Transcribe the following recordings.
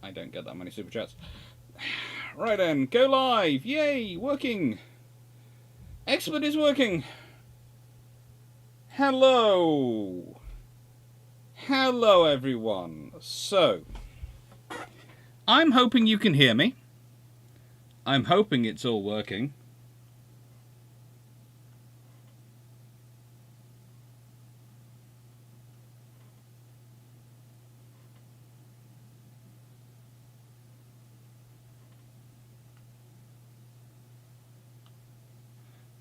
I don't get that many super chats. Right then, go live! Yay! Working! Expert is working! Hello! Hello everyone! So, I'm hoping you can hear me. I'm hoping it's all working.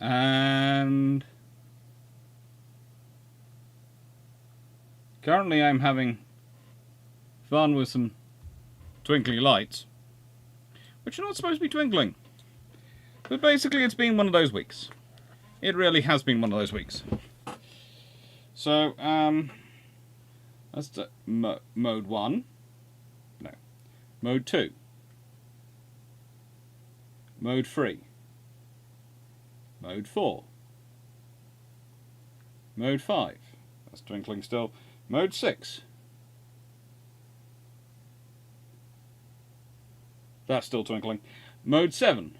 And currently I'm having fun with some twinkly lights, which are not supposed to be twinkling. But basically it's been one of those weeks. It really has been one of those weeks. So, that's mode 1. No. Mode 2. Mode 3. Mode 4. Mode 5. That's twinkling still. Mode 6. That's still twinkling. Mode 7.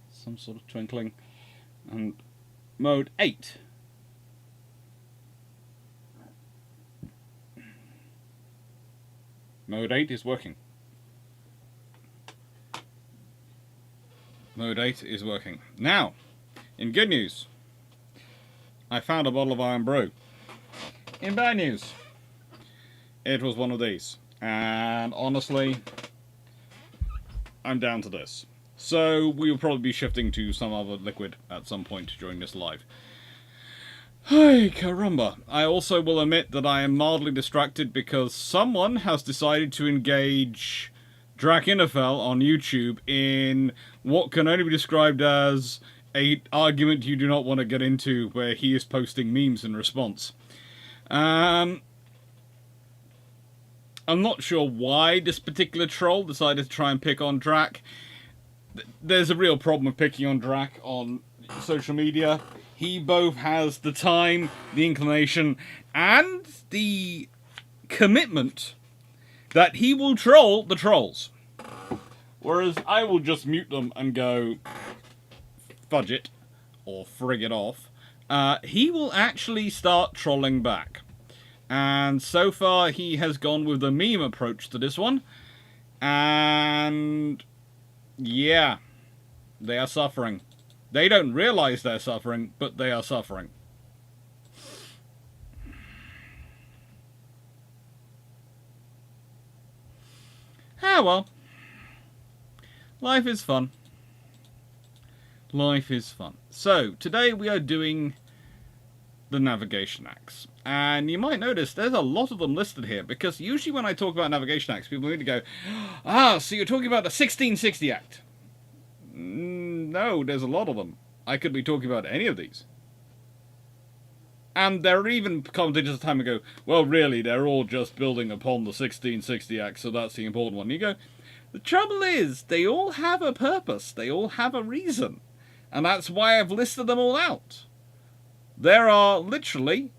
Some sort of twinkling. And mode 8. Mode 8 is working. Mode 8 is working. Now, in good news, I found a bottle of Iron Brew. In bad news, it was one of these. And honestly, I'm down to this. So we will probably be shifting to some other liquid at some point during this live. Hey, caramba. I also will admit that I am mildly distracted because someone has decided to engage Naval on YouTube in what can only be described as an argument you do not want to get into, where he is posting memes in response. I'm not sure why this particular troll decided to try and pick on Drac. There's a real problem with picking on Drac on social media. He both has the time, the inclination, and the commitment that he will troll the trolls. Whereas I will just mute them and go, fudge it, or frig it off. He will actually start trolling back. And so far he has gone with the meme approach to this one. And yeah, they are suffering. They don't realize they're suffering, but they are suffering. Ah well. Life is fun. Life is fun. So, today we are doing the navigation axe. And you might notice there's a lot of them listed here, because usually when I talk about navigation axe, people need to go, ah, so you're talking about the 1660 Act. No, there's a lot of them. I could be talking about any of these. And there are even commentators a time ago, well, really, they're all just building upon the 1660 Act, so that's the important one. You go, the trouble is, they all have a purpose. They all have a reason. And that's why I've listed them all out. There are literally,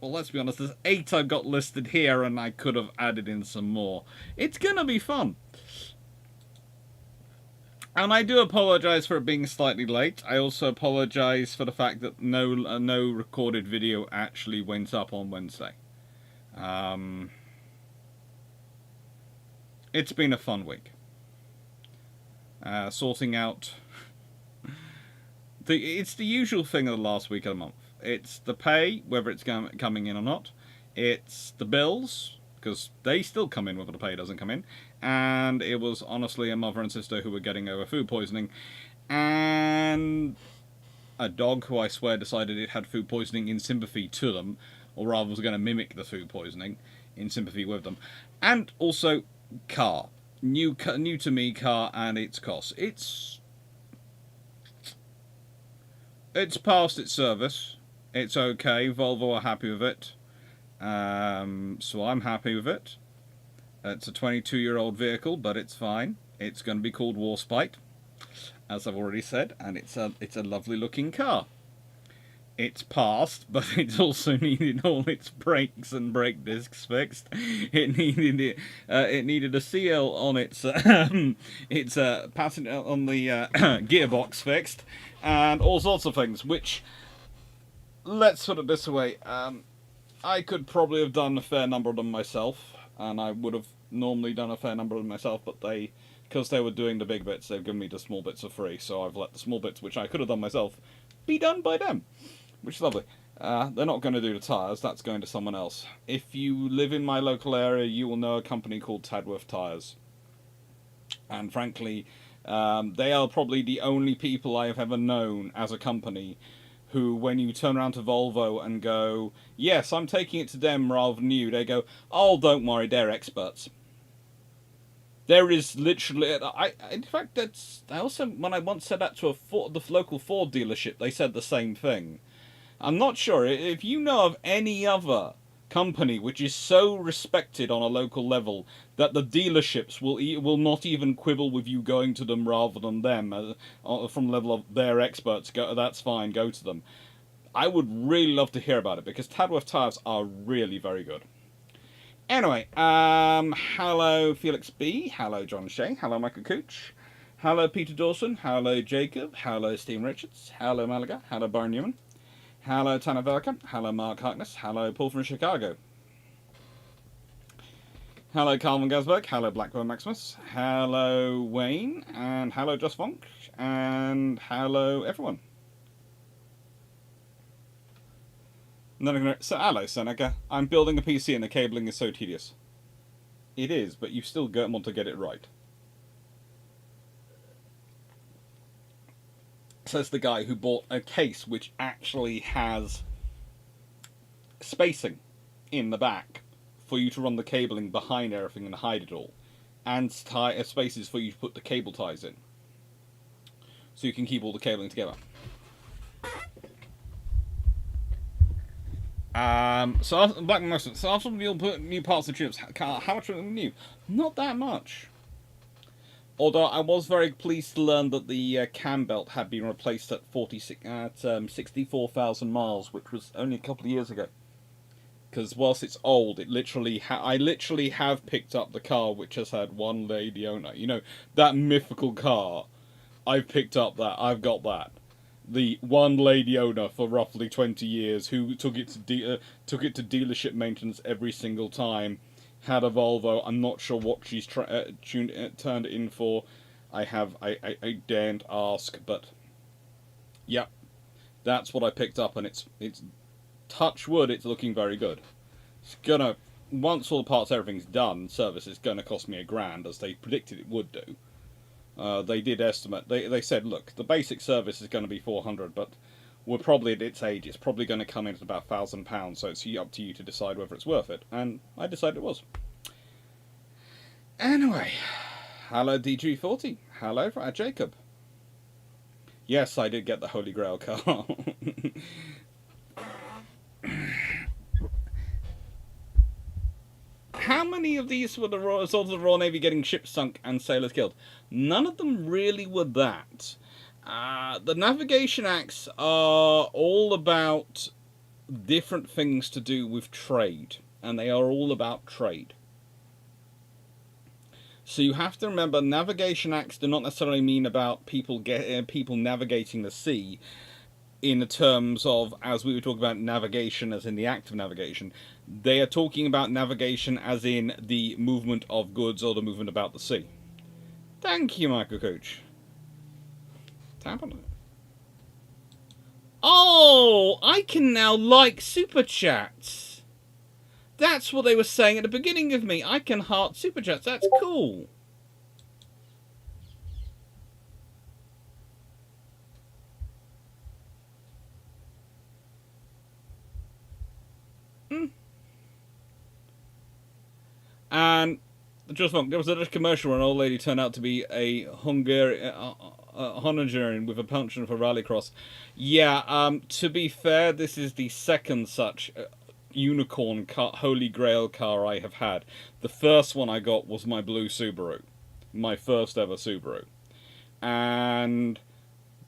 well, let's be honest, there's 8 I've got listed here, and I could have added in some more. It's gonna be fun. And I do apologise for it being slightly late. I also apologise for the fact that no recorded video actually went up on Wednesday. It's been a fun week. Sorting out... It's the usual thing of the last week of the month. It's the pay, whether it's coming in or not. It's the bills, because they still come in whether the pay doesn't come in. And it was honestly a mother and sister who were getting over food poisoning. And a dog who I swear decided it had food poisoning in sympathy to them. Or rather was going to mimic the food poisoning in sympathy with them. And also car. New to me car and its cost. It's past its service. It's okay. Volvo are happy with it. So I'm happy with it. It's a 22-year-old vehicle, but it's fine. It's going to be called Warspite, as I've already said, and it's a lovely looking car. It's passed, but it also needed all its brakes and brake discs fixed. It needed a seal on its passenger on the gearbox fixed, and all sorts of things. Which, let's put it this way, I could probably have done a fair number of them myself, and I would have normally done a fair number of them myself, but because they were doing the big bits, they've given me the small bits for free, so I've let the small bits, which I could have done myself, be done by them. Which is lovely. They're not going to do the tyres, that's going to someone else. If you live in my local area, you will know a company called Tadworth Tyres. And frankly, they are probably the only people I have ever known as a company who, when you turn around to Volvo and go, yes, I'm taking it to them rather than you, they go, oh, don't worry, they're experts. There is literally, in fact, I also, when I once said that to the local Ford dealership, they said the same thing. I'm not sure if you know of any other company which is so respected on a local level that the dealerships will not even quibble with you going to them rather than them from the level of they're experts. That's fine, go to them. I would really love to hear about it because Tadworth Tyres are really very good. Anyway, hello Felix B, hello John Shea, hello Michael Cooch, hello Peter Dawson, hello Jacob, hello Stephen Richards, hello Malaga, hello Byron Newman. Hello, Tanner Velka. Hello, Mark Harkness. Hello, Paul from Chicago. Hello, Calvin Gasberg. Hello, Blackburn Maximus. Hello, Wayne. And hello, Just Funk. And hello, everyone. So, hello, Seneca. I'm building a PC and the cabling is so tedious. It is, but you still want to get it right. Says the guy who bought a case which actually has spacing in the back for you to run the cabling behind everything and hide it all, and spaces for you to put the cable ties in, so you can keep all the cabling together. So after new parts of chips, how much were new? Not that much. Although I was very pleased to learn that the cam belt had been replaced at 64,000 miles, which was only a couple of years ago. Because whilst it's old, it literally I literally have picked up the car which has had one lady owner. You know, that mythical car. I've picked up that. I've got that. The one lady owner for roughly 20 years who took it to dealership maintenance every single time. Had a Volvo. I'm not sure what she's turned it in for. I daren't ask, but yeah, that's what I picked up, and it's touch wood. It's looking very good. It's gonna, once all the parts, everything's done, service is gonna cost me $1,000, as they predicted it would do. They did estimate. They said, look, the basic service is going to be $400, but we're probably at its age. It's probably going to come in at about £1,000, so it's up to you to decide whether it's worth it. And I decided it was. Anyway, hello DG40. Hello Jacob. Yes, I did get the Holy Grail car. How many of these were the results of the Royal Navy getting ships sunk and sailors killed? None of them really were that. The Navigation Acts are all about different things to do with trade, and they are all about trade. So you have to remember, Navigation Acts do not necessarily mean about people navigating the sea in the terms of, as we were talking about navigation as in the act of navigation. They are talking about navigation as in the movement of goods or the movement about the sea. Thank you, Michael Coach. Tap on it. Oh, I can now like Super Chats. That's what they were saying at the beginning of me. I can heart Super Chats. That's cool. And just look, there was a commercial where an old lady turned out to be a Hungarian with a penchant for rallycross. Yeah, to be fair, this is the second such unicorn car, Holy Grail car I have had. The first one I got was my blue Subaru, my first ever Subaru, and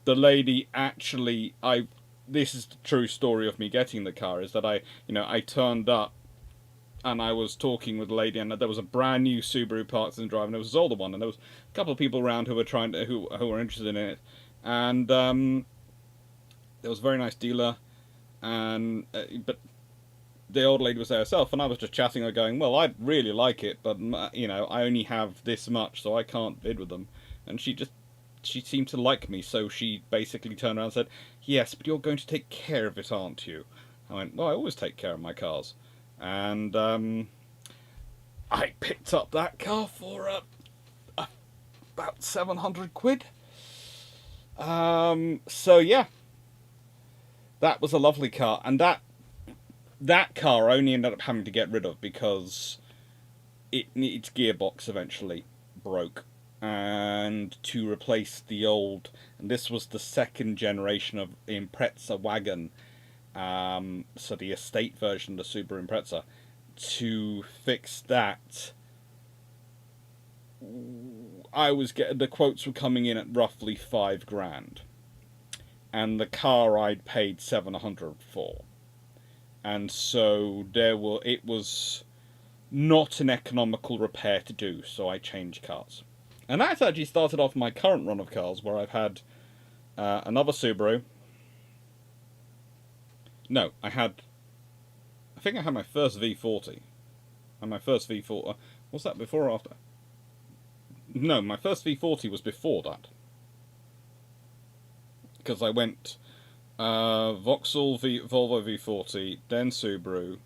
the lady actually, this is the true story of me getting the car, is that I turned up and I was talking with a lady, and there was a brand new Subaru parked in the drive, and there was an older one, and there was a couple of people around who were who were interested in it, and there was a very nice dealer, and but the old lady was there herself, and I was just chatting her, going, well, I'd really like it, but I only have this much, so I can't bid with them, and she seemed to like me, so she basically turned around and said, yes, but you're going to take care of it, aren't you? I went, well, I always take care of my cars. And I picked up that car for about 700 quid. So yeah, that was a lovely car, and that car I only ended up having to get rid of because its gearbox eventually broke, and to replace the old, and this was the second generation of Impreza wagon. So the estate version of the Subaru Impreza, to fix that, the quotes were coming in at roughly £5,000, and the car I'd paid 700 for, and so it was not an economical repair to do, so I changed cars, and that's actually started off my current run of cars, where I've had another Subaru. No, I think I had my first V40. And my first V40... Was that before or after? No, my first V40 was before that. Because I went Vauxhall Volvo V40, then Subaru,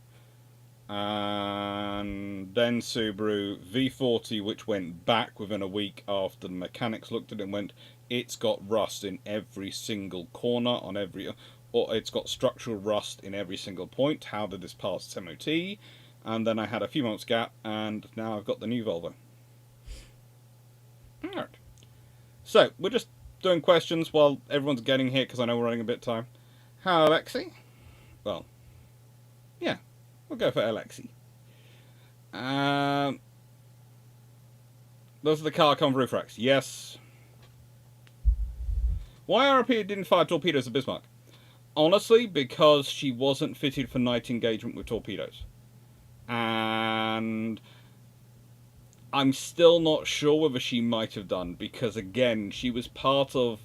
and then Subaru V40, which went back within a week after the mechanics looked at it and went, it's got rust in every single corner, on every... or it's got structural rust in every single point. How did this pass its MOT? And then I had a few months gap, and now I've got the new Volvo. Alright. So, we're just doing questions while everyone's getting here, because I know we're running a bit of time. How, Alexi? Well, yeah, we'll go for Alexi. Those are the car come roof racks. Yes. Why RP didn't fire torpedoes at Bismarck? Honestly, because she wasn't fitted for night engagement with torpedoes. And I'm still not sure whether she might have done, because again, she was part of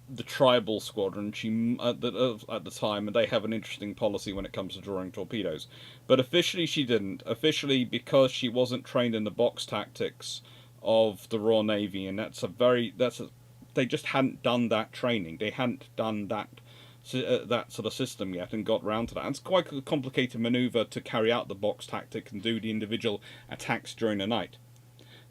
the tribal squadron at the time, and they have an interesting policy when it comes to drawing torpedoes. But officially she didn't. Officially, because she wasn't trained in the box tactics of the Royal Navy, and they just hadn't done that training. They hadn't done that sort of system yet and got round to that. And it's quite a complicated manoeuvre to carry out the box tactic and do the individual attacks during the night.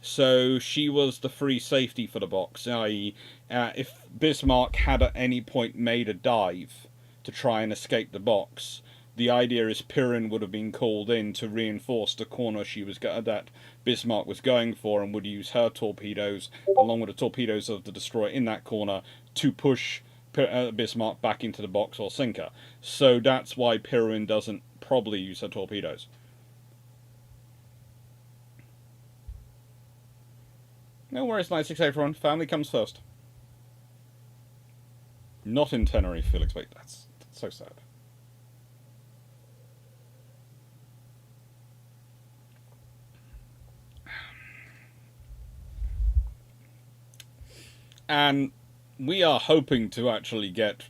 So she was the free safety for the box, i.e. If Bismarck had at any point made a dive to try and escape the box, the idea is Pirin would have been called in to reinforce the corner that Bismarck was going for, and would use her torpedoes, along with the torpedoes of the destroyer in that corner, to push Bismarck back into the box or sink her. So that's why Pirin doesn't probably use her torpedoes. No worries, 96 everyone. Family comes first. Not in Tenerife, Felix. Wait, that's so sad. And we are hoping to actually get...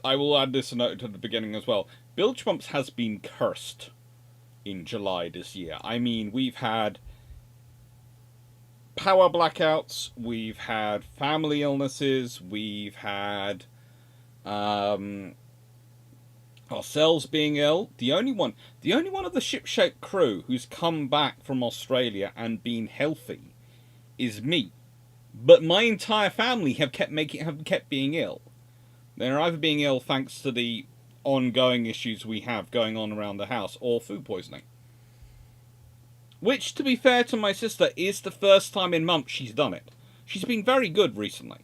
I will add this note at the beginning as well. Bilge Pumps has been cursed in July this year. I mean, we've had power blackouts, we've had family illnesses, we've had ourselves being ill. The only one of the shipshape crew who's come back from Australia and been healthy is me. But my entire family have kept being ill. They're either being ill thanks to the ongoing issues we have going on around the house, or food poisoning. Which, to be fair to my sister, is the first time in months she's done it. She's been very good recently.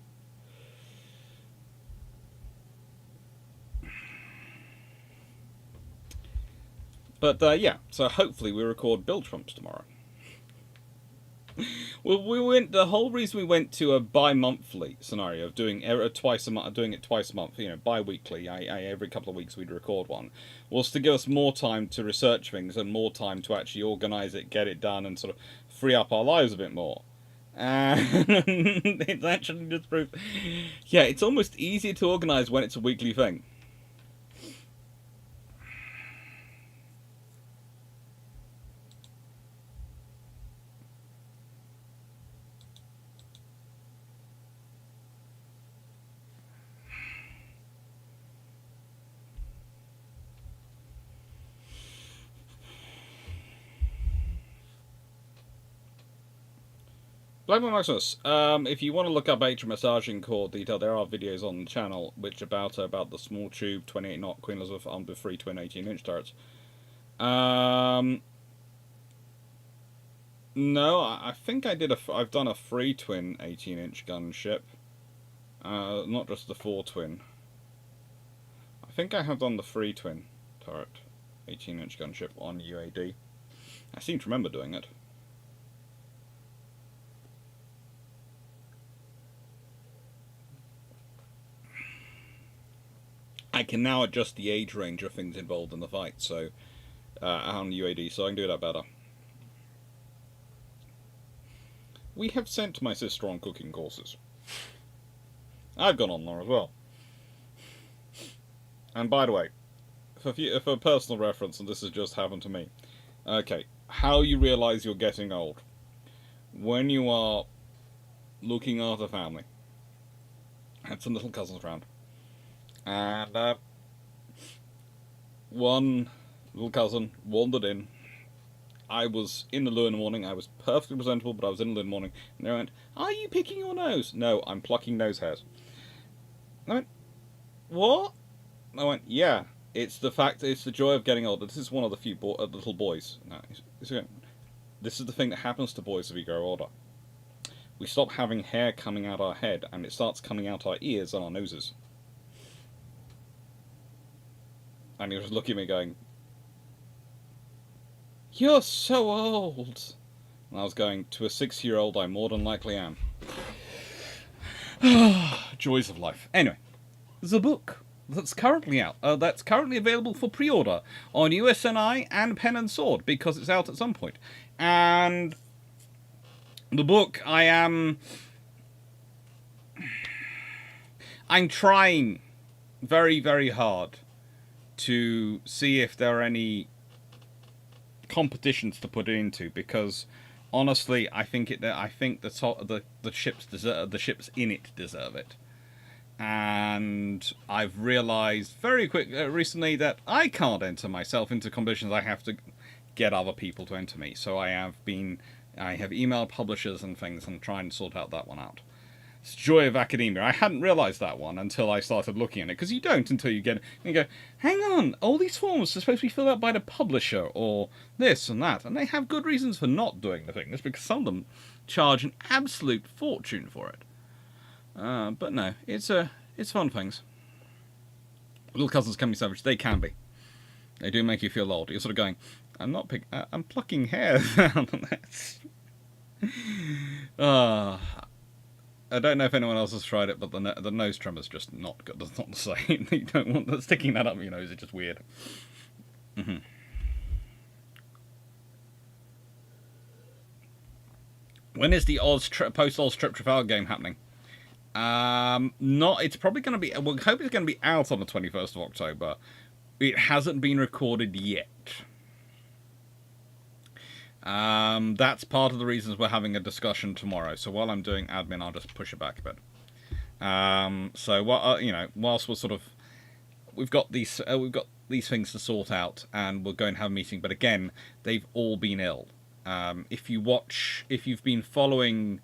But, yeah, so hopefully we record Bilge Pumps tomorrow. Well, we went. The whole reason we went to a bi-monthly scenario of doing twice a month, doing it twice a month, bi-weekly. Every couple of weeks we'd record one, was to give us more time to research things and more time to actually organise it, get it done, and sort of free up our lives a bit more. And it's actually just proof. Yeah, it's almost easier to organise when it's a weekly thing. Black Maximus, if you want to look up massaging core detail, there are videos on the channel which about the small tube 28 knot Queen Elizabeth armed with 3 twin 18-inch turrets. No, I think I've done a 3 twin 18-inch gunship, not just the 4 twin. I think I have done the 3 twin turret 18-inch gunship on UAD. I seem to remember doing it. I can now adjust the age range of things involved in the fight, so on UAD, so I can do that better. We have sent my sister on cooking courses. I've gone on there as well. And by the way, for personal reference, and this has just happened to me. Okay, how you realise you're getting old. When you are looking after family. I had some little cousins around. And one little cousin wandered in. I was in the loo in the morning. I was perfectly presentable, but I was in the loo in the morning. And they went, "Are you picking your nose?" "No, I'm plucking nose hairs." I went, "What?" I went, "Yeah, it's the joy of getting older. This is one of the few little boys." No, this is the thing that happens to boys as we grow older. We stop having hair coming out our head, and it starts coming out our ears and our noses. And he was looking at me going, "You're so old." And I was going, to a 6-year-old, I more than likely am. Joys of life. Anyway, the book that's currently out, that's currently available for pre-order on USNI and Pen and Sword, because it's out at some point. And the book, I'm trying very, very hard to see if there are any competitions to put it into, because honestly, I think the ships in it deserve it. And I've realised very recently that I can't enter myself into competitions. I have to get other people to enter me. So I have emailed publishers and things and trying to sort out that one out. It's joy of academia. I hadn't realised that one until I started looking at it, because you don't until you get it. And you go, hang on, all these forms are supposed to be filled out by the publisher, or this and that, and they have good reasons for not doing the thing. It's because some of them charge an absolute fortune for it. But no, it's fun things. Little cousins can be savage. They can be. They do make you feel old. You're sort of going, I'm plucking hair. I don't know if anyone else has tried it, but the nose trimmer's just not good. That's not the same. You don't want that sticking that up your nose. It's just weird. Mm-hmm. When is the post-Oz Trip Trafalgar game happening? It's probably going to be. We'll hope it's going to be out on the 21st of October. It hasn't been recorded yet. That's part of the reasons we're having a discussion tomorrow. So while I'm doing admin, I'll just push it back a bit. So what whilst we're sort of, we've got these things to sort out, and we'll go and have a meeting. But again, they've all been ill. If you've been following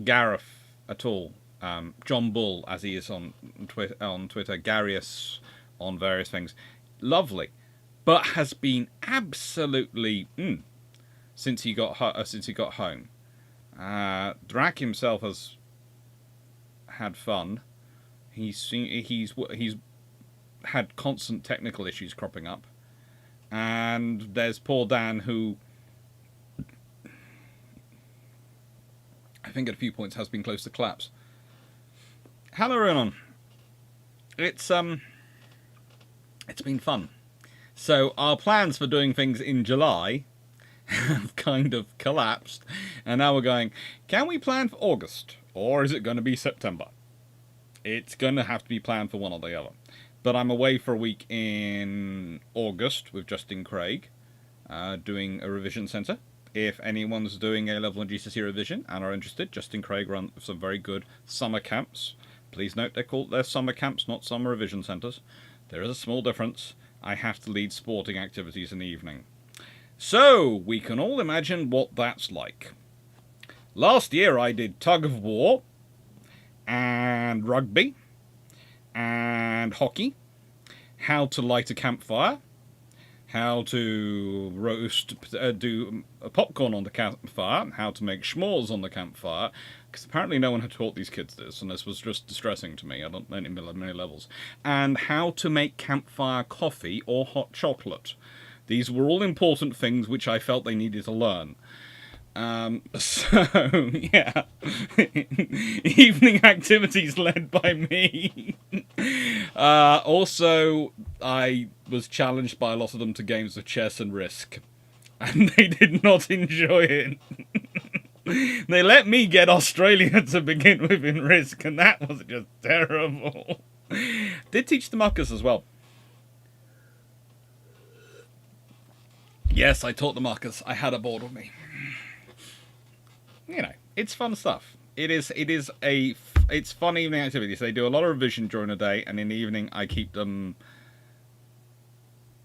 Gareth at all, John Bull, as he is on Twitter, Garius on various things, lovely, but has been absolutely since he got home. Drac himself has had fun. He's had constant technical issues cropping up, and there's poor Dan, who think at a few points has been close to collapse. Hello, everyone. It's been fun. So our plans for doing things in July have kind of collapsed, and now we're going, can we plan for August, or is it going to be September? It's going to have to be planned for one or the other. But I'm away for a week in August with Justin Craig, doing a revision centre. If anyone's doing A-level and GCSE revision and are interested, Justin Craig runs some very good summer camps. Please note they're summer camps, not summer revision centres. There is a small difference. I have to lead sporting activities in the evening. So, we can all imagine what that's like. Last year I did tug of war, and rugby, and hockey, how to light a campfire, how to do popcorn on the campfire, how to make s'mores on the campfire, because apparently no one had taught these kids this, and this was just distressing to me. I don't know any many levels. And how to make campfire coffee or hot chocolate. These were all important things which I felt they needed to learn. So, yeah. Evening activities led by me. Also, I was challenged by a lot of them to games of chess and Risk. And they did not enjoy it. They let me get Australia to begin with in Risk, and that was just terrible. Did teach the muckers as well. Yes, I taught the muckers. I had a board with me. You know, it's fun stuff. It's fun evening activities. They do a lot of revision during the day, and in the evening I keep them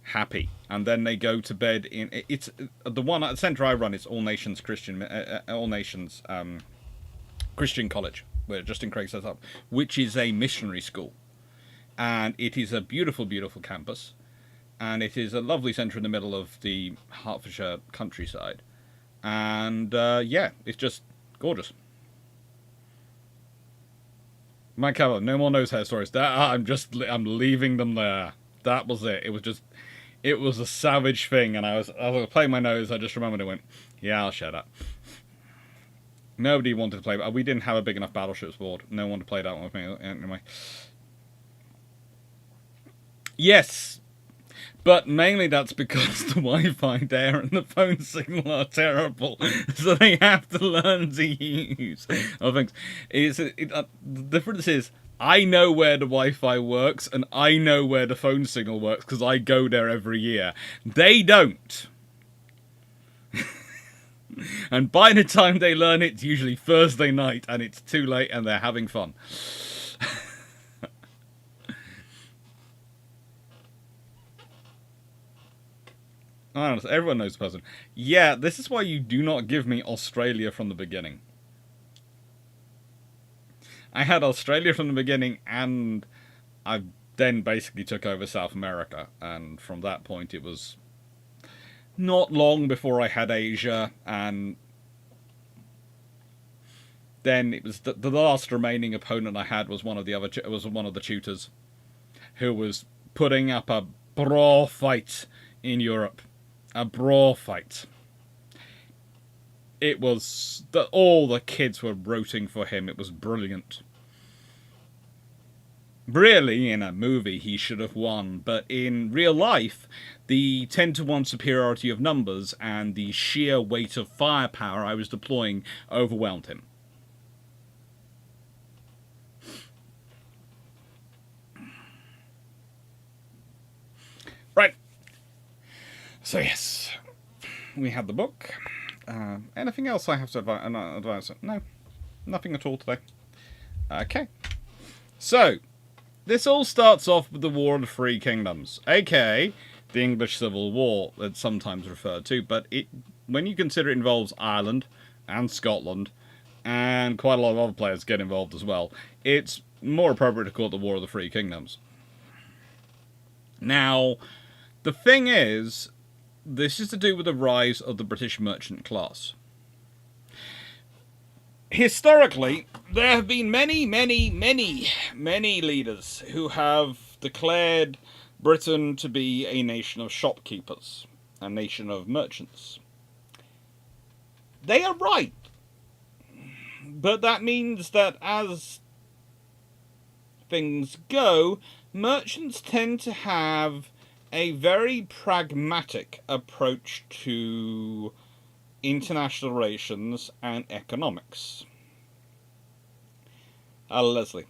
happy. And then they go to bed in. It's the one at the centre I run. It's All Nations Christian College, where Justin Craig sets up, which is a missionary school, and it is a beautiful, beautiful campus. And it is a lovely centre in the middle of the Hertfordshire countryside. And, yeah, it's just gorgeous. My cover, no more nose hair stories. I'm leaving them there. That was it. It was a savage thing. And I was playing my nose. I just remembered it went, yeah, I'll shut up. Nobody wanted to play. We didn't have a big enough Battleships board. No one to play that one with me. Anyway. Yes. But mainly that's because the Wi-Fi there and the phone signal are terrible, so they have to learn to use other things. The difference is, I know where the Wi-Fi works, and I know where the phone signal works, because I go there every year. They don't. And by the time they learn it, it's usually Thursday night, and it's too late, and they're having fun. Honestly, everyone knows the person. Yeah, this is why you do not give me Australia from the beginning. I had Australia from the beginning, and I then basically took over South America. And from that point, it was not long before I had Asia, and then it was the last remaining opponent I had was one of the tutors, who was putting up a brawl fight in Europe. A brawl fight. It was all the kids were rooting for him. It was brilliant. Really, in a movie, he should have won, but in real life, the 10-to-1 superiority of numbers and the sheer weight of firepower I was deploying overwhelmed him. Right. So yes, we had the book. Anything else I have to advise? No, nothing at all today. Okay. So, this all starts off with the War of the Three Kingdoms, aka the English Civil War, that's sometimes referred to, but when you consider it involves Ireland and Scotland, and quite a lot of other players get involved as well, it's more appropriate to call it the War of the Three Kingdoms. Now, the thing is, this is to do with the rise of the British merchant class. Historically, there have been many leaders who have declared Britain to be a nation of shopkeepers, a nation of merchants. They are right. But that means that as things go, merchants tend to have a very pragmatic approach to international relations and economics. Leslie,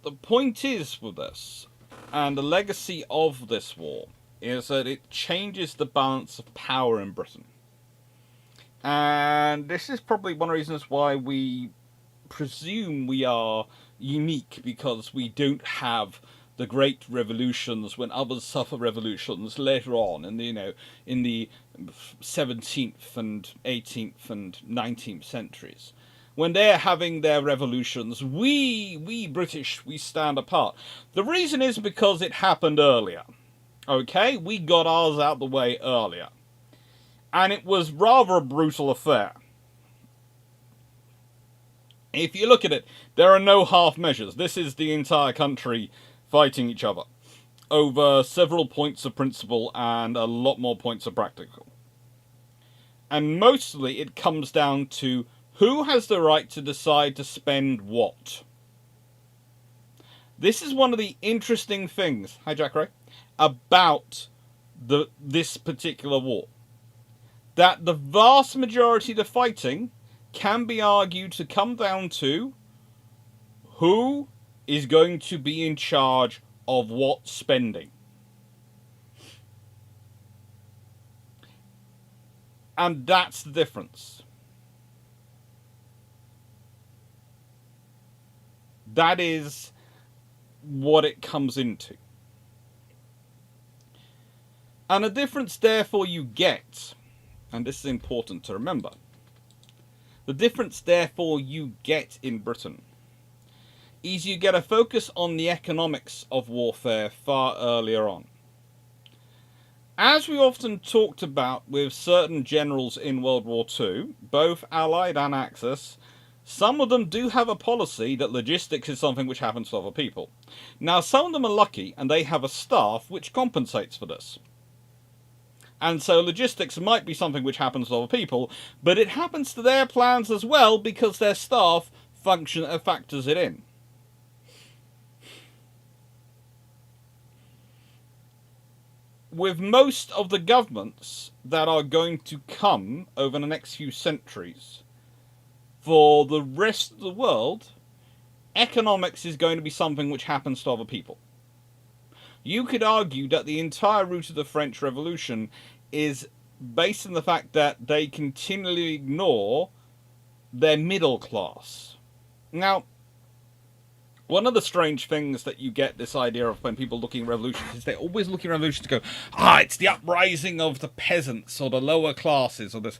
the point is with this, and the legacy of this war, is that it changes the balance of power in Britain. And this is probably one of the reasons why we presume we are unique, because we don't have the great revolutions when others suffer revolutions later on in the 17th and 18th and 19th centuries. When they're having their revolutions, we British, we stand apart. The reason is because it happened earlier. Okay? We got ours out the way earlier. And it was rather a brutal affair. If you look at it, there are no half measures. This is the entire country fighting each other over several points of principle and a lot more points of practical. And mostly it comes down to who has the right to decide to spend what. This is one of the interesting things, hi Jack Ray, about this particular war. That the vast majority of the fighting can be argued to come down to who is going to be in charge of what spending. And that's the difference. That is what it comes into. And the difference, therefore, you get, and this is important to remember, the difference, therefore, you get in Britain is you get a focus on the economics of warfare far earlier on. As we often talked about with certain generals in World War II, both Allied and Axis, some of them do have a policy that logistics is something which happens to other people. Now, some of them are lucky and they have a staff which compensates for this. And so logistics might be something which happens to other people, but it happens to their plans as well because their staff factors it in. With most of the governments that are going to come over the next few centuries, for the rest of the world, economics is going to be something which happens to other people. You could argue that the entire root of the French Revolution is based on the fact that they continually ignore their middle class. Now, one of the strange things that you get this idea of when people looking at revolutions is they're always looking at revolutions to go, it's the uprising of the peasants or the lower classes or this.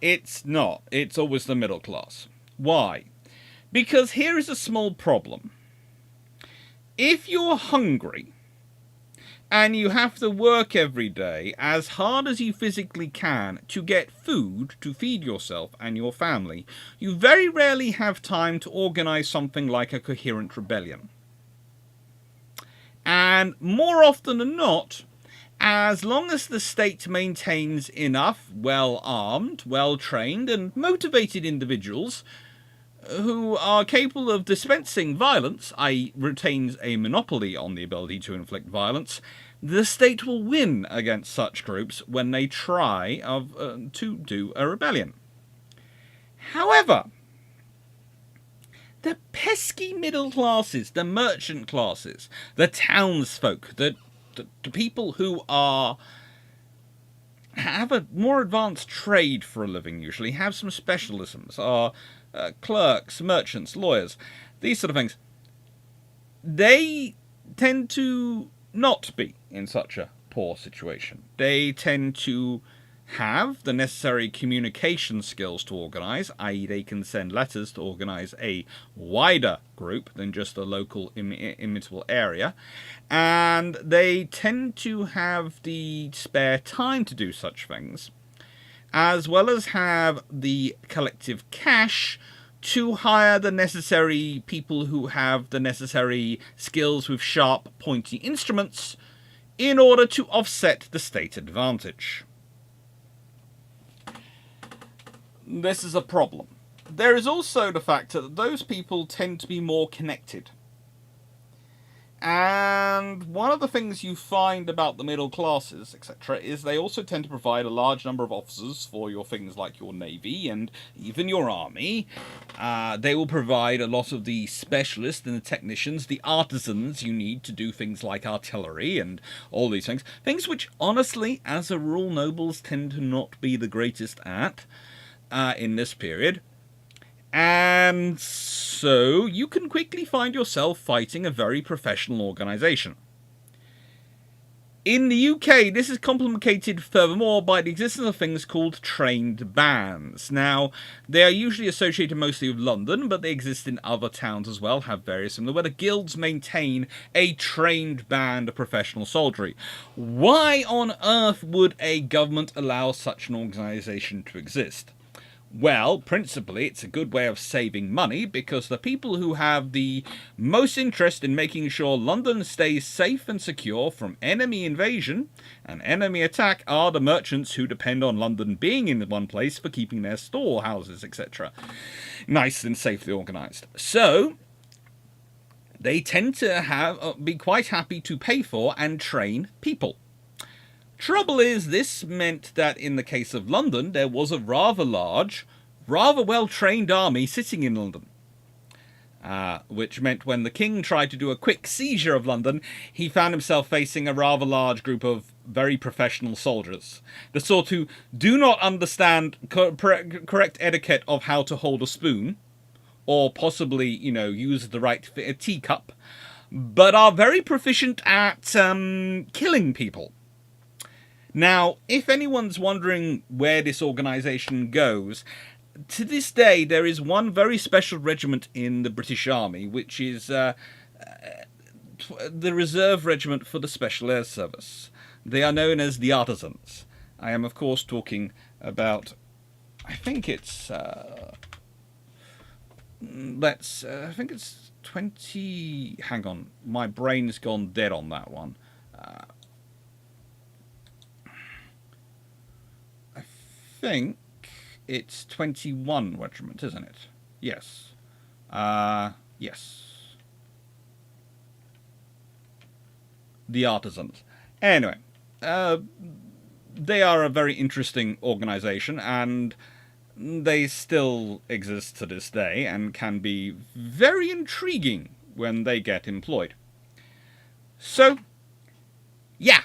It's not. It's always the middle class. Why? Because here is a small problem. If you're hungry and you have to work every day as hard as you physically can to get food to feed yourself and your family, you very rarely have time to organize something like a coherent rebellion. And more often than not, as long as the state maintains enough well-armed, well-trained and motivated individuals who are capable of dispensing violence, i.e. retains a monopoly on the ability to inflict violence, the state will win against such groups when they try to do a rebellion. However, the pesky middle classes, the merchant classes, the townsfolk, the people who have a more advanced trade for a living, usually have some specialisms, are clerks, merchants, lawyers, these sort of things, they tend to not be in such a poor situation. They tend to have the necessary communication skills to organise, i.e. they can send letters to organise a wider group than just a local immutable area, and they tend to have the spare time to do such things, as well as have the collective cash to hire the necessary people who have the necessary skills with sharp, pointy instruments in order to offset the state advantage. This is a problem. there is also the fact that those people tend to be more connected. And one of the things you find about the middle classes, etc., is they also tend to provide a large number of officers for your things like your navy and even your army. They will provide a lot of the specialists and the technicians, the artisans you need to do things like artillery and all these things. Things which, honestly, as a rule, nobles tend to not be the greatest at in this period. And so you can quickly find yourself fighting a very professional organisation. In the UK, this is complicated furthermore by the existence of things called trained bands. Now, they are usually associated mostly with London, but they exist in other towns as well, have various similar, where the guilds maintain a trained band of professional soldiery. Why on earth would a government allow such an organisation to exist? Well, principally, it's a good way of saving money because the people who have the most interest in making sure London stays safe and secure from enemy invasion and enemy attack are the merchants who depend on London being in one place for keeping their storehouses, etc. nice and safely organised. So, they tend to be quite happy to pay for and train people. Trouble is, this meant that in the case of London, there was a rather large, rather well-trained army sitting in London. Which meant when the king tried to do a quick seizure of London, he found himself facing a rather large group of very professional soldiers. The sort who do not understand correct etiquette of how to hold a spoon, or possibly, use the right teacup, but are very proficient at killing people. Now, if anyone's wondering where this organisation goes, to this day there is one very special regiment in the British Army, which is the Reserve Regiment for the Special Air Service. They are known as the Artisans. I am, of course, talking about, I think it's 20... Hang on, my brain's gone dead on that one. I think it's 21 regiment, isn't it? Yes. Yes. The Artisans. Anyway, they are a very interesting organisation, and they still exist to this day and can be very intriguing when they get employed. So, yeah.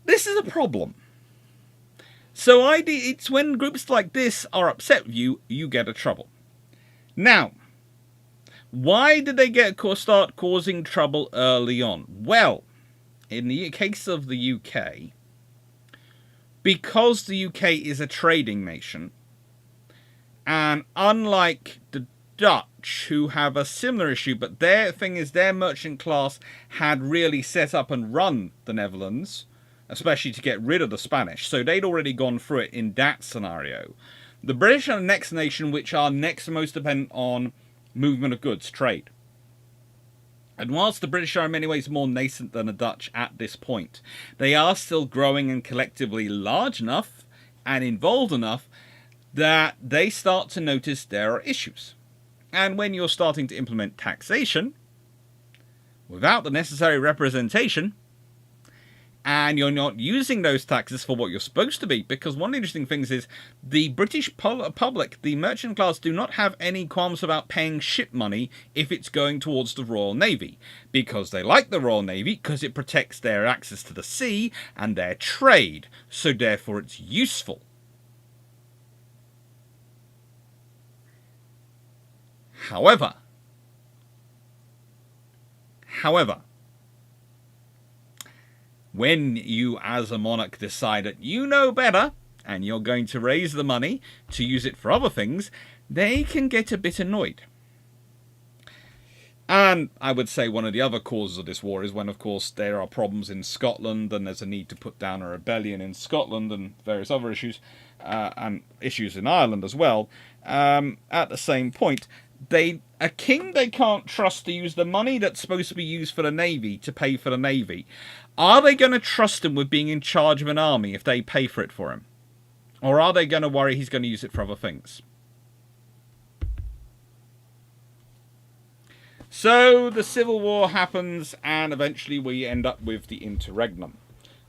This is a problem. So it's when groups like this are upset with you, you get a trouble. Now, why did they start causing trouble early on? Well, in the case of the UK, because the UK is a trading nation, and unlike the Dutch, who have a similar issue, but their thing is their merchant class had really set up and run the Netherlands, especially to get rid of the Spanish. So they'd already gone through it in that scenario. The British are the next nation which are next most dependent on movement of goods, trade. And whilst the British are in many ways more nascent than the Dutch at this point, they are still growing and collectively large enough and involved enough that they start to notice there are issues. And when you're starting to implement taxation without the necessary representation, and you're not using those taxes for what you're supposed to be, because one of the interesting things is the British public, the merchant class, do not have any qualms about paying ship money if it's going towards the Royal Navy, because they like the Royal Navy because it protects their access to the sea and their trade, so therefore it's useful. However, when you as a monarch decide that you know better and you're going to raise the money to use it for other things, they can get a bit annoyed. And I would say one of the other causes of this war is when, of course, there are problems in Scotland and there's a need to put down a rebellion in Scotland and various other issues, and issues in Ireland as well. At the same point, a king they can't trust to use the money that's supposed to be used for the Navy to pay for the Navy. Are they going to trust him with being in charge of an army if they pay for it for him? Or are they going to worry he's going to use it for other things? So the Civil War happens, and eventually we end up with the interregnum,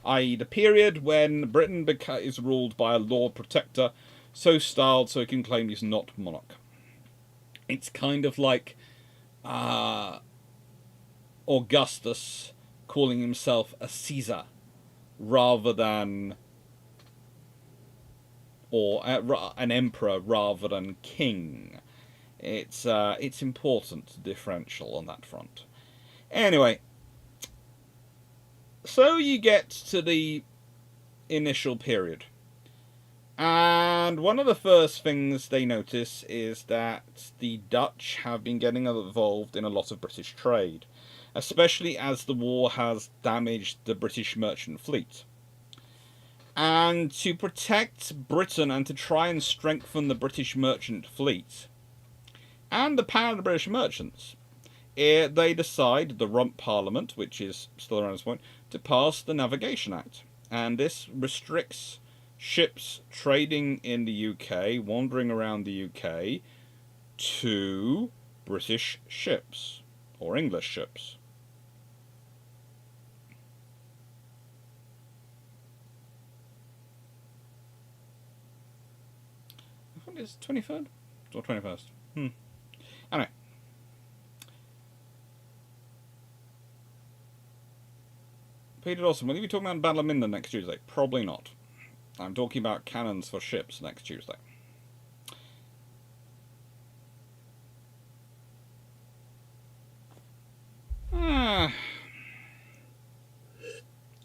i.e. the period when Britain is ruled by a Lord Protector, so styled so he can claim he's not monarch. It's kind of like Augustus calling himself a Caesar rather than, or an emperor rather than king. It's important differential on that front. Anyway, so you get to the initial period, and one of the first things they notice is that the Dutch have been getting involved in a lot of British trade, especially as the war has damaged the British merchant fleet. And to protect Britain and to try and strengthen the British merchant fleet and the power of the British merchants, they decide, the Rump Parliament, which is still around this point, to pass the Navigation Act. And this restricts ships trading in the UK, wandering around the UK, to British ships, or English ships. I think it's 23rd or 21st. Anyway. Peter Dawson, will you be talking about Battle of Minden next Tuesday? Probably not. I'm talking about cannons for ships next Tuesday.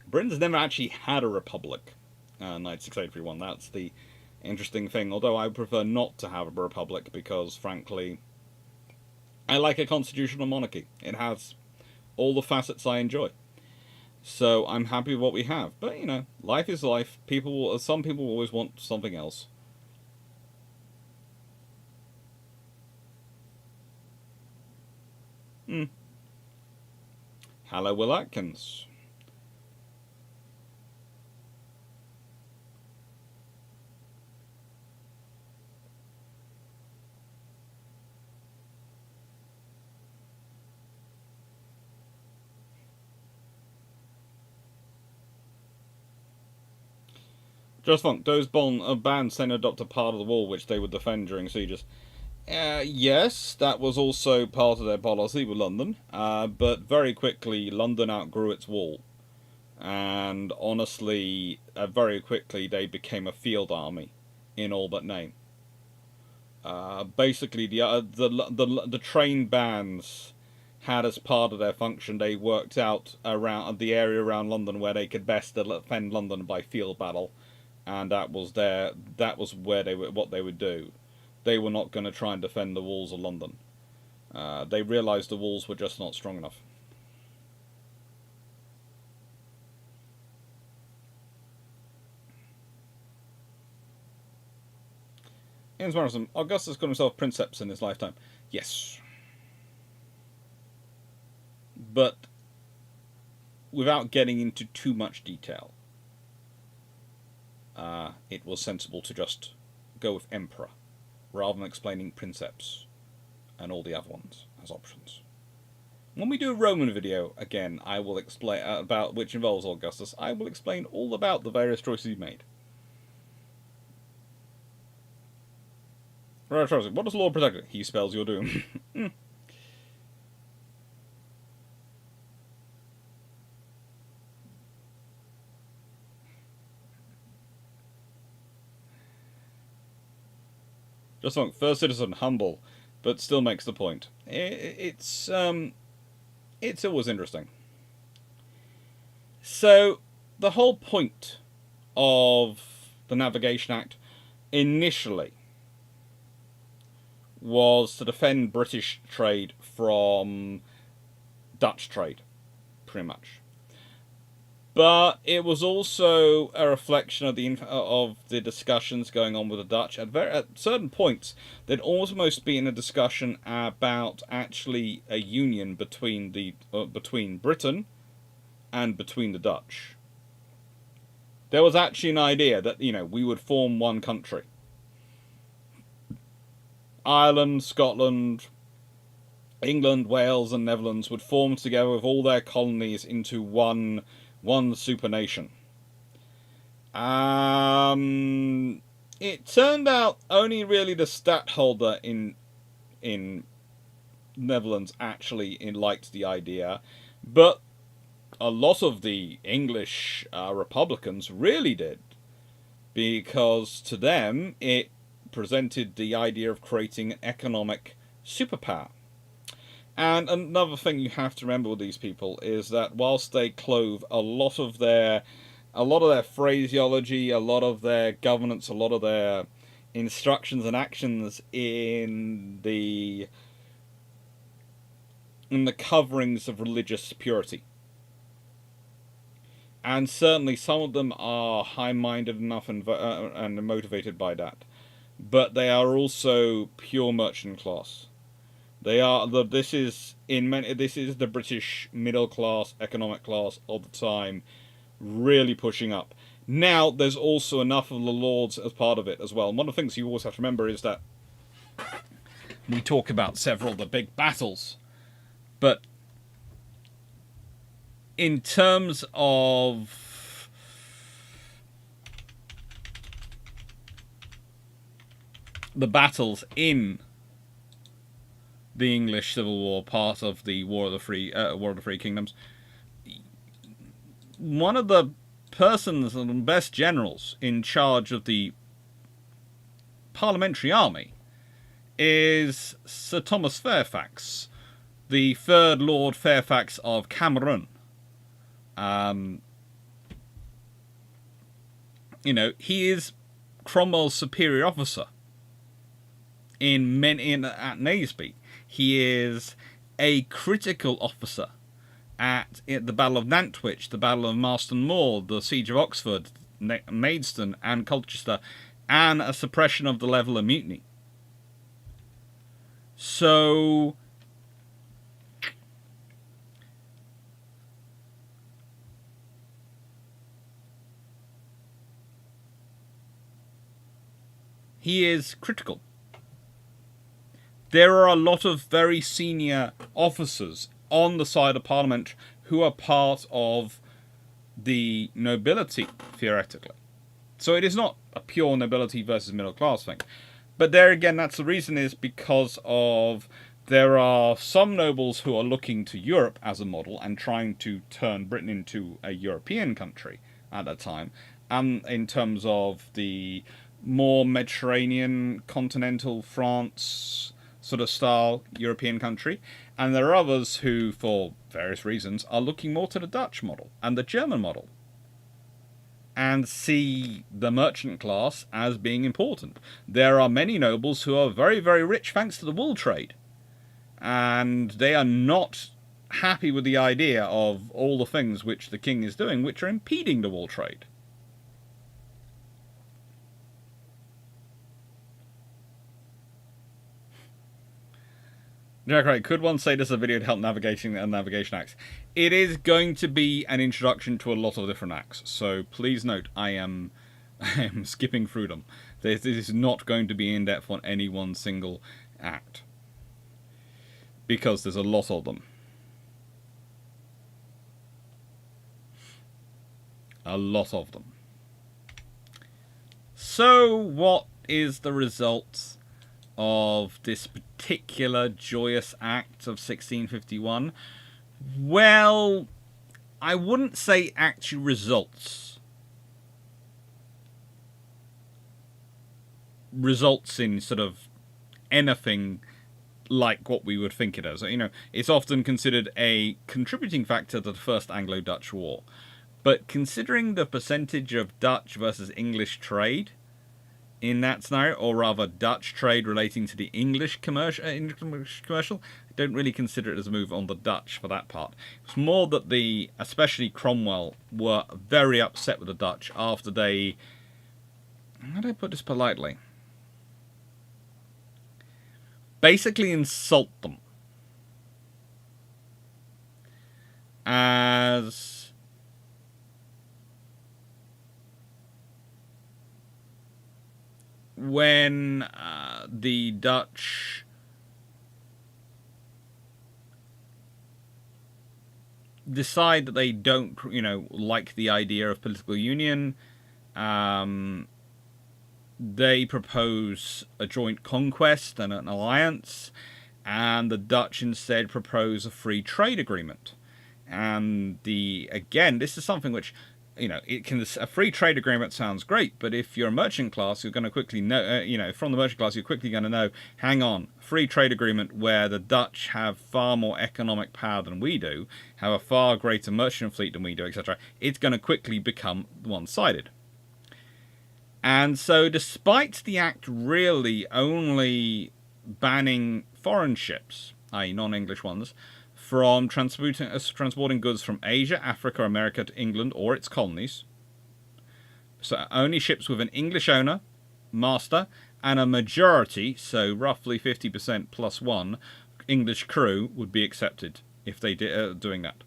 Britain's never actually had a republic. 9683-1. That's the interesting thing. Although I prefer not to have a republic because, frankly, I like a constitutional monarchy. It has all the facets I enjoy. So I'm happy with what we have. But, you know, life is life. Some people always want something else. Hello, Will Atkins. Just Funk, those bands tend to adopt a part of the wall which they would defend during sieges. Yes, that was also part of their policy with London, but very quickly London outgrew its wall. And honestly, very quickly they became a field army in all but name. Basically, the train bands had as part of their function, they worked out around the area around London where they could best defend London by field battle. And that was where what they would do. They were not going to try and defend the walls of London. They realised the walls were just not strong enough. Ian's Morrison, Augustus got himself princeps in his lifetime. Yes. But without getting into too much detail. It was sensible to just go with Emperor, rather than explaining Princeps and all the other ones as options. When we do a Roman video, again, I will explain about which involves Augustus. I will explain all about the various choices he made. Right, what does Lord Protector? He spells your doom. Just like first citizen, humble, but still makes the point. It's always interesting. So the whole point of the Navigation Act initially was to defend British trade from Dutch trade, pretty much. But it was also a reflection of the discussions going on with the Dutch. At certain points, there'd almost been a discussion about actually a union between Britain and between the Dutch. There was actually an idea that, you know, we would form one country. Ireland, Scotland, England, Wales, and Netherlands would form together with all their colonies into one super nation. It turned out only really the stadtholder in Netherlands actually liked the idea, but a lot of the English Republicans really did, because to them it presented the idea of creating an economic superpower. And another thing you have to remember with these people is that whilst they clove a lot of their phraseology, a lot of their governance, a lot of their instructions and actions in the coverings of religious purity. And certainly some of them are high-minded enough and motivated by that. But they are also pure merchant class. They are this is the British middle class, economic class of the time, really pushing up. Now there's also enough of the lords as part of it as well. And one of the things you always have to remember is that we talk about several of the big battles, but in terms of the battles in the English Civil War, part of the War of the Free Kingdoms, one of the persons and best generals in charge of the parliamentary army is Sir Thomas Fairfax, the third Lord Fairfax of Cameron. He is Cromwell's superior officer at Naseby. He is a critical officer at the Battle of Nantwich, the Battle of Marston Moor, the Siege of Oxford, Maidstone, and Colchester, and a suppression of the Leveller Mutiny. So he is critical. There are a lot of very senior officers on the side of Parliament who are part of the nobility, theoretically. So it is not a pure nobility versus middle class thing. But there again, that's the reason, is because of there are some nobles who are looking to Europe as a model and trying to turn Britain into a European country at that time. And in terms of the more Mediterranean, continental France sort of style European country. And there are others who, for various reasons, are looking more to the Dutch model and the German model, and see the merchant class as being important. There are many nobles who are very, very rich thanks to the wool trade, and they are not happy with the idea of all the things which the king is doing, which are impeding the wool trade. Jack Wright, could one say this is a video to help navigating the navigation acts? It is going to be an introduction to a lot of different acts, so please note I am skipping through them. This is not going to be in depth on any one single act, because there's a lot of them. A lot of them. So what is the result of this particular joyous act of 1651? Well, I wouldn't say actual results in sort of anything like what we would think it as. It's often considered a contributing factor to the First Anglo-Dutch War. But considering the percentage of Dutch versus English trade in that scenario, or rather Dutch trade relating to the English commercial, I don't really consider it as a move on the Dutch for that part. It's more that especially Cromwell, were very upset with the Dutch after they, how do I put this politely, basically insult them as when the Dutch decide that they don't, like the idea of political union. They propose a joint conquest and an alliance, and the Dutch instead propose a free trade agreement. And this is something which, a free trade agreement sounds great, but if you're a merchant class, you're going to quickly know, from the merchant class, you're quickly going to know, hang on, free trade agreement where the Dutch have far more economic power than we do, have a far greater merchant fleet than we do, etc. It's going to quickly become one-sided. And so despite the act really only banning foreign ships, i.e. non-English ones, from transporting goods from Asia, Africa, America to England or its colonies, so only ships with an English owner, master, and a majority, so roughly 50% plus one, English crew would be accepted if they did doing that.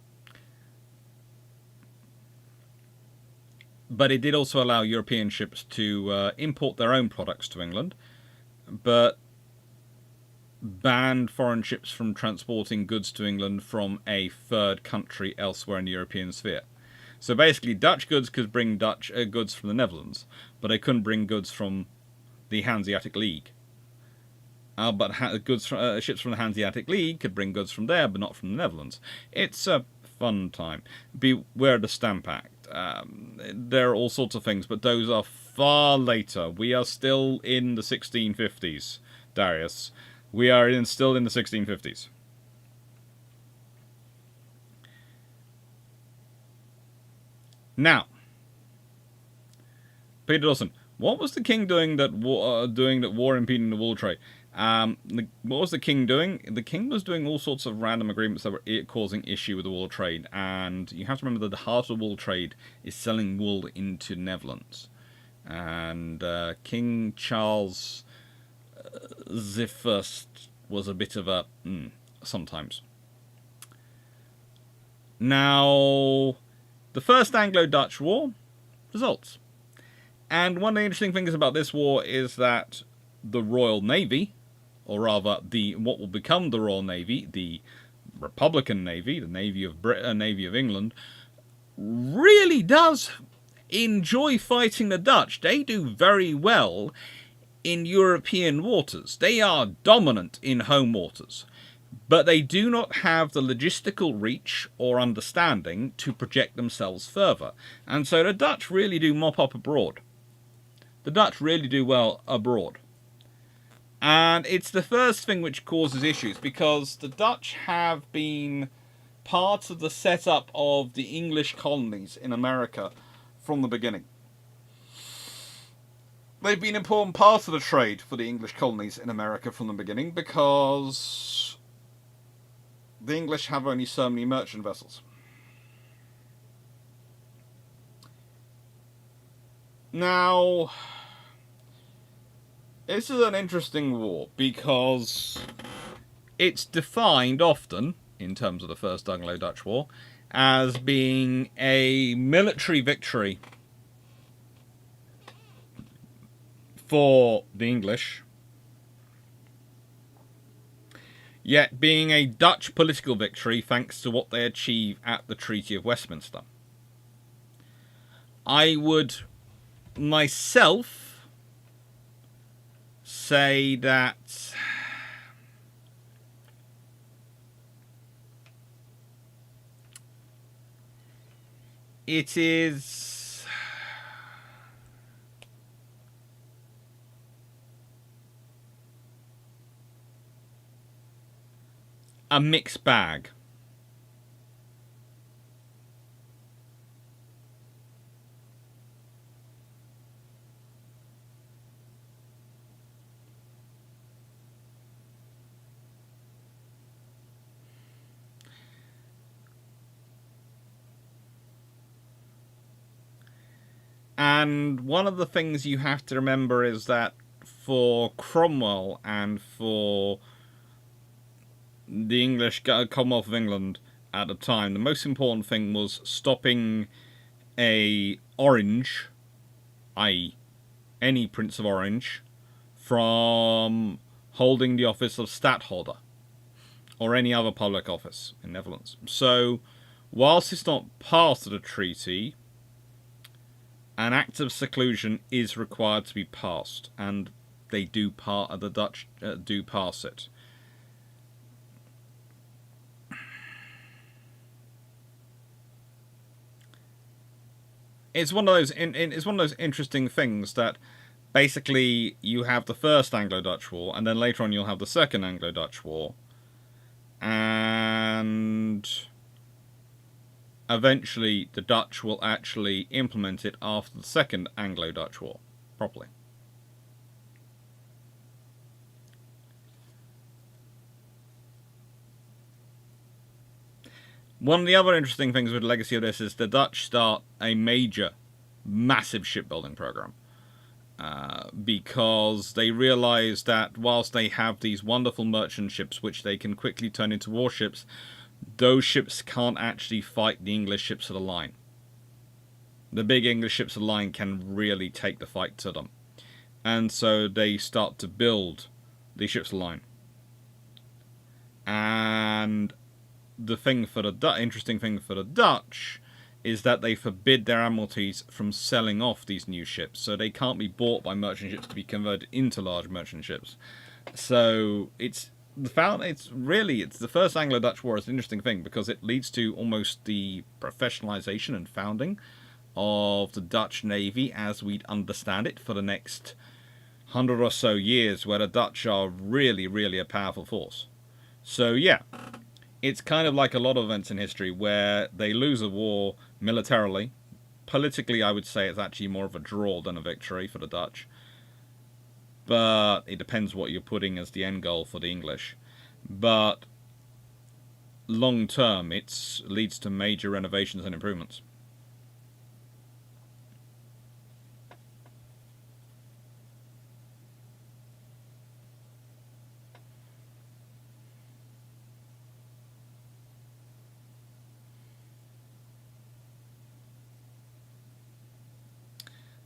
But it did also allow European ships to import their own products to England, but banned foreign ships from transporting goods to England from a third country elsewhere in the European sphere. So basically, Dutch goods could bring Dutch goods from the Netherlands, but they couldn't bring goods from the Hanseatic League. But ships from the Hanseatic League could bring goods from there, but not from the Netherlands. It's a fun time. Beware of the Stamp Act. There are all sorts of things, but those are far later. We are still in the 1650s, Darius. We are still in the 1650s. Now, Peter Dawson, what was the king doing that war impeding the wool trade? What was the king doing? The king was doing all sorts of random agreements that were causing issue with the wool trade, and you have to remember that the heart of the wool trade is selling wool into Netherlands, and King Charles the First was a bit of a sometimes. Now, the First Anglo-Dutch War results, and one of the interesting things about this war is that the Royal Navy, or rather what will become the Royal Navy, the Republican Navy, the Navy of Britain, Navy of England, really does enjoy fighting the Dutch. They do very well in European waters. They are dominant in home waters, but they do not have the logistical reach or understanding to project themselves further. And so the Dutch really do mop up abroad. The Dutch really do well abroad. And it's the first thing which causes issues, because the Dutch have been part of the setup of the English colonies in America from the beginning. They've been an important part of the trade for the English colonies in America from the beginning, because the English have only so many merchant vessels. Now, this is an interesting war because it's defined often, in terms of the First Anglo-Dutch War, as being a military victory for the English, yet being a Dutch political victory thanks to what they achieve at the Treaty of Westminster. I would myself say that it is a mixed bag. And one of the things you have to remember is that for Cromwell and for the English Commonwealth of England at the time, the most important thing was stopping a Orange, i.e. any Prince of Orange, from holding the office of stadtholder or any other public office in Netherlands. So whilst it's not part of the treaty, an act of seclusion is required to be passed, and they do the Dutch do pass it. It's one of those. It's one of those interesting things that basically you have the first Anglo-Dutch War, and then later on you'll have the second Anglo-Dutch War, and eventually the Dutch will actually implement it after the second Anglo-Dutch War properly. One of the other interesting things with the legacy of this is the Dutch start a major, massive shipbuilding program. Because they realise that whilst they have these wonderful merchant ships which they can quickly turn into warships, those ships can't actually fight the English ships of the line. The big English ships of the line can really take the fight to them. And so they start to build the ships of the line. And the interesting thing for the Dutch is that they forbid their admiralties from selling off these new ships, so they can't be bought by merchant ships to be converted into large merchant ships. So it's the first Anglo-Dutch War is an interesting thing because it leads to almost the professionalization and founding of the Dutch Navy as we understand it for the next 100 or so years, where the Dutch are really, really a powerful force. So yeah, it's kind of like a lot of events in history where they lose a war militarily. Politically, I would say it's actually more of a draw than a victory for the Dutch. But it depends what you're putting as the end goal for the English. But long term, it leads to major renovations and improvements.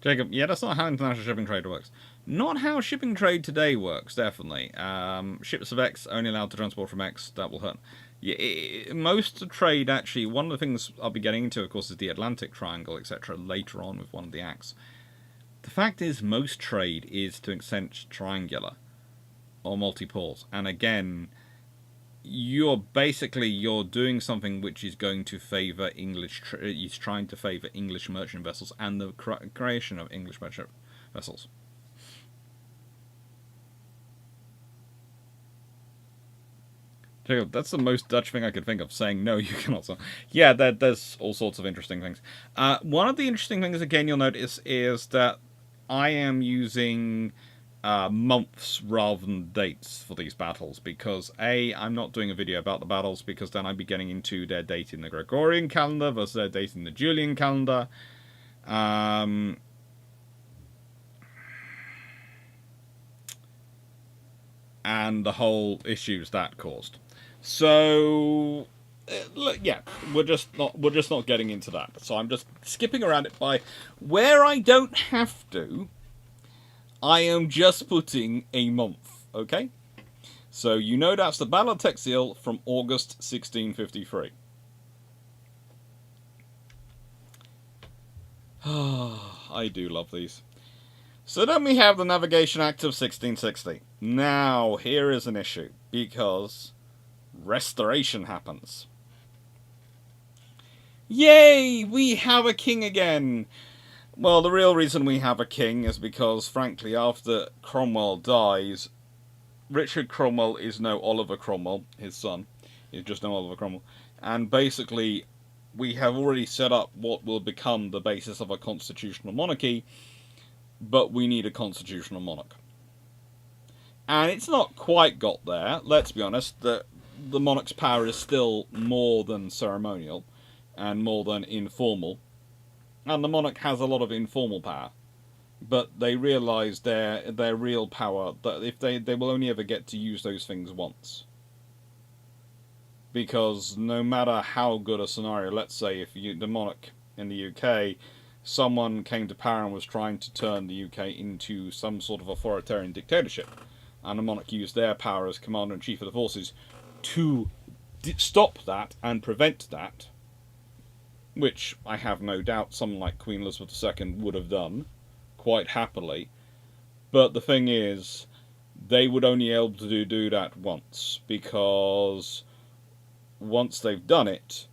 Jacob, yeah, that's not how international shipping trade works. Not how shipping trade today works, definitely. Ships of X only allowed to transport from X, that will hurt. Yeah, most of the trade, actually, one of the things I'll be getting into, of course, is the Atlantic Triangle, etc., later on with one of the acts. The fact is, most trade is, to an extent, triangular, or multi-poles. And again, you're doing something which is going to favour he's trying to favour English merchant vessels and the creation of English merchant vessels. Jacob, that's the most Dutch thing I could think of, saying no, you cannot. Yeah, there's all sorts of interesting things. One of the interesting things, again, you'll notice is that I am using months rather than dates for these battles, because I'm not doing a video about the battles, because then I'd be getting into their date in the Gregorian calendar versus their date in the Julian calendar, and the whole issues that caused. So yeah, we're just not getting into that. So I'm just skipping around it by where I don't have to. I am just putting a month, okay? So you know that's the Battle of Texel from August 1653. I do love these. So then we have the Navigation Act of 1660. Now, here is an issue, because Restoration happens. Yay! We have a king again! Well, the real reason we have a king is because, frankly, after Cromwell dies, Richard Cromwell is no Oliver Cromwell, his son. He's just no Oliver Cromwell. And basically, we have already set up what will become the basis of a constitutional monarchy, but we need a constitutional monarch. And it's not quite got there, let's be honest. The monarch's power is still more than ceremonial and more than informal. And the monarch has a lot of informal power, but they realise their real power, that if they will only ever get to use those things once. Because no matter how good a scenario, let's say if the monarch in the UK, someone came to power and was trying to turn the UK into some sort of authoritarian dictatorship, and the monarch used their power as commander-in-chief of the forces to stop that and prevent that, which I have no doubt someone like Queen Elizabeth II would have done quite happily. But the thing is, they would only be able to do that once, because once they've done it,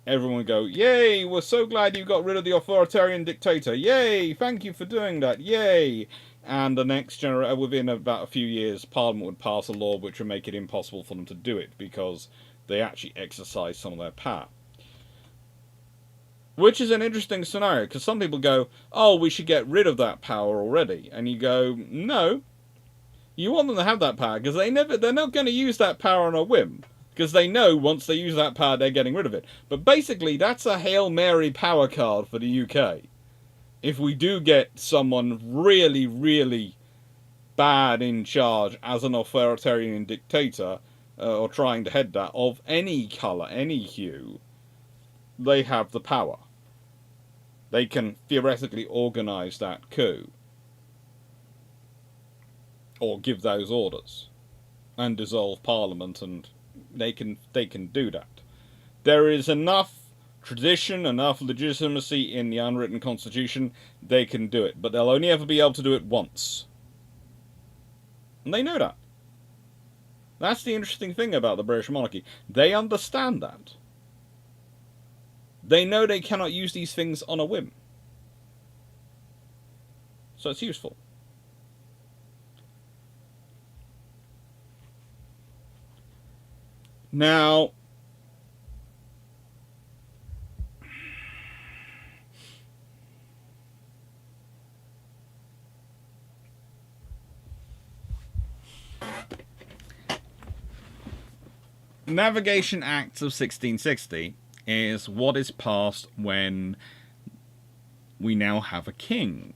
everyone would go, yay, we're so glad you got rid of the authoritarian dictator, yay, thank you for doing that, yay. And the next generation, within about a few years, Parliament would pass a law which would make it impossible for them to do it, because they actually exercise some of their power. Which is an interesting scenario, because some people go, oh, we should get rid of that power already. And you go, no. You want them to have that power, because they're not going to use that power on a whim. Because they know once they use that power, they're getting rid of it. But basically, that's a Hail Mary power card for the UK. If we do get someone really, really bad in charge as an authoritarian dictator, or trying to head that, of any colour, any hue, they have the power. They can theoretically organise that coup. Or give those orders. And dissolve Parliament, and they can do that. There is enough tradition, enough legitimacy in the unwritten constitution, they can do it. But they'll only ever be able to do it once. And they know that. That's the interesting thing about the British monarchy. They understand that. They know they cannot use these things on a whim. So it's useful. Now, Navigation Acts of 1660 is what is passed when we now have a king.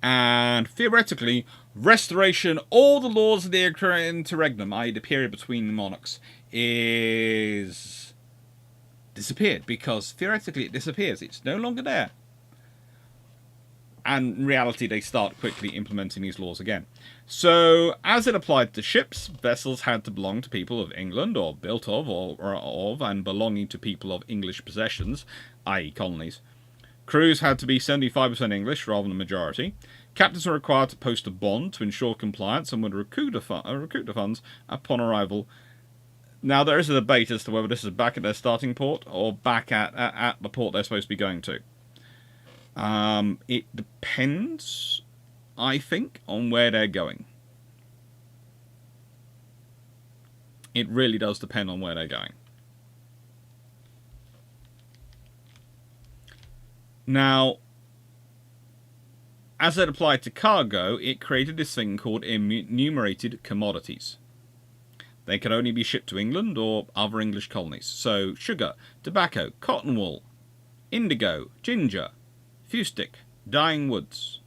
And theoretically, restoration, all the laws of the interregnum, i.e. the period between the monarchs, is disappeared, because theoretically it disappears. It's no longer there. And in reality, they start quickly implementing these laws again. So, as it applied to ships, vessels had to belong to people of England, or built of, and belonging to people of English possessions, i.e. colonies. Crews had to be 75% English rather than majority. Captains were required to post a bond to ensure compliance and would recruit the funds upon arrival. Now, there is a debate as to whether this is back at their starting port or back at the port they're supposed to be going to. It depends, I think, on where they're going. It really does depend on where they're going. Now, as it applied to cargo, it created this thing called enumerated commodities. They could only be shipped to England or other English colonies. So, sugar, tobacco, cotton wool, indigo, ginger, fustic, dyeing woods.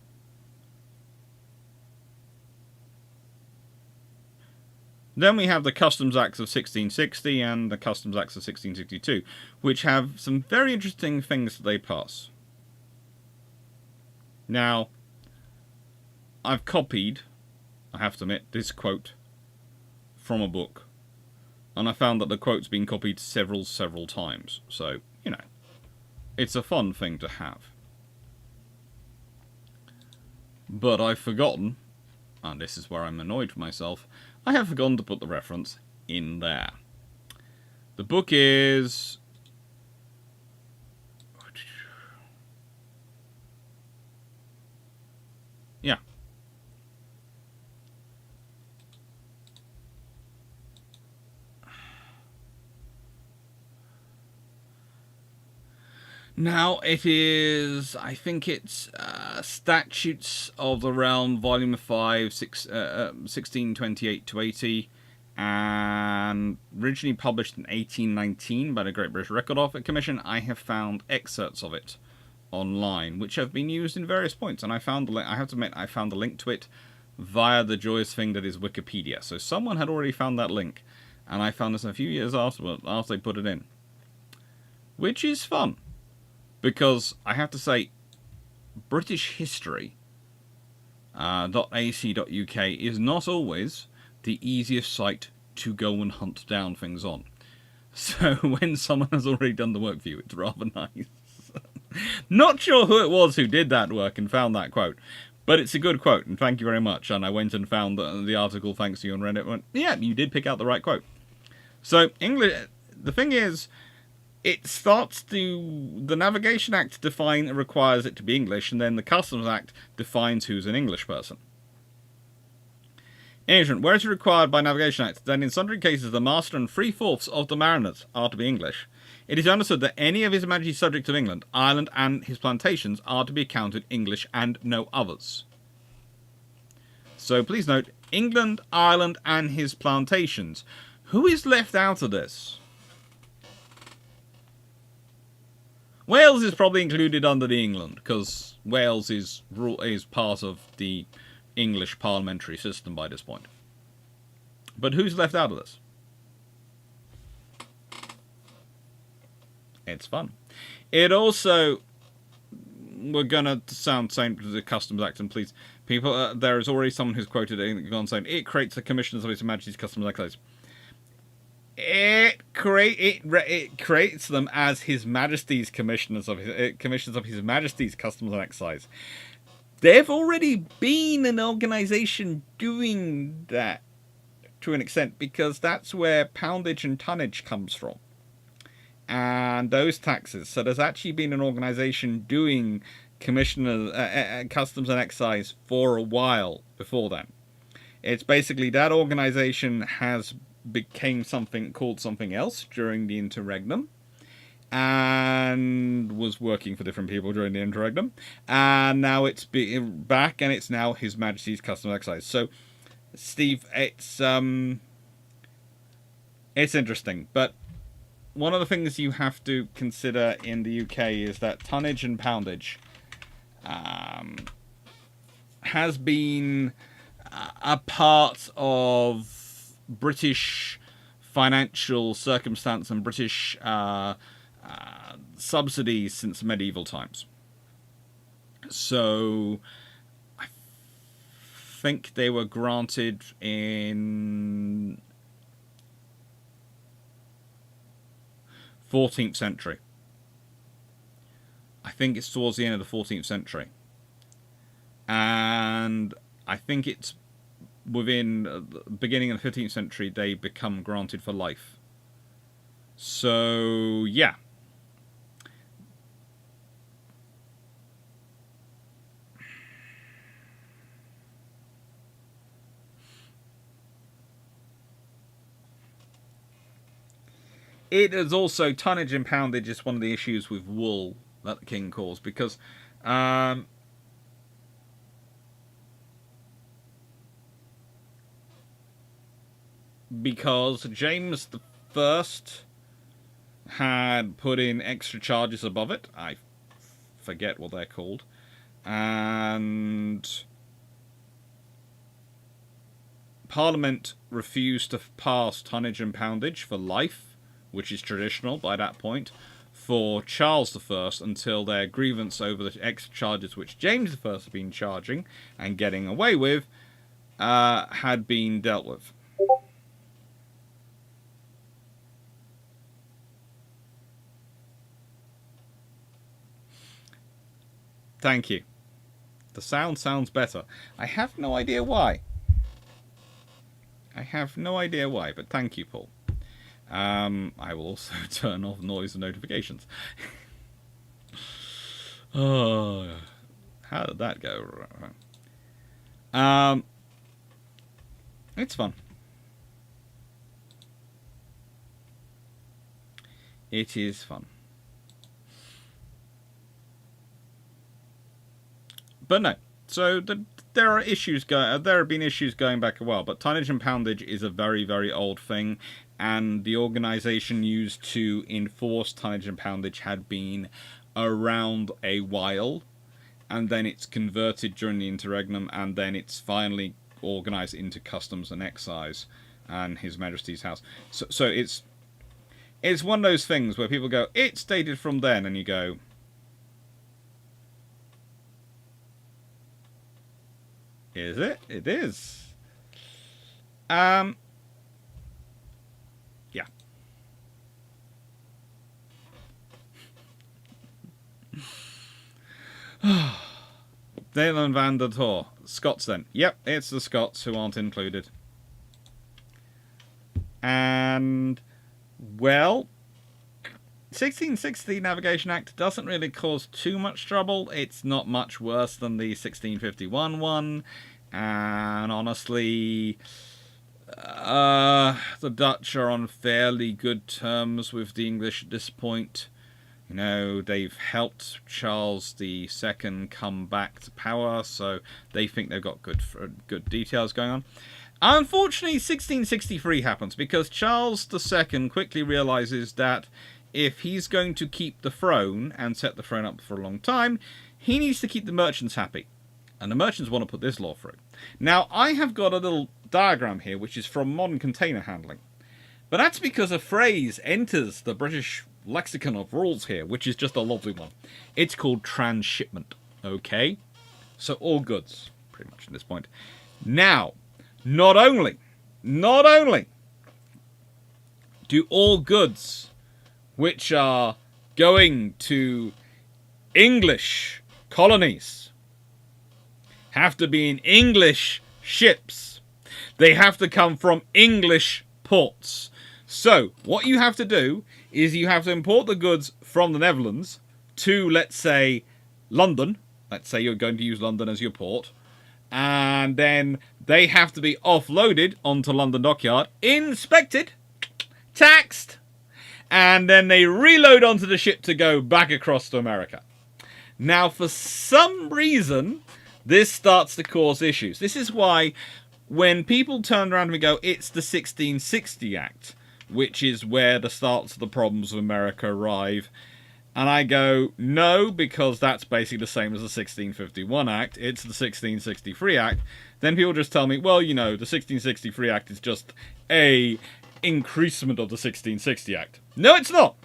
Then we have the Customs Acts of 1660 and the Customs Acts of 1662, which have some very interesting things that they pass. Now, I've copied, I have to admit, this quote from a book, and I found that the quote's been copied several times, so, you know, it's a fun thing to have. But I've forgotten, and this is where I'm annoyed with myself, I have forgotten to put the reference in there. The book is... yeah. Now, it is, I think it's Statutes of the Realm, Volume 5, 1628 to 80, and originally published in 1819 by the Great British Record Commission. I have found excerpts of it online, which have been used in various points, and I found the I have to admit, I found the link to it via the joyous thing that is Wikipedia. So someone had already found that link, and I found this a few years after they put it in, which is fun. Because, I have to say, British history .ac.uk is not always the easiest site to go and hunt down things on. So when someone has already done the work for you, it's rather nice. Not sure who it was who did that work and found that quote, but it's a good quote, and thank you very much. And I went and found the article thanks to you and read it, and went, yeah, you did pick out the right quote. So English, the thing is, it starts to, the Navigation Act requires it to be English, and then the Customs Act defines who's an English person. In addition, where it's required by Navigation Act, then in sundry cases the master and 3/4 of the mariners are to be English. It is understood that any of His Majesty's subjects of England, Ireland, and his plantations are to be accounted English and no others. So please note, England, Ireland, and his plantations. Who is left out of this? Wales is probably included under the England, because Wales is part of the English parliamentary system by this point. But who's left out of this? It's fun. It also, we're gonna sound same to the Customs Act, and please, people, there is already someone who's quoted it gone saying it creates the commissioners of His Majesty's Customs Excise. It creates them as His Majesty's commissioners of His Majesty's Customs and Excise. They've already been an organisation doing that to an extent, because that's where poundage and tonnage comes from, and those taxes. So there's actually been an organisation doing customs and excise for a while before then. It's basically that organisation has became something called something else during the interregnum, and was working for different people during the interregnum, and now it's back, and it's now His Majesty's Customs and Excise. So, Steve, it's interesting, but one of the things you have to consider in the UK is that tonnage and poundage has been a part of British financial circumstance and British subsidies since medieval times. So I think they were granted in 14th century. I think it's towards the end of the 14th century. And I think it's within the beginning of the 15th century they become granted for life. So, yeah. It is also, tonnage and poundage is one of the issues with wool that the king caused, because James I had put in extra charges above it. I forget what they're called. And Parliament refused to pass tonnage and poundage for life, which is traditional by that point, for Charles I, until their grievance over the extra charges which James I had been charging and getting away with had been dealt with. Thank you. The sound sounds better. I have no idea why. But thank you, Paul. I will also turn off noise and notifications. Oh, how did that go? It's fun. It is fun. But no, so there are issues there have been issues going back a while, but tonnage and poundage is a very, very old thing, and the organisation used to enforce tonnage and poundage had been around a while, and then it's converted during the interregnum, and then it's finally organised into customs and excise and His Majesty's House. So it's one of those things where people go, it's dated from then, and you go, is it? It is. Yeah. Dylan van der Tor. Scots then. Yep, it's the Scots who aren't included. And, well, 1660 Navigation Act doesn't really cause too much trouble. It's not much worse than the 1651 one. And honestly, the Dutch are on fairly good terms with the English at this point. You know, they've helped Charles II come back to power, so they think they've got good details going on. Unfortunately, 1663 happens because Charles II quickly realizes that if he's going to keep the throne and set the throne up for a long time, he needs to keep the merchants happy. And the merchants want to put this law through. Now, I have got a little diagram here, which is from modern container handling. But that's because a phrase enters the British lexicon of rules here, which is just a lovely one. It's called transshipment. Okay? So all goods, pretty much at this point. Now, not only do all goods which are going to English colonies have to be in English ships. They have to come from English ports. So, what you have to do is you have to import the goods from the Netherlands to, let's say, London. Let's say you're going to use London as your port. And then they have to be offloaded onto London Dockyard, inspected, taxed, and then they reload onto the ship to go back across to America. Now, for some reason, this starts to cause issues. This is why when people turn around and go, it's the 1660 Act, which is where the starts of the problems of America arrive. And I go, no, because that's basically the same as the 1651 Act. It's the 1663 Act. Then people just tell me, well, you know, the 1663 Act is just a increasement of the 1660 Act. No, it's not.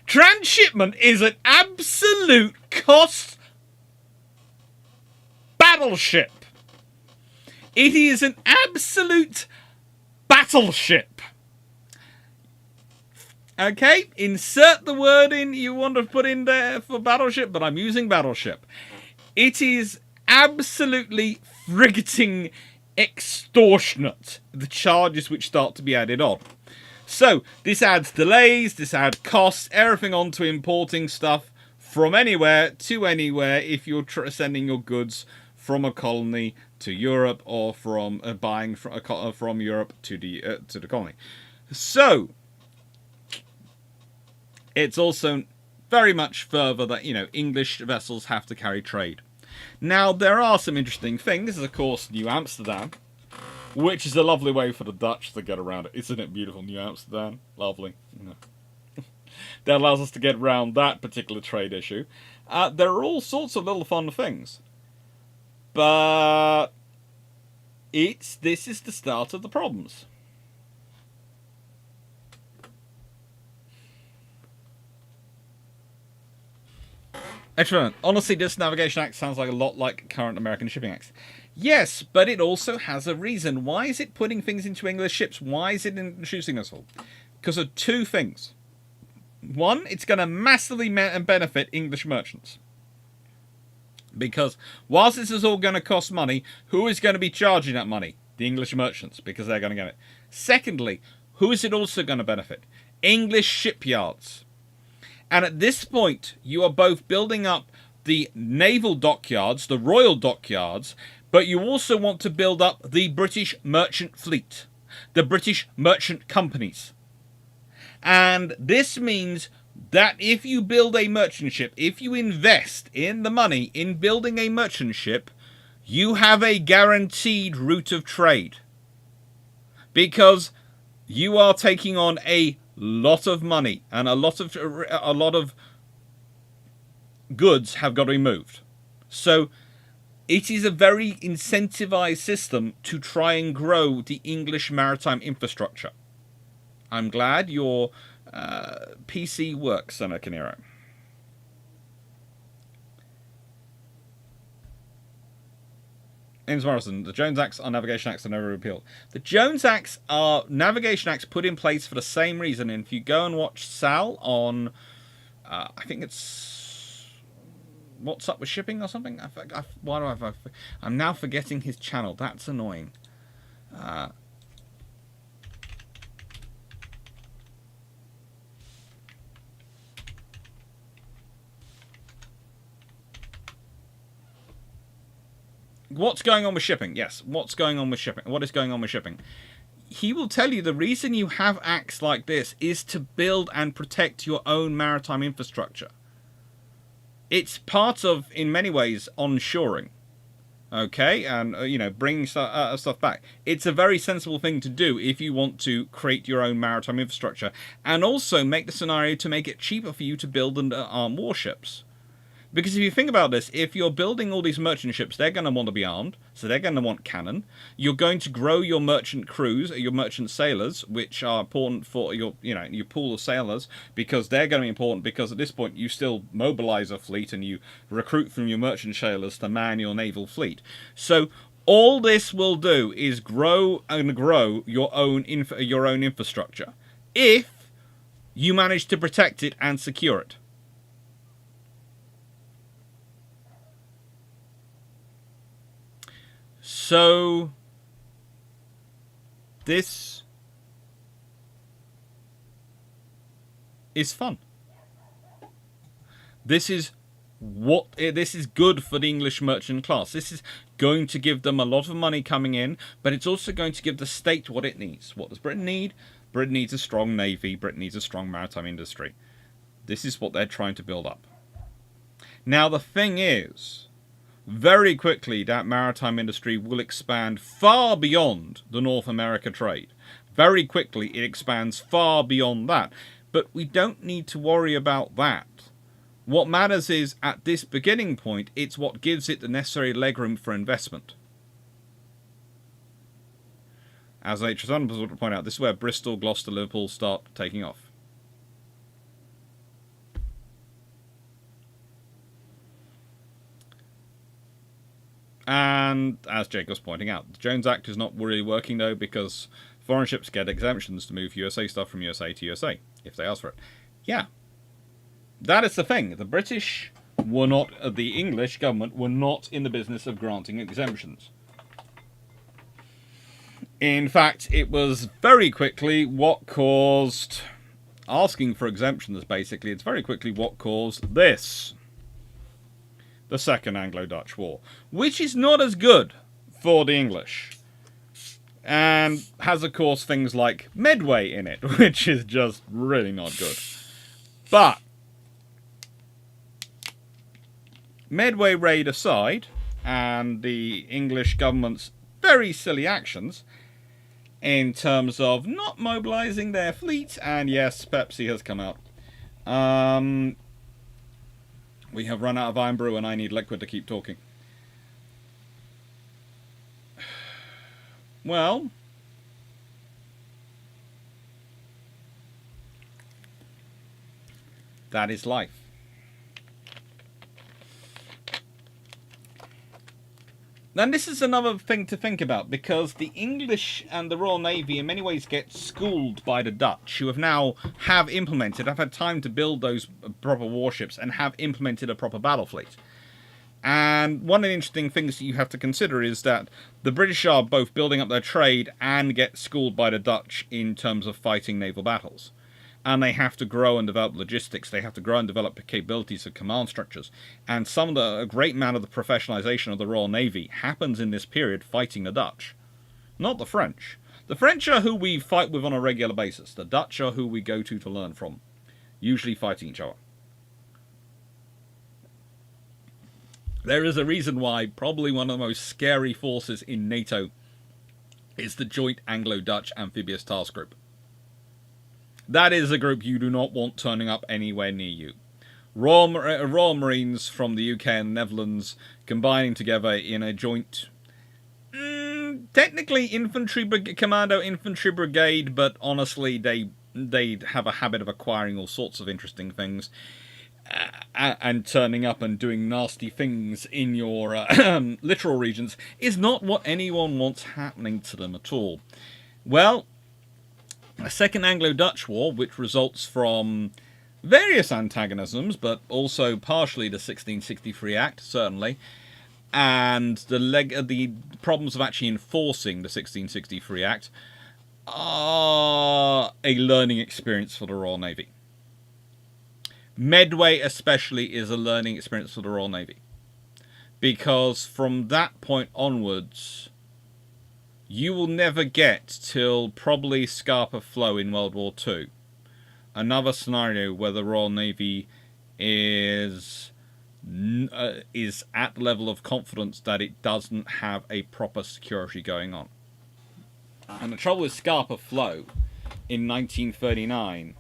Transshipment is an absolute cost battleship. It is an absolute battleship. Okay, insert the word in you want to put in there for battleship, but I'm using battleship. It is absolutely frigating extortionate, the charges which start to be added on. So, this adds delays, this adds costs, everything onto importing stuff from anywhere to anywhere if you're sending your goods from a colony to Europe or from buying from Europe to the colony. So, it's also very much further that, you know, English vessels have to carry trade. Now, there are some interesting things. Of course, New Amsterdam, which is a lovely way for the Dutch to get around it. Isn't it beautiful, New Amsterdam? Lovely. That allows us to get around that particular trade issue. There are all sorts of little fun things. But this is the start of the problems. Excellent. Honestly, this Navigation Act sounds like a lot like current American shipping acts. Yes, but it also has a reason. Why is it putting things into English ships? Why is it introducing us all? Because of two things. One, it's going to massively benefit English merchants. Because whilst this is all going to cost money, who is going to be charging that money? The English merchants, because they're going to get it. Secondly, who is it also going to benefit? English shipyards. And at this point, you are both building up the naval dockyards, the royal dockyards, but you also want to build up the British merchant fleet, the British merchant companies. And this means that if you build a merchant ship, if you invest in the money in building a merchant ship, you have a guaranteed route of trade. Because you are taking on a lot of money and a lot of goods have got to be moved. So it is a very incentivized system to try and grow the English maritime infrastructure. I'm glad your PC works, Senator Canero. James Morrison, the Jones Acts are Navigation Acts are never repealed. The Jones Acts are Navigation Acts put in place for the same reason. And if you go and watch Sal on, I think it's what's up with shipping or something? Why do I'm now forgetting his channel. That's annoying. What's going on with shipping? Yes, what's going on with shipping? What is going on with shipping? He will tell you the reason you have acts like this is to build and protect your own maritime infrastructure. It's part of, in many ways, onshoring. Okay, and, bringing stuff back. It's a very sensible thing to do if you want to create your own maritime infrastructure. And also make the scenario to make it cheaper for you to build and arm warships. Because if you think about this, if you're building all these merchant ships, they're going to want to be armed, so they're going to want cannon. You're going to grow your merchant crews, your merchant sailors, which are important for your pool of sailors, because they're going to be important, because at this point you still mobilize a fleet and you recruit from your merchant sailors to man your naval fleet. So all this will do is grow your own infrastructure, if you manage to protect it and secure it. So, this is fun. This is good for the English merchant class. This is going to give them a lot of money coming in, but it's also going to give the state what it needs. What does Britain need? Britain needs a strong navy. Britain needs a strong maritime industry. This is what they're trying to build up. Now, the thing is, very quickly, that maritime industry will expand far beyond the North America trade. Very quickly, it expands far beyond that. But we don't need to worry about that. What matters is, at this beginning point, it's what gives it the necessary legroom for investment. As H.S. would point out, this is where Bristol, Gloucester, Liverpool start taking off. And, as Jacob's pointing out, the Jones Act is not really working, though, because foreign ships get exemptions to move USA stuff from USA to USA, if they ask for it. Yeah. That is the thing. The British were not, the English government were not in the business of granting exemptions. In fact, it was very quickly what caused, asking for exemptions, basically, it's very quickly what caused this. The Second Anglo-Dutch War, which is not as good for the English, and has, of course, things like Medway in it, which is just really not good. But, Medway raid aside, and the English government's very silly actions, in terms of not mobilizing their fleet, and yes, Pepsi has come out. We have run out of iron brew and I need liquid to keep talking. Well, that is life. And this is another thing to think about, because the English and the Royal Navy in many ways get schooled by the Dutch, who have implemented, have had time to build those proper warships and have implemented a proper battle fleet. And one of the interesting things that you have to consider is that the British are both building up their trade and get schooled by the Dutch in terms of fighting naval battles. And they have to grow and develop logistics. They have to grow and develop capabilities of command structures. And a great amount of the professionalization of the Royal Navy happens in this period fighting the Dutch. Not the French. The French are who we fight with on a regular basis. The Dutch are who we go to learn from. Usually fighting each other. There is a reason why probably one of the most scary forces in NATO is the Joint Anglo-Dutch Amphibious Task Group. That is a group you do not want turning up anywhere near you. Royal Marines from the UK and the Netherlands combining together in a joint, technically commando infantry brigade, but honestly they have a habit of acquiring all sorts of interesting things and turning up and doing nasty things in your littoral regions is not what anyone wants happening to them at all. Well, a Second Anglo-Dutch War, which results from various antagonisms, but also partially the 1663 Act, certainly, and the problems of actually enforcing the 1663 Act are a learning experience for the Royal Navy. Medway especially is a learning experience for the Royal Navy, because from that point onwards, you will never get till probably Scapa Flow in World War II another scenario where the Royal Navy is at the level of confidence that it doesn't have a proper security going on. And the trouble with Scapa Flow in 1939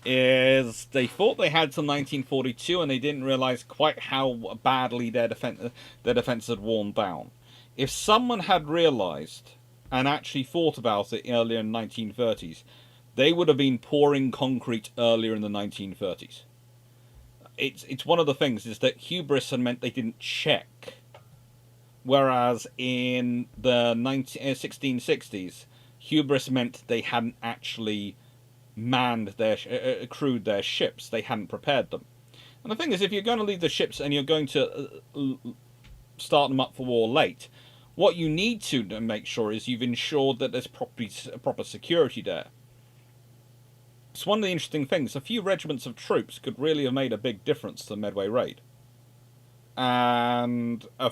is they thought they had till 1942 and they didn't realise quite how badly their defence had worn down. If someone had realised and actually thought about it earlier in the 1930s, they would have been pouring concrete earlier in the 1930s. It's one of the things is that hubris had meant they didn't check, whereas in the 1660s, hubris meant they hadn't actually manned crewed their ships. They hadn't prepared them. And the thing is, if you're going to leave the ships and you're going to start them up for war late, what you need to make sure is you've ensured that there's proper security there. It's one of the interesting things. A few regiments of troops could really have made a big difference to the Medway raid. And a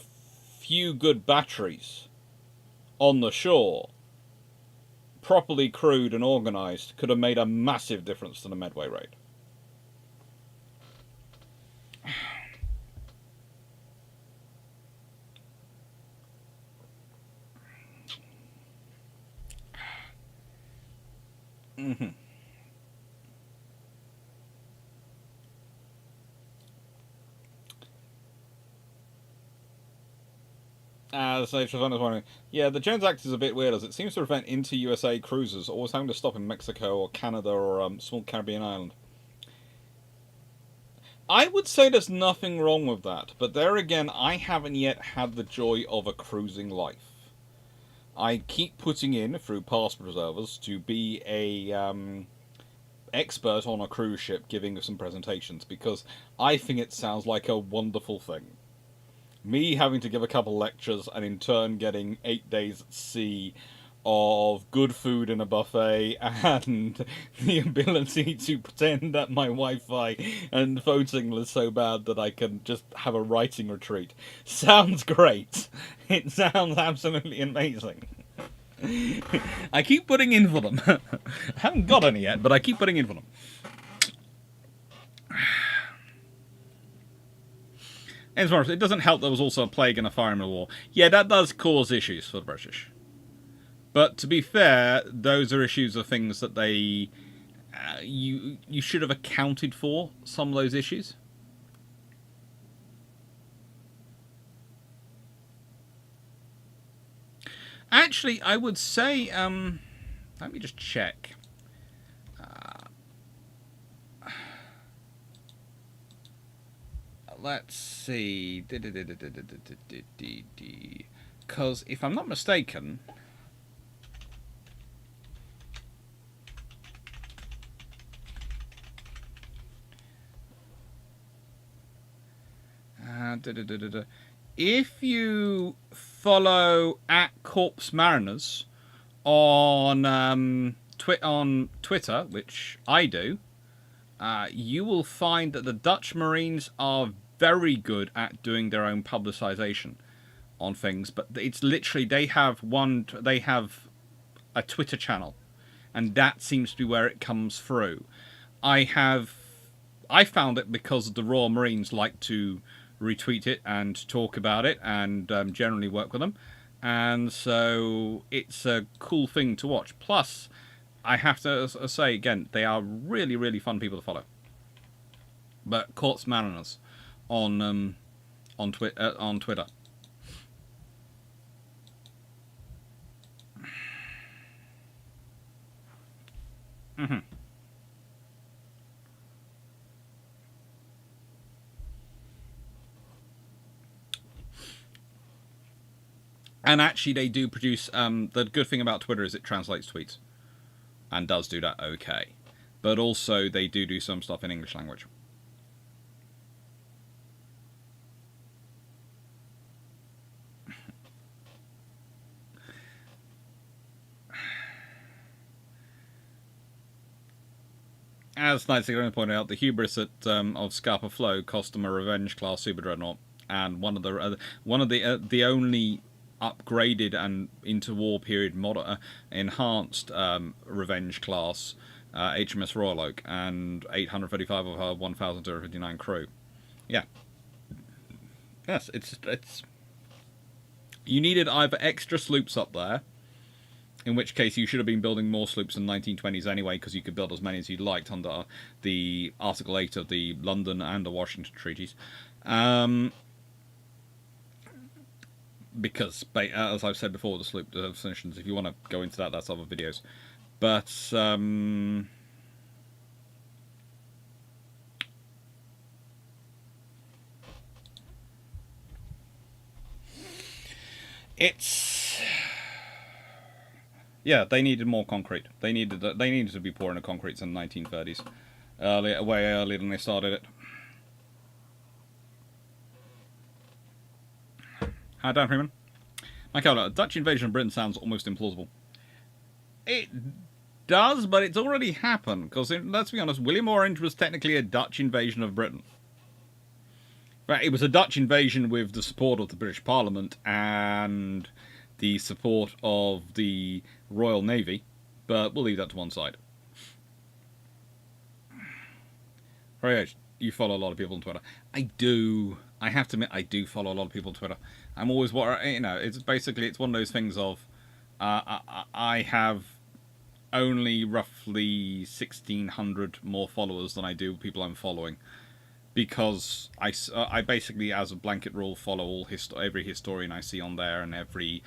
few good batteries on the shore, properly crewed and organised, could have made a massive difference to the Medway raid. As Trevon is wondering, yeah, the Jones Act is a bit weird as it seems to prevent inter-USA cruisers always having to stop in Mexico or Canada or small Caribbean island. I would say there's nothing wrong with that, but there again, I haven't yet had the joy of a cruising life. I keep putting in, through past preservers, to be a expert on a cruise ship giving some presentations, because I think it sounds like a wonderful thing. Me having to give a couple lectures and in turn getting 8 days at sea of good food in a buffet and the ability to pretend that my Wi-Fi and phone signal is so bad that I can just have a writing retreat. Sounds great. It sounds absolutely amazing. I keep putting in for them. I haven't got any yet, but I keep putting in for them. It doesn't help there was also a plague and a fire in the war. Yeah, that does cause issues for the British. But to be fair, those are issues of things that they... you should have accounted for some of those issues. Actually, I would say... let me just check. Let's see. Because if I'm not mistaken... if you follow @CorpsMariners on Twitter, which I do, you will find that the Dutch Marines are very good at doing their own publicisation on things. But it's literally they have a Twitter channel, and that seems to be where it comes through. I found it because the Royal Marines like to retweet it and talk about it and generally work with them, and so it's a cool thing to watch. Plus, I have to say again, they are really, really fun people to follow. But CorpsMariners on Twitter. And actually, they do produce. The good thing about Twitter is it translates tweets, and does do that okay. but also they do some stuff in English language. As Knights Sigourney pointed out, the hubris of Scapa Flow cost them a Revenge class super dreadnought, and one of the only upgraded and interwar period enhanced Revenge class HMS Royal Oak, and 835 of her 1,259 crew. Yeah. Yes, it's you needed either extra sloops up there, in which case you should have been building more sloops in the 1920s anyway, because you could build as many as you liked under the Article 8 of the London and the Washington treaties. Because, as I've said before, the sloop definitions, if you want to go into that, that's other videos. But, it's... Yeah, they needed more concrete. They needed to be pouring the concrete in the 1930s. Way earlier than they started it. Hi, Dan Freeman. Michael, a Dutch invasion of Britain sounds almost implausible. It does, but it's already happened. Because, let's be honest, William Orange was technically a Dutch invasion of Britain. But it was a Dutch invasion with the support of the British Parliament and the support of the Royal Navy. But we'll leave that to one side. Right, you follow a lot of people on Twitter. I do. I have to admit, I do follow a lot of people on Twitter. I'm always, it's basically, it's one of those things of, I have only roughly 1,600 more followers than I do people I'm following. Because I basically, as a blanket rule, follow every historian I see on there and every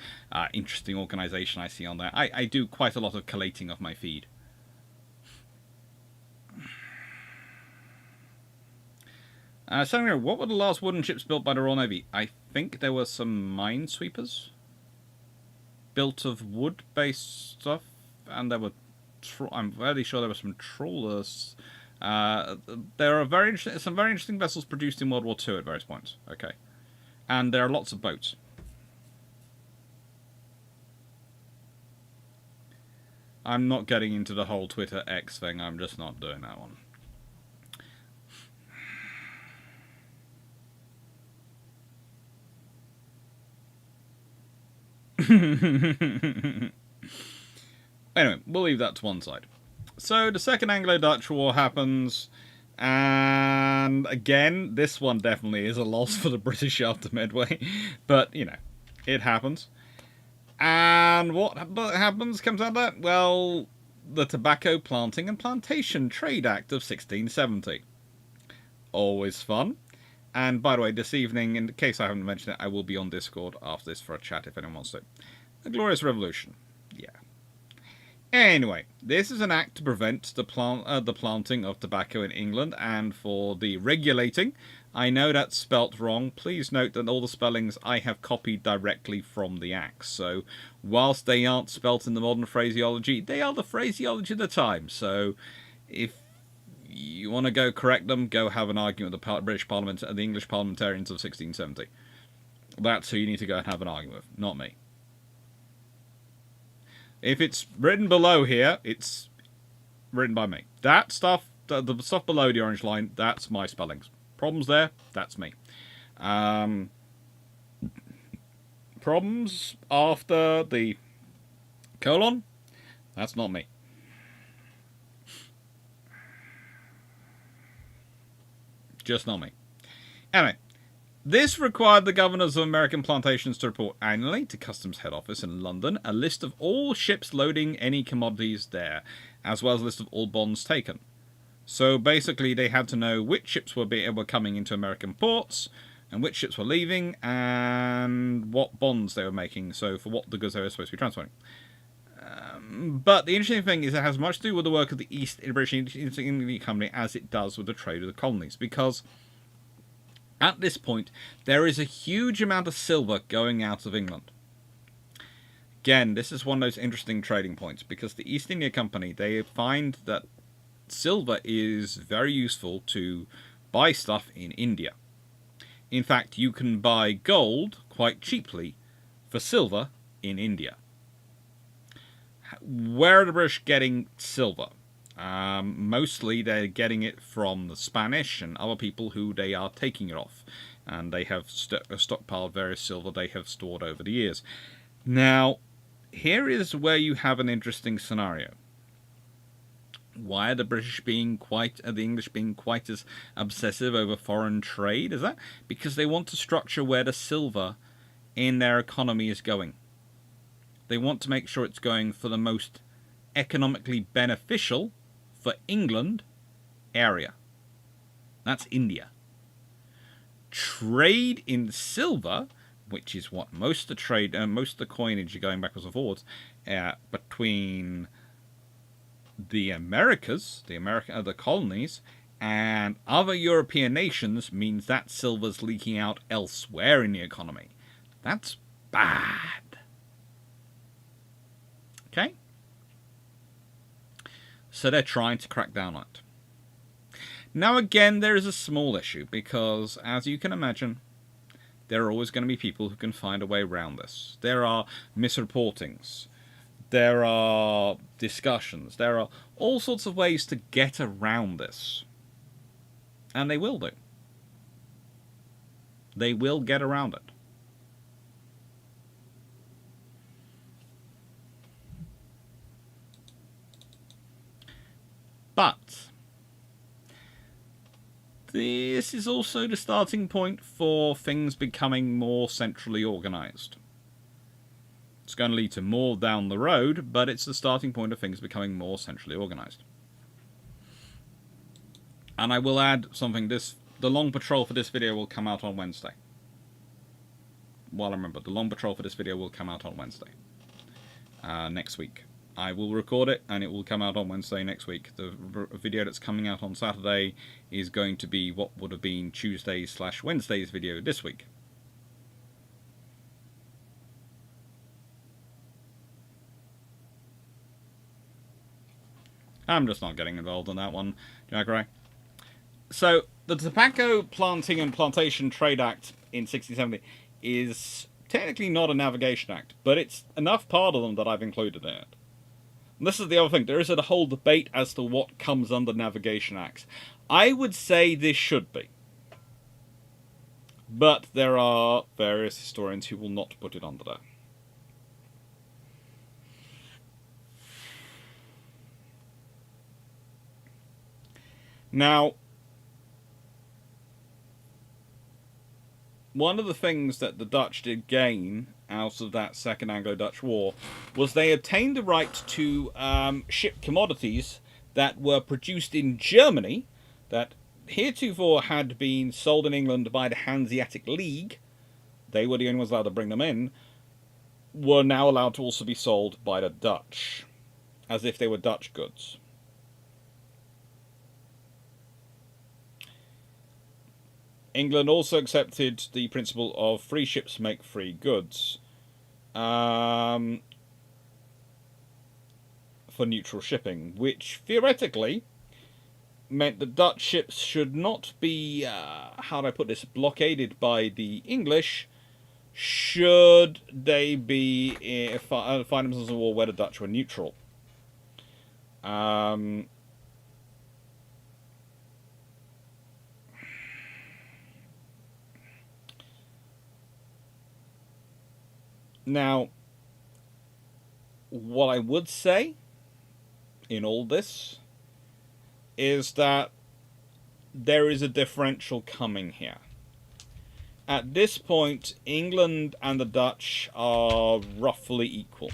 interesting organisation I see on there. I do quite a lot of collating of my feed. So, what were the last wooden ships built by the Royal Navy? I think there were some minesweepers built of wood-based stuff, and there were. I'm fairly sure there were some trawlers. There are some very interesting vessels produced in World War II at various points. Okay, and there are lots of boats. I'm not getting into the whole Twitter X thing. I'm just not doing that one. Anyway, we'll leave that to one side. So the Second Anglo-Dutch War happens, and again, this one definitely is a loss for the British after Medway, but, it happens. And what comes out of that? Well, the Tobacco Planting and Plantation Trade Act of 1670. Always fun. And by the way, this evening, in case I haven't mentioned it, I will be on Discord after this for a chat if anyone wants to. The Glorious Revolution. Yeah. Anyway, this is an act to prevent the planting of tobacco in England and for the regulating. I know that's spelt wrong. Please note that all the spellings I have copied directly from the act. So, whilst they aren't spelt in the modern phraseology, they are the phraseology of the time. So, if you want to go correct them, go have an argument with the British Parliament and the English parliamentarians of 1670. That's who you need to go and have an argument with, not me. If it's written below here, it's written by me. That stuff, the stuff below the orange line, that's my spellings. Problems there, that's me. Problems after the colon, that's not me. Just not me. Anyway, this required the governors of American plantations to report annually to Customs Head Office in London a list of all ships loading any commodities there, as well as a list of all bonds taken. So basically they had to know which ships were coming into American ports, and which ships were leaving, and what bonds they were making, so for what the goods they were supposed to be transferring. But the interesting thing is it has much to do with the work of the British East India Company as it does with the trade of the colonies, because at this point there is a huge amount of silver going out of England. Again, this is one of those interesting trading points, because the East India Company, they find that silver is very useful to buy stuff in India. In fact, you can buy gold quite cheaply for silver in India. Where are the British getting silver? Mostly they're getting it from the Spanish and other people who they are taking it off. And they have stockpiled various silver they have stored over the years. Now, here is where you have an interesting scenario. Why are the British being the English being quite as obsessive over foreign trade? Is that because they want to structure where the silver in their economy is going? They want to make sure it's going for the most economically beneficial for England area. That's India. Trade in silver, which is what most of the coinage are going backwards and forwards between the Americas, the colonies, and other European nations, means that silver's leaking out elsewhere in the economy. That's bad. Okay? So they're trying to crack down on it. Now again, there is a small issue, because as you can imagine, there are always going to be people who can find a way around this. There are misreportings. There are discussions. There are all sorts of ways to get around this. And they will do. They will get around it. But this is also the starting point for things becoming more centrally organised. It's going to lead to more down the road, but it's the starting point of things becoming more centrally organised. And I will add something. The long patrol for this video will come out on Wednesday. Well, remember, the long patrol for this video will come out on Wednesday. Next week. I will record it, and it will come out on Wednesday next week. The video that's coming out on Saturday is going to be what would have been Tuesday/Wednesday's video this week. I'm just not getting involved in that one, Jack Ray. So, the Tobacco Planting and Plantation Trade Act in 1670 is technically not a navigation act, but it's enough part of them that I've included in it. And this is the other thing. There is a whole debate as to what comes under navigation acts. I would say this should be. But there are various historians who will not put it under that. Now, one of the things that the Dutch did gain out of that Second Anglo-Dutch War was they obtained the right to ship commodities that were produced in Germany, that heretofore had been sold in England by the Hanseatic League. They were the only ones allowed to bring them in. Were now allowed to also be sold by the Dutch, as if they were Dutch goods. England also accepted the principle of free ships make free goods for neutral shipping, which theoretically meant that Dutch ships should not be, how do I put this, blockaded by the English should they be find themselves in a war where the Dutch were neutral. Now, what I would say in all this is that there is a differential coming here. At this point, England and the Dutch are roughly equal.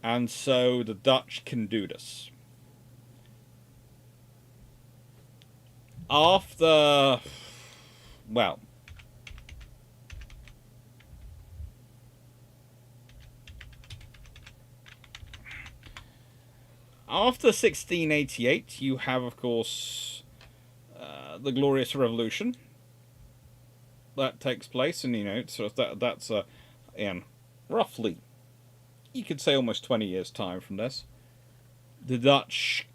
And so the Dutch can do this. After, well, after 1688, you have, of course, the Glorious Revolution that takes place, and you know, sort of that's in roughly, you could say, almost 20 years' time from this. The Dutch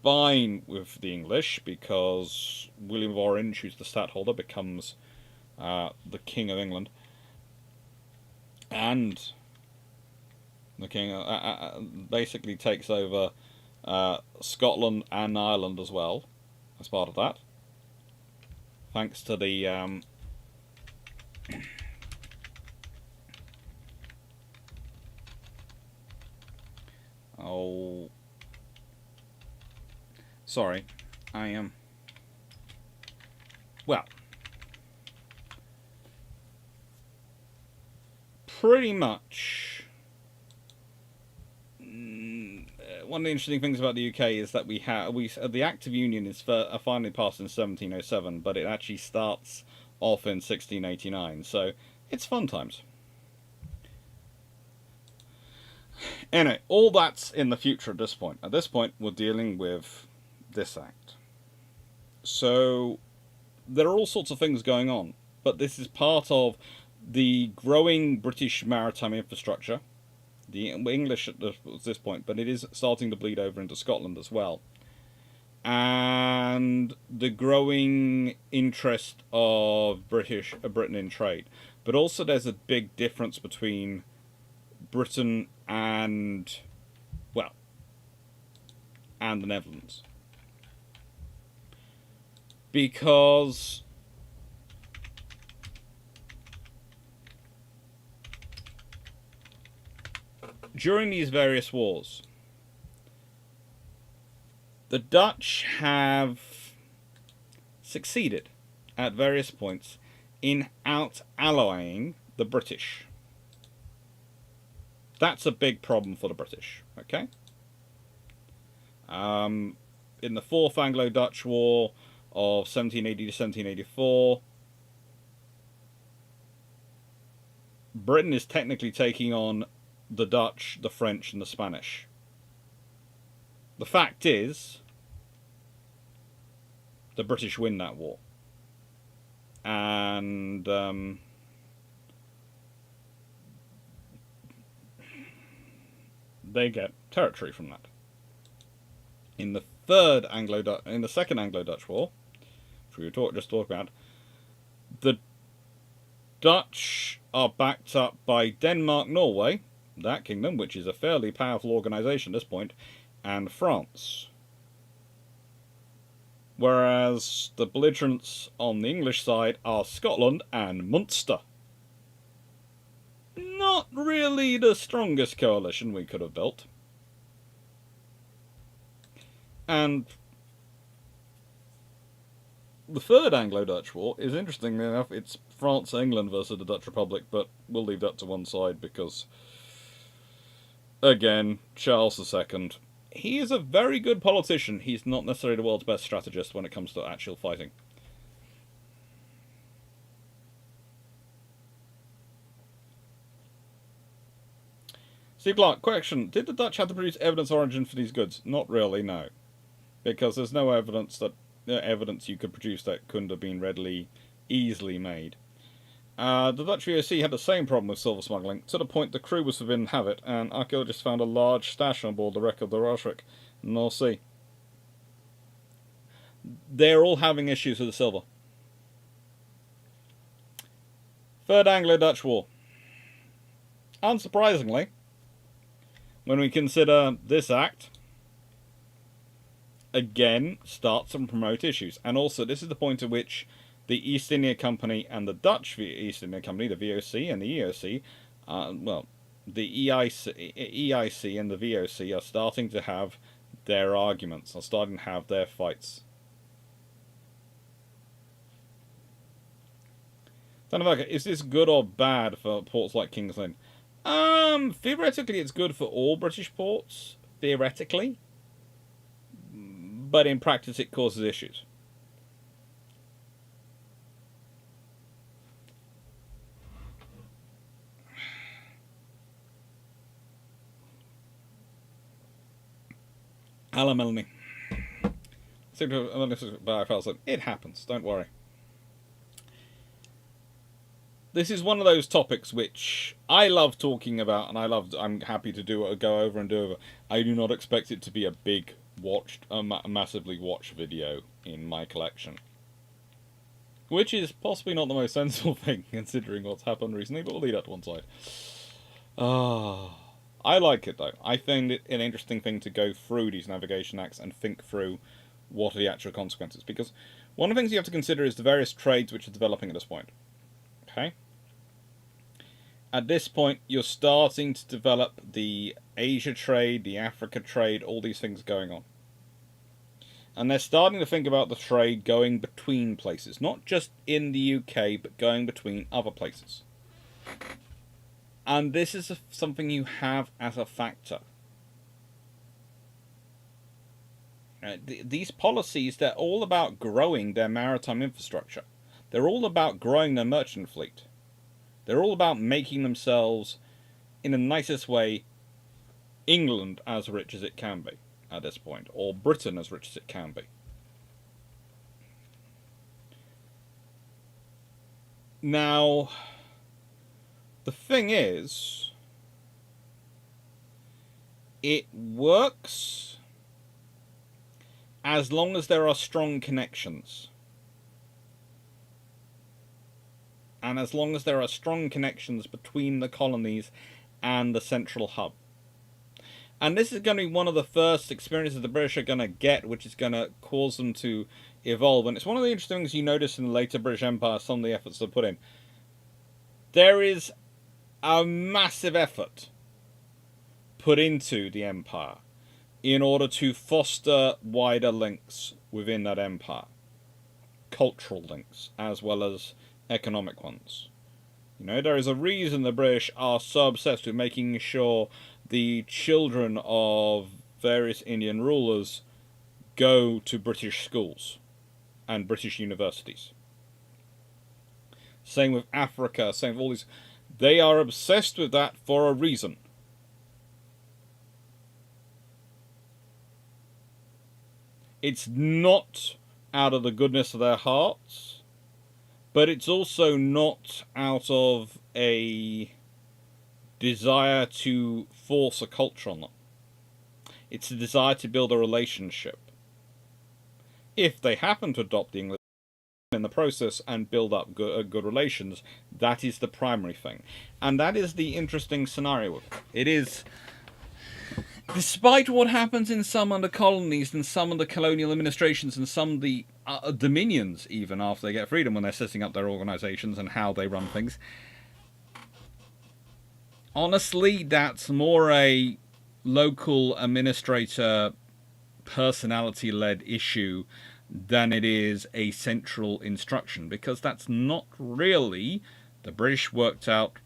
fine with the English because William of Orange, who's the stadtholder, becomes the King of England, and the King basically takes over Scotland and Ireland as well as part of that, thanks to the oh, sorry, I am well, pretty much. One of the interesting things about the UK is that the Act of Union is finally passed in 1707, but it actually starts off in 1689. So it's fun times. Anyway, all that's in the future at this point. At this point, we're dealing with this act. So there are all sorts of things going on, but this is part of the growing British maritime infrastructure. The English at this point, but it is starting to bleed over into Scotland as well. And the growing interest of Britain in trade. But also there's a big difference between Britain and, well, and the Netherlands. Because during these various wars, the Dutch have succeeded at various points in out-allying the British. That's a big problem for the British, okay? In the Fourth Anglo-Dutch War of 1780 to 1784, Britain is technically taking on the Dutch, the French, and the Spanish. The fact is, the British win that war. And they get territory from that. In the Second Anglo-Dutch War, which we were just talking about, the Dutch are backed up by Denmark, Norway, that kingdom, which is a fairly powerful organisation at this point, and France. Whereas the belligerents on the English side are Scotland and Munster. Not really the strongest coalition we could have built. And the Third Anglo-Dutch War is, interestingly enough, it's France and England versus the Dutch Republic, but we'll leave that to one side because, again, Charles II, he is a very good politician. He's not necessarily the world's best strategist when it comes to actual fighting. Steve Clarke, question. Did the Dutch have to produce evidence of origin for these goods? Not really, no. Because there's no evidence you could produce that couldn't have been easily made. The Dutch VOC had the same problem with silver smuggling, to the point the crew was forbidden to have it, and archaeologists found a large stash on board the wreck of the Rosrick in the North Sea. They're all having issues with the silver. Third Anglo-Dutch War. Unsurprisingly, when we consider this act, again, starts to promote issues. And also, this is the point at which the East India Company and the Dutch East India Company, the VOC and the EOC, the EIC and the VOC are starting to have their arguments, are starting to have their fights. Is this good or bad for ports like King's Lynn? Theoretically, it's good for all British ports. Theoretically. But in practice, it causes issues. Alan Melanie. It happens, don't worry. This is one of those topics which I love talking about, and I'm happy to go over and do over. I do not expect it to be a big watched a massively watched video in my collection. Which is possibly not the most sensible thing, considering what's happened recently, but we'll leave that to one side. I like it, though. I find it an interesting thing to go through these navigation acts and think through what are the actual consequences. Because one of the things you have to consider is the various trades which are developing at this point. Okay? At this point, you're starting to develop the Asia trade, the Africa trade, all these things going on. And they're starting to think about the trade going between places. Not just in the UK, but going between other places. And this is something you have as a factor. These policies, they're all about growing their maritime infrastructure. They're all about growing their merchant fleet. They're all about making themselves, in the nicest way, England as rich as it can be at this point, or Britain as rich as it can be. Now, the thing is, it works as long as there are strong connections. And as long as there are strong connections between the colonies and the central hub. And this is going to be one of the first experiences the British are going to get, which is going to cause them to evolve. And it's one of the interesting things you notice in the later British Empire, some of the efforts they put in. There is a massive effort put into the empire in order to foster wider links within that empire. Cultural links, as well as economic ones. You know, there is a reason the British are so obsessed with making sure the children of various Indian rulers go to British schools and British universities. Same with Africa, same with all these. They are obsessed with that for a reason. It's not out of the goodness of their hearts, but it's also not out of a desire to force a culture on them. It's a desire to build a relationship. If they happen to adopt the English in the process and build up good relations, that is the primary thing. And that is the interesting scenario with it. It is, despite what happens in some of the colonies and some of the colonial administrations and some of the dominions, even after they get freedom, when they're setting up their organizations and how they run things, honestly, that's more a local administrator personality-led issue than it is a central instruction, because that's not really, the British worked out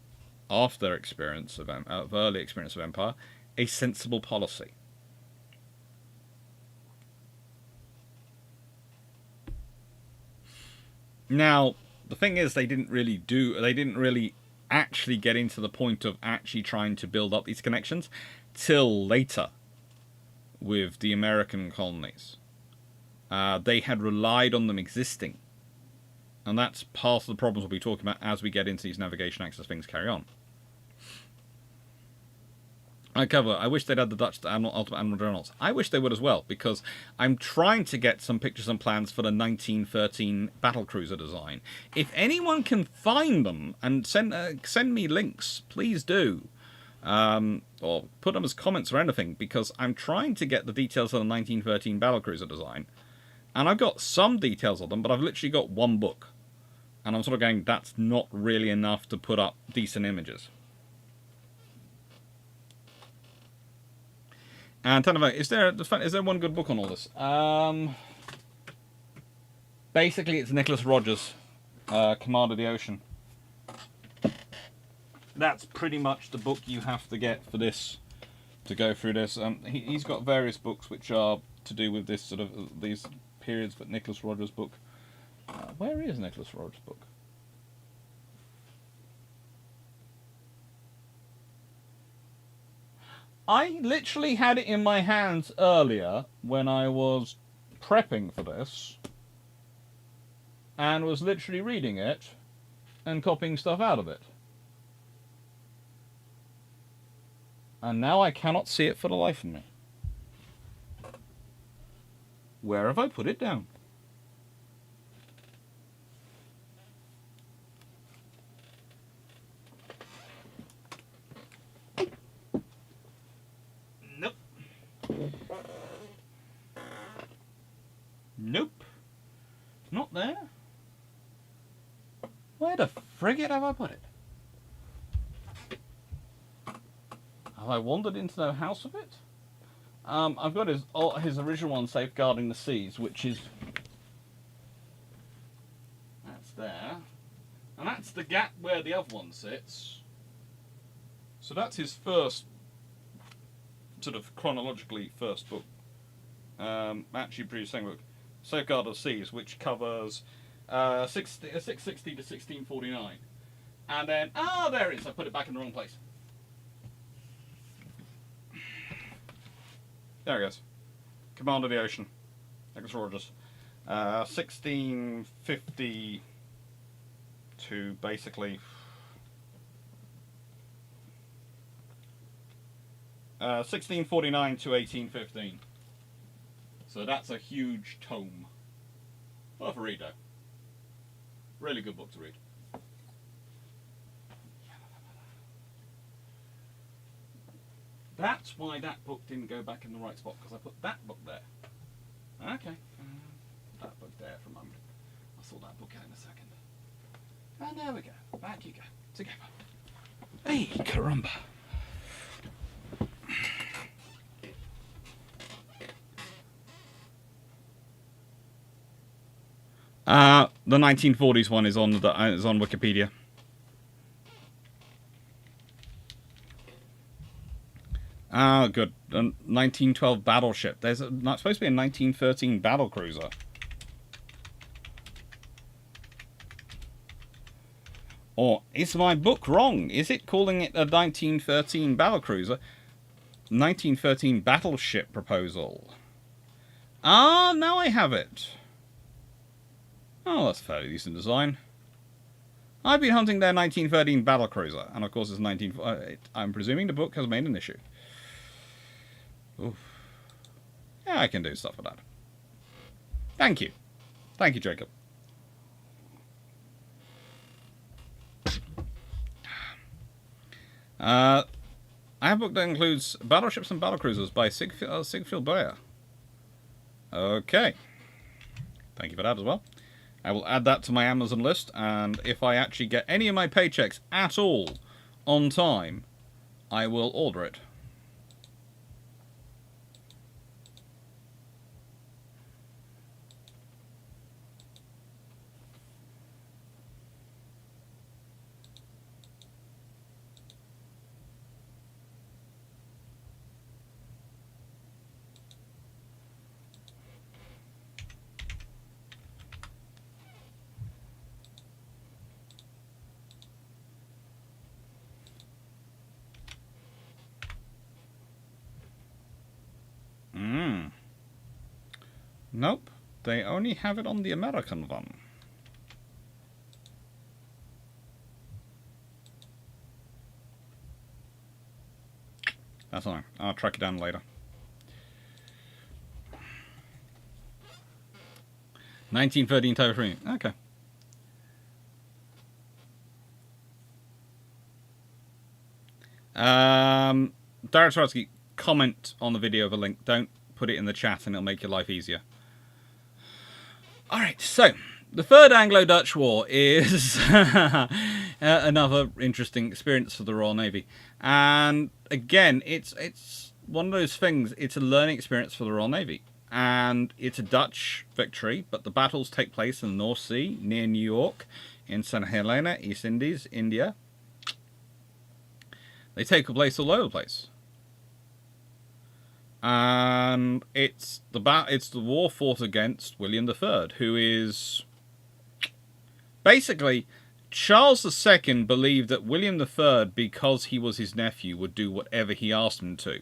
after their experience of early experience of empire, a sensible policy. Now, the thing is, they didn't really actually get into the point of actually trying to build up these connections till later with the American colonies. They had relied on them existing. And that's part of the problems we'll be talking about as we get into these navigation acts as things carry on. I wish they'd had the Dutch Ultimate Admiral Dreadnoughts. I wish they would as well, because I'm trying to get some pictures and plans for the 1913 battlecruiser design. If anyone can find them and send me links, please do. Or put them as comments or anything, because I'm trying to get the details of the 1913 battlecruiser design. And I've got some details of them, but I've literally got one book. And I'm sort of going, that's not really enough to put up decent images. And is there one good book on all this? Basically, it's Nicholas Rogers, Command of the Ocean. That's pretty much the book you have to get for this, to go through this. He's got various books which are to do with this sort of these periods, but Nicholas Rogers' book. Where is Nicholas Rogers' book? I literally had it in my hands earlier when I was prepping for this, and was literally reading it and copying stuff out of it. And now I cannot see it for the life of me. Where have I put it down? Nope. Nope. Not there. Where the frigate have I put it? Have I wandered into the house of it? I've got his original one, Safeguarding the Seas, which is... That's there. And that's the gap where the other one sits. So that's his first, sort of chronologically first book. Actually produced second book. Safeguard of the Seas, which covers 660 to 1649. And then, there it is, I put it back in the wrong place. There it goes. Command of the Ocean. Nicholas Rogers. 1650 to basically 1649 to 1815. So that's a huge tome. Worth a read though. Really good book to read. That's why that book didn't go back in the right spot, because I put that book there. Okay. That book there for a moment. I'll sort that book out in a second. And there we go. Back you go. Together. Hey, caramba. The 1940s one is on Wikipedia. Ah, good. A 1912 battleship. There's not supposed to be a 1913 battle cruiser. Or is my book wrong? Is it calling it a 1913 battle cruiser? 1913 battleship proposal. Ah, now I have it. Oh, that's a fairly decent design. I've been hunting their 1913 battle cruiser, and of course it's 19. I'm presuming the book has made an issue. Oof. Yeah, I can do stuff with that. Thank you. Thank you, Jacob. I have a book that includes Battleships and Battlecruisers by Sigfield Boyer. Okay. Thank you for that as well. I will add that to my Amazon list, and if I actually get any of my paychecks at all on time, I will order it. Nope, they only have it on the American one. That's fine. I'll track it down later. 1913 Type 3. Okay. Darren Swarovski, comment on the video of a link. Don't put it in the chat and it'll make your life easier. Alright, so the Third Anglo-Dutch War is another interesting experience for the Royal Navy. And again, it's one of those things, it's a learning experience for the Royal Navy. And it's a Dutch victory, but the battles take place in the North Sea, near New York, in St. Helena, East Indies, India. They take place all over the place. And it's the war fought against William III, who is... Basically, Charles II believed that William III, because he was his nephew, would do whatever he asked him to.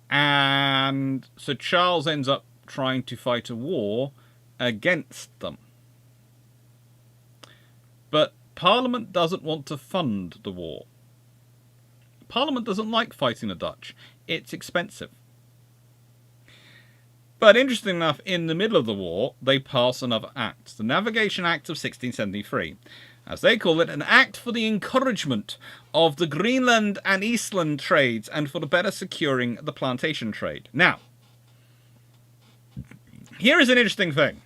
And so Charles ends up trying to fight a war against them. But Parliament doesn't want to fund the war. Parliament doesn't like fighting the Dutch. It's expensive. But interesting enough, in the middle of the war, they pass another act, the Navigation Act of 1673. As they call it, an act for the encouragement of the Greenland and Eastland trades and for the better securing the plantation trade. Now, here is an interesting thing.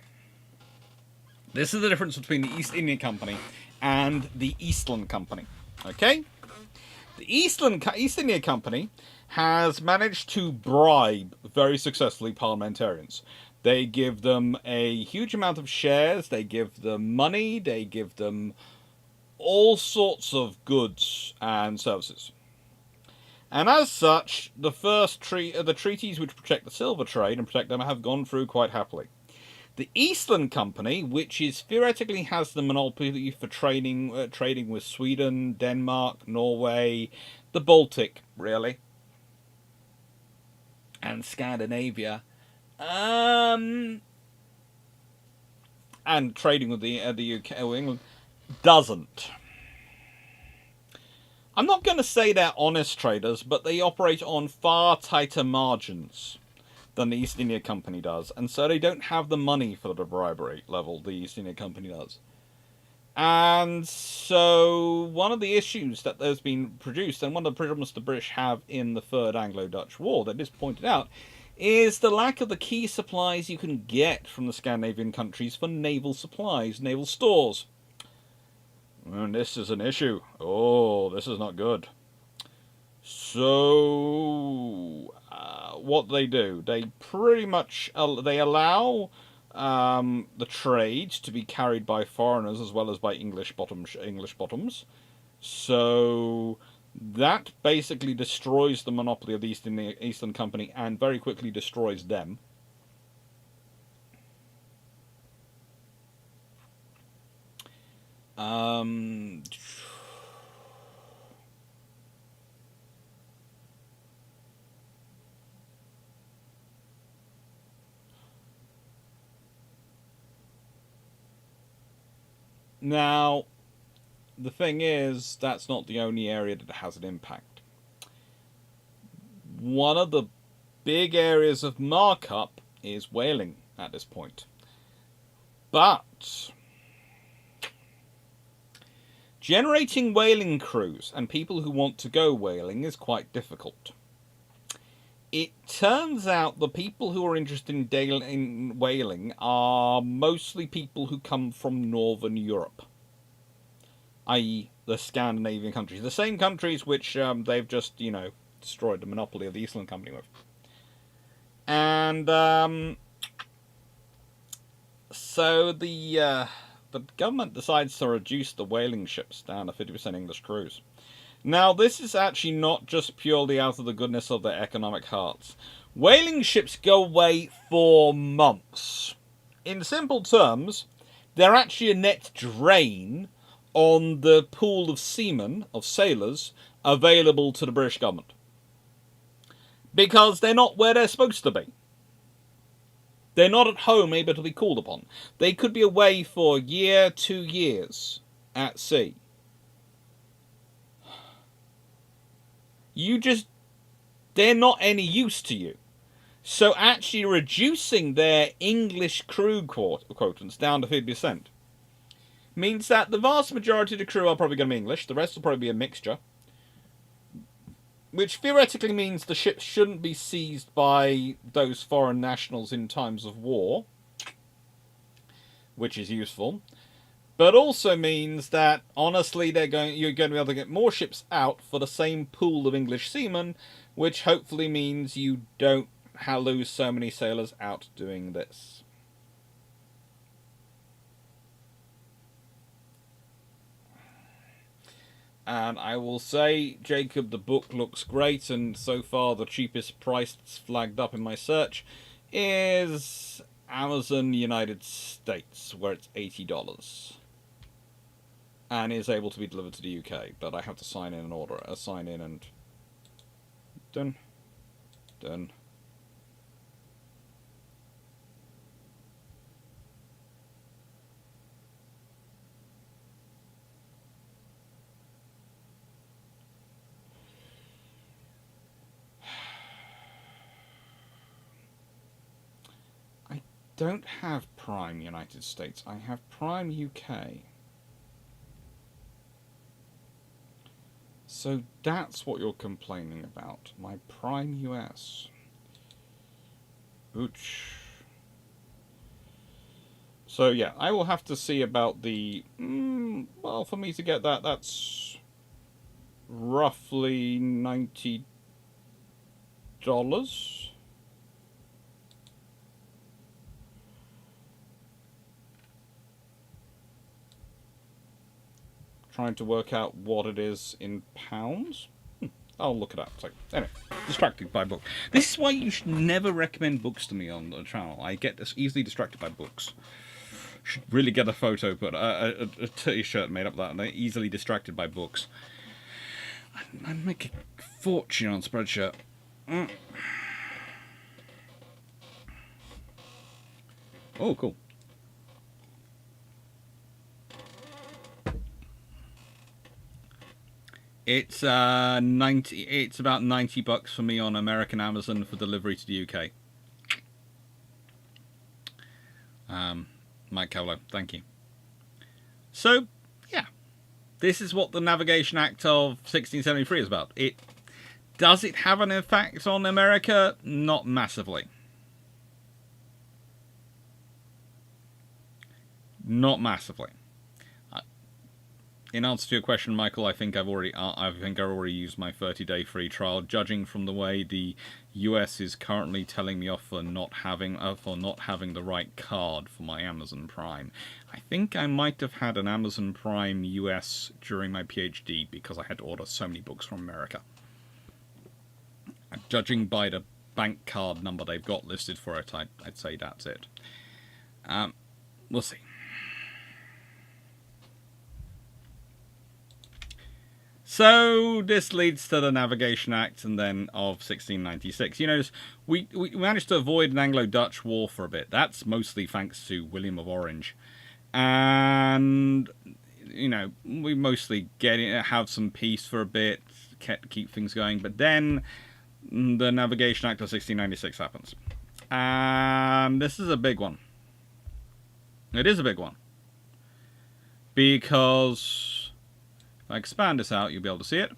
This is the difference between the East India Company and the Eastland Company. Okay? The East India Company has managed to bribe very successfully parliamentarians. They give them a huge amount of shares, they give them money, they give them all sorts of goods and services. And as such, the treaties which protect the silver trade and protect them have gone through quite happily. The Eastland Company, which is theoretically has the monopoly for trading with Sweden, Denmark, Norway, the Baltic, really, and Scandinavia, and trading with the UK or England, doesn't. I'm not going to say they're honest traders, but they operate on far tighter margins than the East India Company does, and so they don't have the money for the bribery level the East India Company does. And so one of the issues that has been produced, and one of the problems the British have in the Third Anglo-Dutch War that is pointed out, is the lack of the key supplies you can get from the Scandinavian countries for naval supplies, naval stores. And this is an issue. Oh, this is not good. So, what do? They pretty much they allow the trade to be carried by foreigners as well as by English bottoms. So that basically destroys the monopoly of the Eastern Company and very quickly destroys them. Now, the thing is, that's not the only area that has an impact. One of the big areas of markup is whaling at this point. But generating whaling crews and people who want to go whaling is quite difficult. It turns out the people who are interested in whaling are mostly people who come from Northern Europe, i.e. the Scandinavian countries. The same countries which they've just, destroyed the monopoly of the Eastland Company with. And so the government decides to reduce the whaling ships down to 50% English crews. Now, this is actually not just purely out of the goodness of their economic hearts. Whaling ships go away for months. In simple terms, they're actually a net drain on the pool of seamen, of sailors, available to the British government. Because they're not where they're supposed to be. They're not at home able to be called upon. They could be away for a year, 2 years at sea. They're not any use to you. So actually reducing their English crew quotas down to 50% means that the vast majority of the crew are probably going to be English. The rest will probably be a mixture. Which theoretically means the ships shouldn't be seized by those foreign nationals in times of war. Which is useful. But also means that, honestly, you're going to be able to get more ships out for the same pool of English seamen, which hopefully means you don't lose so many sailors out doing this. And I will say, Jacob, the book looks great, and so far the cheapest price that's flagged up in my search is Amazon United States, where it's $80. And is able to be delivered to the UK, but I have to sign in and done. don't have Prime United States. I have Prime UK. So that's what you're complaining about. My Prime US. Ooch. So yeah, I will have to see about the... well, for me to get that, that's roughly $90. Trying to work out what it is in pounds. I'll look it up. So anyway, distracted by book. This is why you should never recommend books to me on the channel. I get this easily distracted by books. Should really get a photo, but a t-shirt made up of that, and they're easily distracted by books. I'd make a fortune on Spreadshirt. Oh, cool. It's about $90 for me on American Amazon for delivery to the UK. Mike Cowlow, thank you. So, yeah, this is what the Navigation Act of 1673 is about. Does it have an effect on America? Not massively. Not massively. In answer to your question, Michael, I think I've already used my 30-day free trial. Judging from the way the US is currently telling me off for not having the right card for my Amazon Prime, I think I might have had an Amazon Prime US during my PhD because I had to order so many books from America. Judging by the bank card number they've got listed for it, I'd say that's it. We'll see. So this leads to the Navigation Act and then of 1696. You notice we managed to avoid an Anglo-Dutch war for a bit. That's mostly thanks to William of Orange. And, you know, we mostly have some peace for a bit, keep things going. But then the Navigation Act of 1696 happens. And this is a big one. It is a big one. Because... if I expand this out, you'll be able to see it.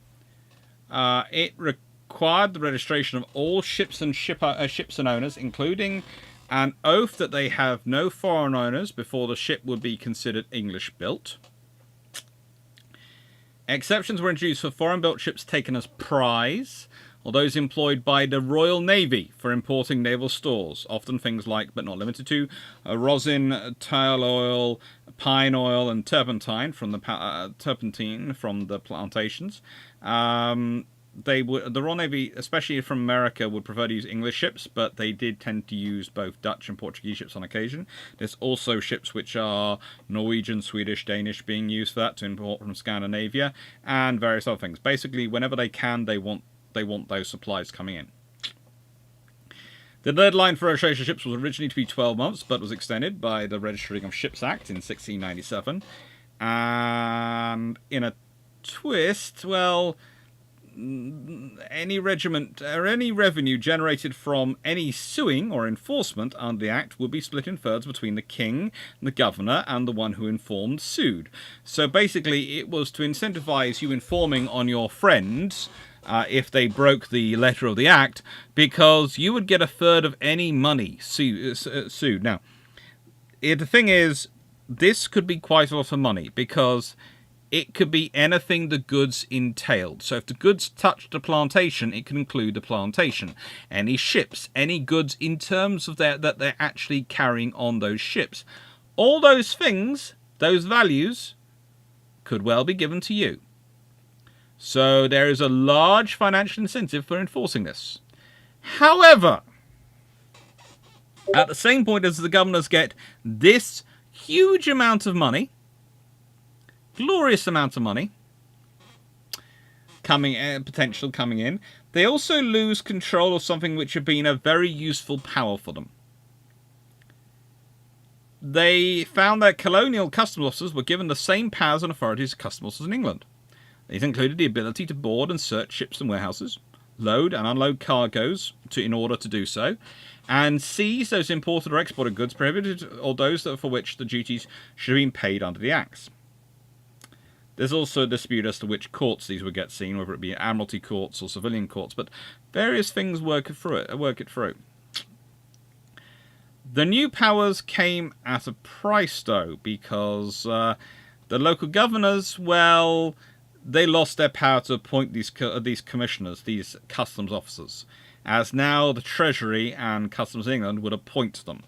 It required the registration of all ships and owners, including an oath that they have no foreign owners before the ship would be considered English-built. Exceptions were introduced for foreign-built ships taken as prize, or those employed by the Royal Navy for importing naval stores, often things like, but not limited to, rosin, tile oil, pine oil, and turpentine from the plantations. The Royal Navy, especially from America, would prefer to use English ships, but they did tend to use both Dutch and Portuguese ships on occasion. There's also ships which are Norwegian, Swedish, Danish being used for that to import from Scandinavia, and various other things. Basically, whenever they can, they want those supplies coming in. The deadline for registration of ships was originally to be 12 months, but was extended by the Registering of Ships Act in 1697. And in a twist, well, any regiment or any revenue generated from any suing or enforcement under the Act would be split in thirds between the king, the governor, and the one who informed sued. So basically, it was to incentivize you informing on your friends if they broke the letter of the Act, because you would get a third of any money sued. Now, the thing is, this could be quite a lot of money, because it could be anything the goods entailed. So if the goods touched the plantation, it could include the plantation. Any ships, any goods in terms of that they're actually carrying on those ships. All those things, those values, could well be given to you. So there is a large financial incentive for enforcing this. However, at the same point as the governors get this huge amount of money, glorious amount of money, potential coming in, they also lose control of something which had been a very useful power for them. They found that colonial customs officers were given the same powers and authorities as customs officers in England. These included the ability to board and search ships and warehouses, load and unload cargoes in order to do so, and seize those imported or exported goods prohibited or those for which the duties should have been paid under the Acts. There's also a dispute as to which courts these would get seen, whether it be admiralty courts or civilian courts, but various things work it through. The new powers came at a price, though, because the local governors, well, they lost their power to appoint these commissioners, these customs officers, as now the Treasury and Customs England would appoint them.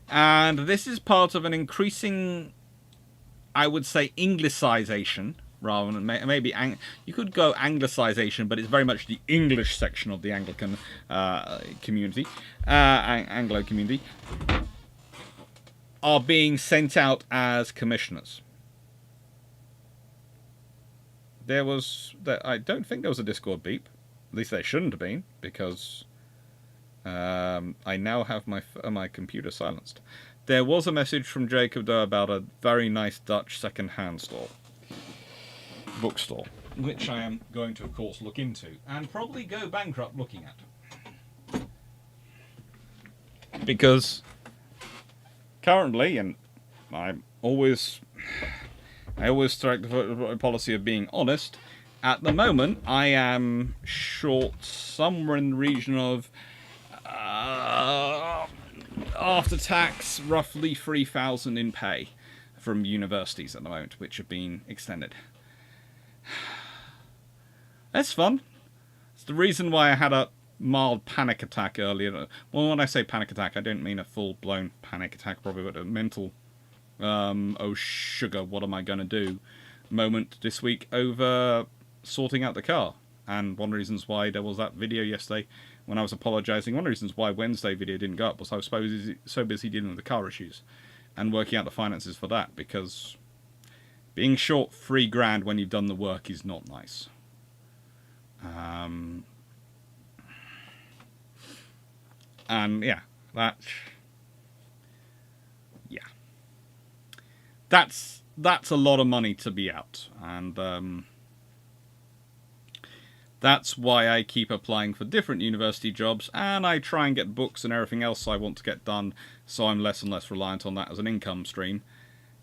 And this is part of an increasing, I would say, Anglicization, rather than maybe you could go Anglicization, but it's very much the English section of the Anglican community, Anglo community, are being sent out as commissioners. I don't think there was a Discord beep. At least there shouldn't have been, because I now have my computer silenced. There was a message from Jacob, though, about a very nice Dutch second-hand bookstore, which I am going to, of course, look into, and probably go bankrupt looking at. Because currently, and I always strike the policy of being honest, at the moment I am short somewhere in the region of after tax, roughly 3,000 in pay from universities at the moment, which have been extended. That's fun. It's the reason why I had a mild panic attack earlier. Well, when I say panic attack, I don't mean a full-blown panic attack, probably, but a mental, oh sugar, what am I going to do moment this week over sorting out the car. And one of the reasons why there was that video yesterday when I was apologising, one of the reasons why Wednesday video didn't go up was I was so busy dealing with the car issues and working out the finances for that, because being short $3,000 when you've done the work is not nice. And yeah, that's a lot of money to be out, and that's why I keep applying for different university jobs, and I try and get books and everything else I want to get done, so I'm less and less reliant on that as an income stream.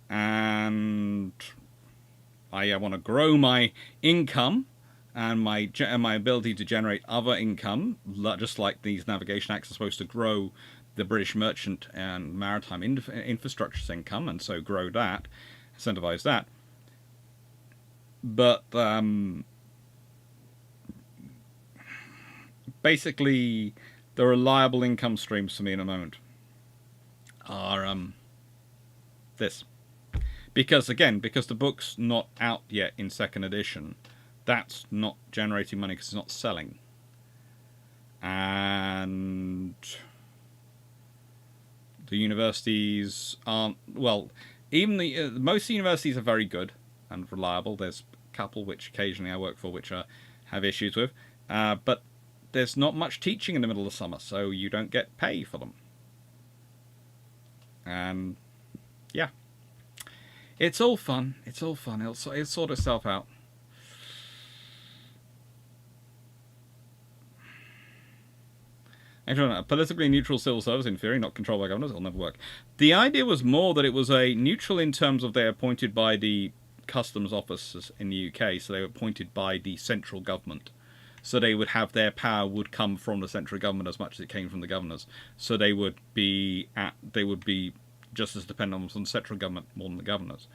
And I want to grow my income and my ability to generate other income, just like these Navigation Acts are supposed to grow the British merchant and maritime infrastructure's income, and so grow that, incentivize that. But basically, the reliable income streams for me in a moment are this. Because the book's not out yet in second edition, that's not generating money because it's not selling. And the universities aren't, well, even most of the universities are very good and reliable. There's a couple which occasionally I work for which I have issues with, but there's not much teaching in the middle of summer, so you don't get pay for them. And yeah, it's all fun. It's all fun. It'll sort itself out. Actually, a politically neutral civil service, in theory, not controlled by governors, it'll never work. The idea was more that it was a neutral in terms of they're appointed by the customs officers in the UK, so they were appointed by the central government. So they would have their power would come from the central government as much as it came from the governors. So they would be just as dependent on the central government more than the governors.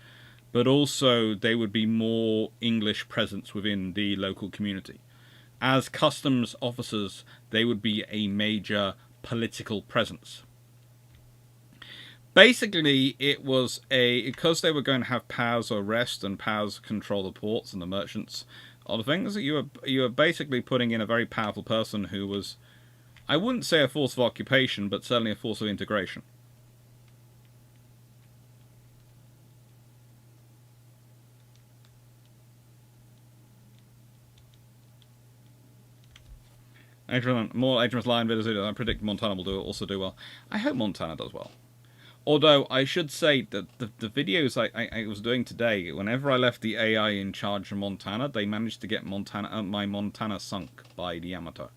But also they would be more English presence within the local community. As customs officers, they would be a major political presence. Basically, it was because they were going to have powers of arrest and powers to control the ports and the merchants, other things, you were basically putting in a very powerful person who was, I wouldn't say a force of occupation, but certainly a force of integration. More Adrian's Lion videos. I predict Montana will also do well. I hope Montana does well. Although I should say that the videos I was doing today, whenever I left the AI in charge of Montana, they managed to get my Montana sunk by the Yamato,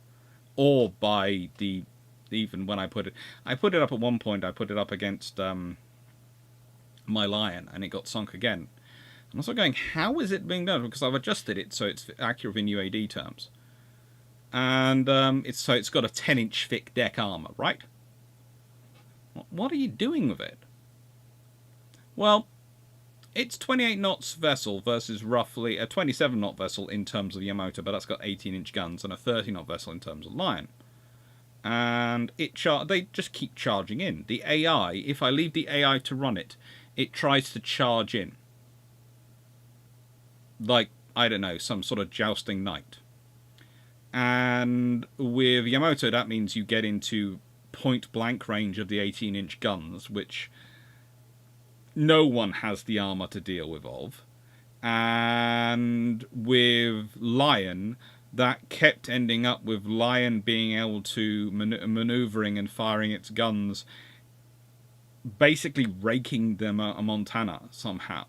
or by the even when I put it up at one point. I put it up against my Lion, and it got sunk again. I'm also going, how is it being done? Because I've adjusted it so it's accurate in UAD terms. And it's got a 10-inch thick deck armor, right? What are you doing with it? Well, it's 28 knots vessel versus roughly a 27 knot vessel in terms of Yamato, but that's got 18-inch guns, and a 30 knot vessel in terms of Lion. And they just keep charging in. The AI, if I leave the AI to run it, it tries to charge in. Like, I don't know, some sort of jousting knight. And with Yamato, that means you get into point-blank range of the 18-inch guns, which no one has the armor to deal with of. And with Lion, that kept ending up with Lion being able to maneuvering and firing its guns, basically raking them a Montana somehow.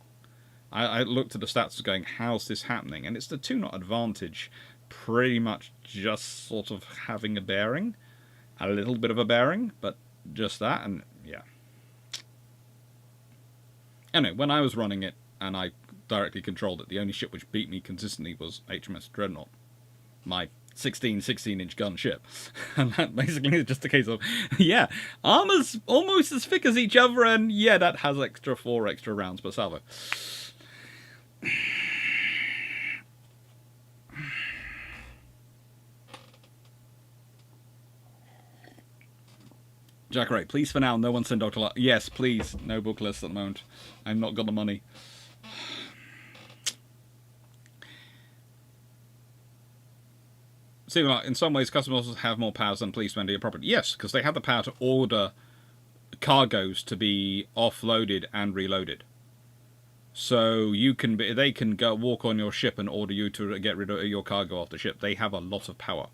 I looked at the stats going, how's this happening? And it's the 2-knot advantage pretty much just sort of having a bearing. A little bit of a bearing, but just that, and yeah. Anyway, when I was running it, and I directly controlled it, the only ship which beat me consistently was HMS Dreadnought. My 16-inch gun ship. And that basically is just a case of, yeah, armor's almost as thick as each other, and yeah, that has 4 extra rounds per salvo. Jack Ray, please for now, no one send Dr. Yes, please, no book list at the moment. I've not got the money. See, in some ways, customers have more powers than police when they are property. Yes, because they have the power to order cargoes to be offloaded and reloaded. So they can go walk on your ship and order you to get rid of your cargo off the ship. They have a lot of power.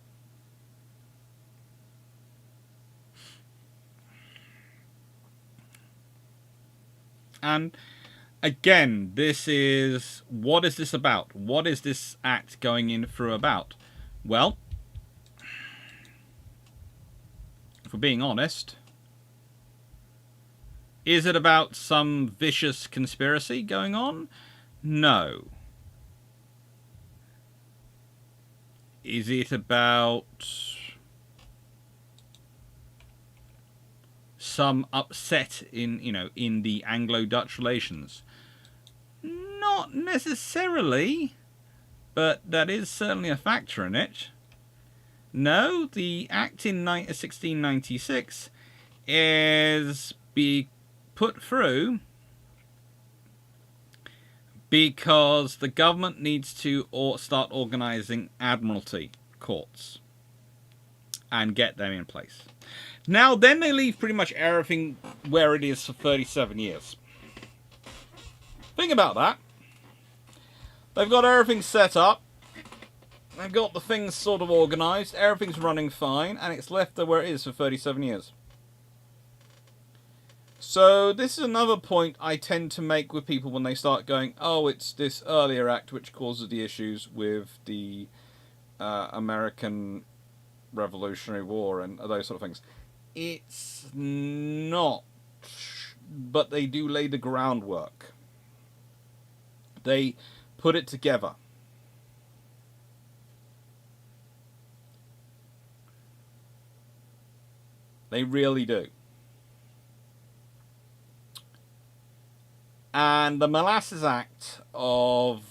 And again, what is this about? What is this act going in through about? Well, if we're being honest, is it about some vicious conspiracy going on? No. Is it about some upset in the Anglo-Dutch relations? Not necessarily, but that is certainly a factor in it. No, the Act in 1696 is put through because the government needs to start organising admiralty courts and get them in place. Now, then they leave pretty much everything where it is for 37 years. Think about that. They've got everything set up. They've got the things sort of organised. Everything's running fine. And it's left there where it is for 37 years. So this is another point I tend to make with people when they start going, oh, it's this earlier act which causes the issues with the American Revolutionary War and those sort of things. It's not, but they do lay the groundwork. They put it together. They really do. And the Molasses Act of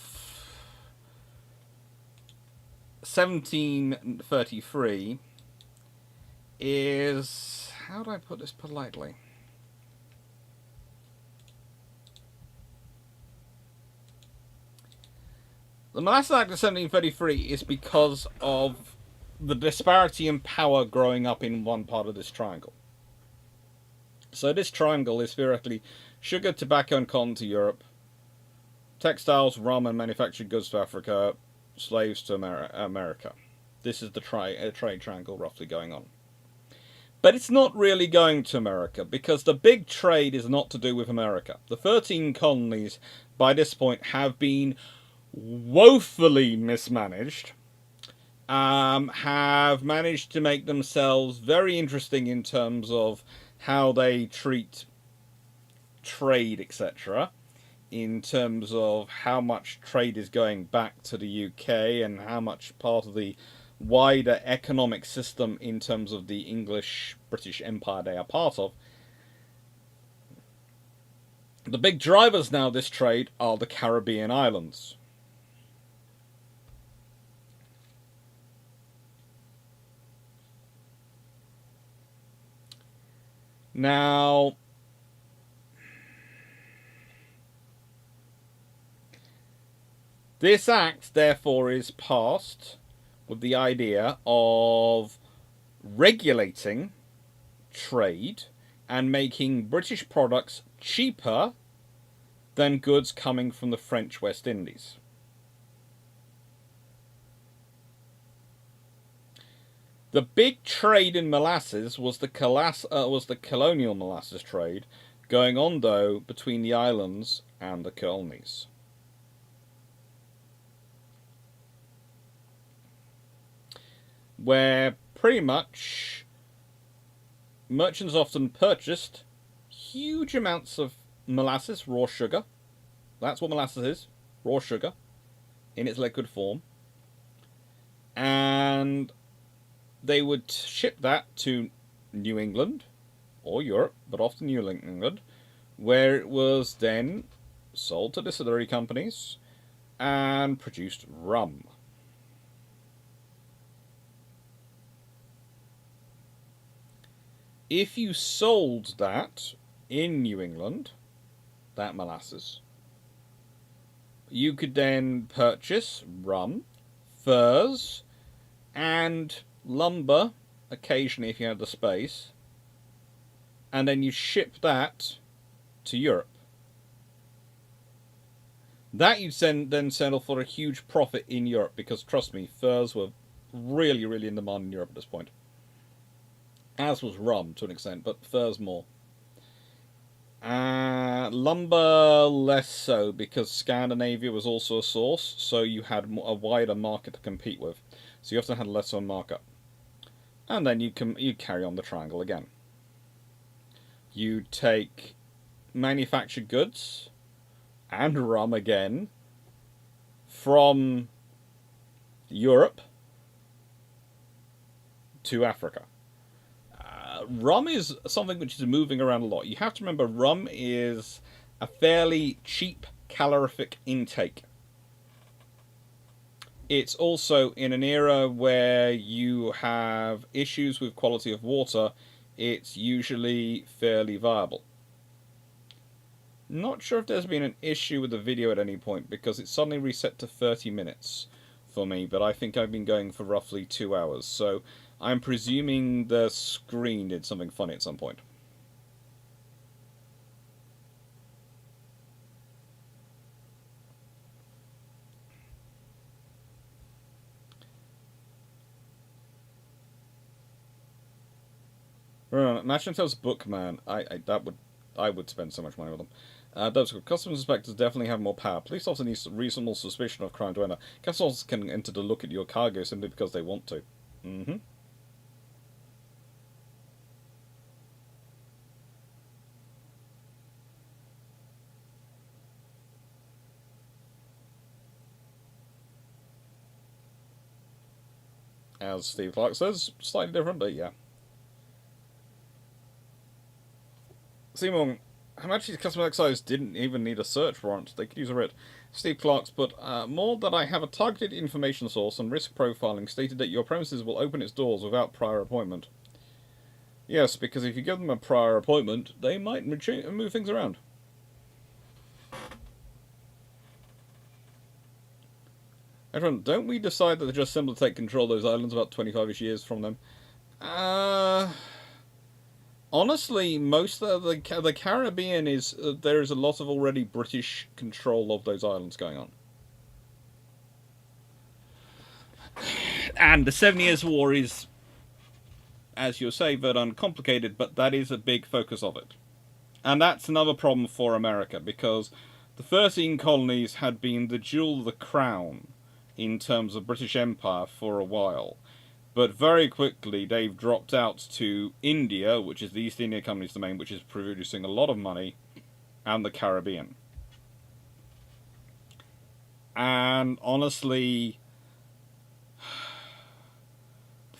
1733 is, how do I put this politely? The Molasses Act of 1733 is because of the disparity in power growing up in one part of this triangle. So this triangle is theoretically sugar, tobacco and cotton to Europe, textiles, rum and manufactured goods to Africa, slaves to America. This is the trade triangle roughly going on. But it's not really going to America, because the big trade is not to do with America. The 13 colonies, by this point, have been woefully mismanaged. have managed to make themselves very interesting in terms of how they treat trade, etc. In terms of how much trade is going back to the UK and how much part of the wider economic system in terms of the English-British Empire they are part of. The big drivers now of this trade are the Caribbean islands. Now, this act, therefore, is passed with the idea of regulating trade and making British products cheaper than goods coming from the French West Indies. The big trade in molasses was the colonial molasses trade going on, though, between the islands and the colonies. Where pretty much merchants often purchased huge amounts of molasses, raw sugar. That's what molasses is, raw sugar, in its liquid form. And they would ship that to New England, or Europe, but often New England, where it was then sold to distillery companies and produced rum. If you sold that in New England, that molasses, you could then purchase rum, furs, and lumber, occasionally if you had the space, and then you ship that to Europe. That you'd then settle for a huge profit in Europe, because trust me, furs were really, really in demand in Europe at this point. As was rum to an extent, but furs more. Lumber less so, because Scandinavia was also a source, so you had a wider market to compete with. So you often had less of a markup. And then you carry on the triangle again. You take manufactured goods and rum again from Europe to Africa. Rum is something which is moving around a lot. You have to remember, rum is a fairly cheap calorific intake. It's also in an era where you have issues with quality of water. It's usually fairly viable. Not sure if there's been an issue with the video at any point, because it's suddenly reset to 30 minutes for me, but I think I've been going for roughly 2 hours, so I'm presuming the screen did something funny at some point. Imagine if there was Bookman. I would spend so much money with them. Those customs inspectors definitely have more power. Police often need reasonable suspicion of crime to enter. Customs can enter to look at your cargo simply because they want to. As Steve Clarke says, slightly different, but yeah. Simon, how much these customs excise didn't even need a search warrant. They could use a writ. Steve Clarke's, but more that I have a targeted information source and risk profiling stated that your premises will open its doors without prior appointment. Yes, because if you give them a prior appointment, they might move things around. Everyone, don't we decide that they're just simply take control of those islands about 25-ish years from them? Honestly, most of the Caribbean is there is a lot of already British control of those islands going on. And the 7 Years' War is, as you say, very uncomplicated, but that is a big focus of it. And that's another problem for America, because the 13 colonies had been the jewel of the crown in terms of British Empire for a while. But very quickly they've dropped out to India, which is the East India Company's domain, which is producing a lot of money, and the Caribbean. And honestly,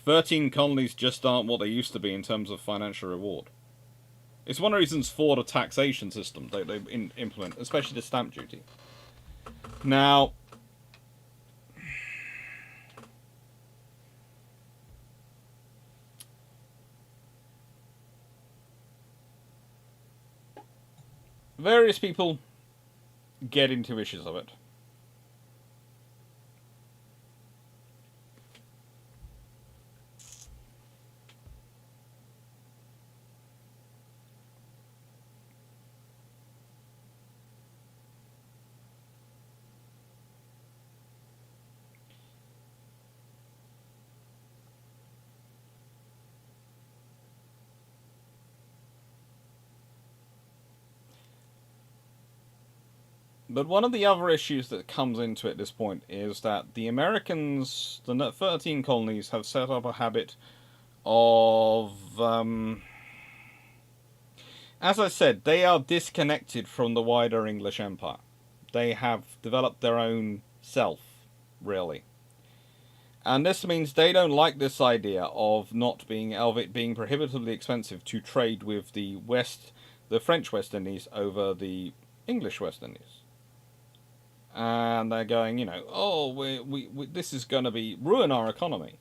13 colonies just aren't what they used to be in terms of financial reward. It's one of the reasons for the taxation system they implement, especially the stamp duty. Now, various people get into issues of it. But one of the other issues that comes into it at this point is that the Americans, the 13 colonies, have set up a habit of, as I said, they are disconnected from the wider English Empire. They have developed their own self, really. And this means they don't like this idea of it being prohibitively expensive to trade with the French West Indies over the English West Indies. And they're going, oh, this is going to ruin our economy.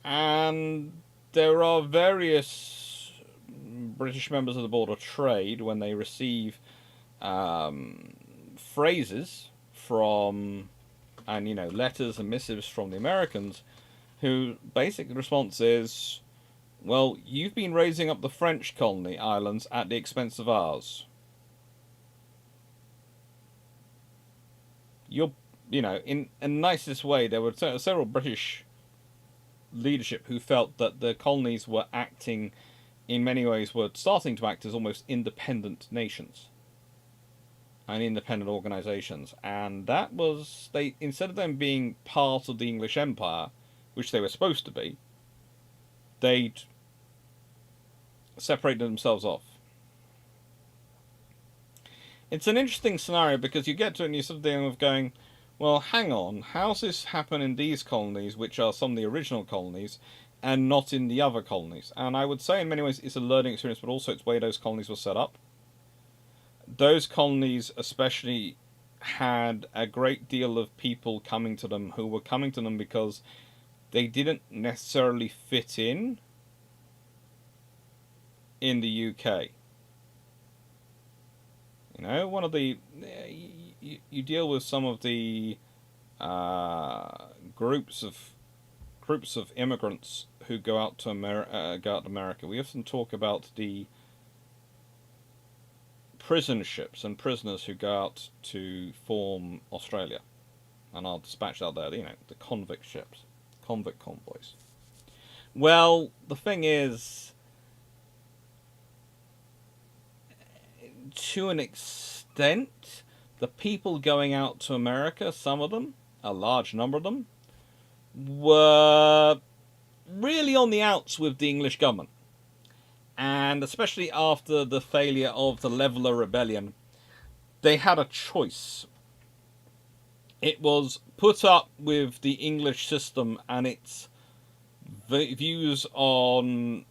And there are various British members of the Board of Trade, when they receive phrases from, and letters and missives from the Americans, who basic response is, well, you've been raising up the French colony islands at the expense of ours. In the nicest way, there were several British leadership who felt that the colonies were acting, in many ways, were starting to act as almost independent nations and independent organisations. And that was, instead of them being part of the English Empire, which they were supposed to be, they'd separated themselves off. It's an interesting scenario because you get to it and you're sort of dealing with going, well, hang on, how's this happen in these colonies, which are some of the original colonies, and not in the other colonies? And I would say in many ways it's a learning experience, but also it's the way those colonies were set up. Those colonies especially had a great deal of people coming to them who were coming to them because they didn't necessarily fit in the UK. One of the you deal with some of the groups of immigrants who go out to America. We often talk about the prison ships and prisoners who go out to form Australia and are dispatched out there. The convict ships, convict convoys. Well, the thing is, to an extent, the people going out to America, some of them, a large number of them, were really on the outs with the English government. And especially after the failure of the Leveller Rebellion, they had a choice. It was put up with the English system and its views on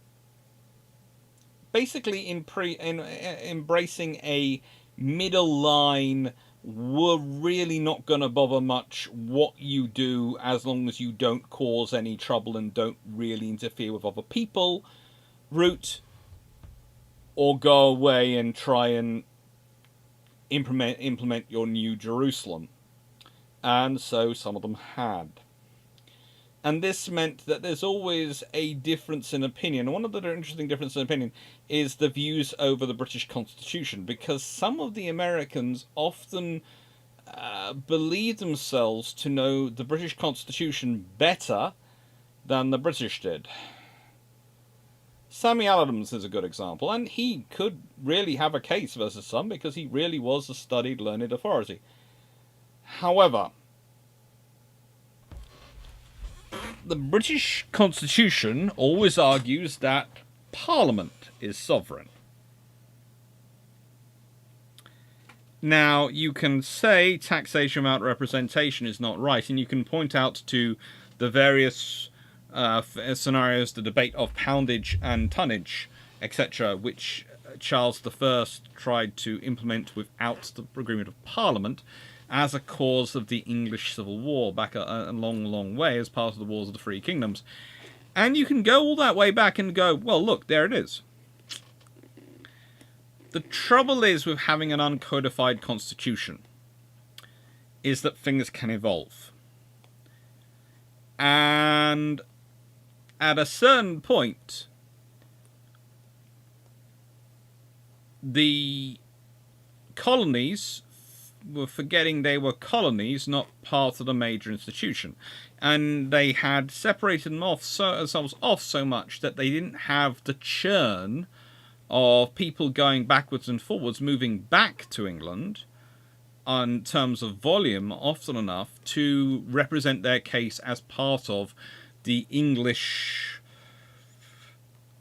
basically embracing a middle line. We're really not going to bother much what you do as long as you don't cause any trouble and don't really interfere with other people route, or go away and try and implement your new Jerusalem. And so some of them had. And this meant that there's always a difference in opinion. And one of the interesting differences in opinion is the views over the British Constitution, because some of the Americans often believe themselves to know the British Constitution better than the British did. Samuel Adams is a good example, and he could really have a case versus some because he really was a studied, learned authority. However, the British Constitution always argues that Parliament is sovereign. Now, you can say taxation without representation is not right, and you can point out to the various scenarios, the debate of poundage and tonnage, etc., which Charles I tried to implement without the agreement of Parliament as a cause of the English Civil War back a long, long way as part of the Wars of the Three Kingdoms. And you can go all that way back and go, well, look, there it is. The trouble is with having an uncodified constitution is that things can evolve. And at a certain point, the colonies were forgetting they were colonies, not part of the major institution. And they had separated themselves off so much that they didn't have the churn of people going backwards and forwards, moving back to England in terms of volume often enough to represent their case as part of the English,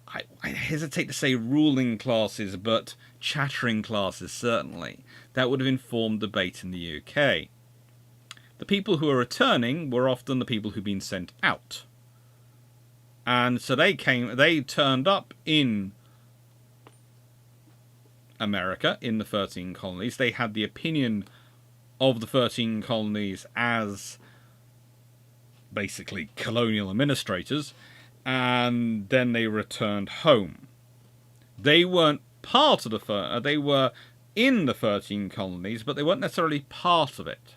I hesitate to say ruling classes, but chattering classes certainly. That would have informed debate in the UK. The people who are returning were often the people who'd been sent out. And so they turned up in America, in the 13 colonies. They had the opinion of the 13 colonies as basically colonial administrators, and then they returned home. They weren't part of they were in the 13 colonies, but they weren't necessarily part of it.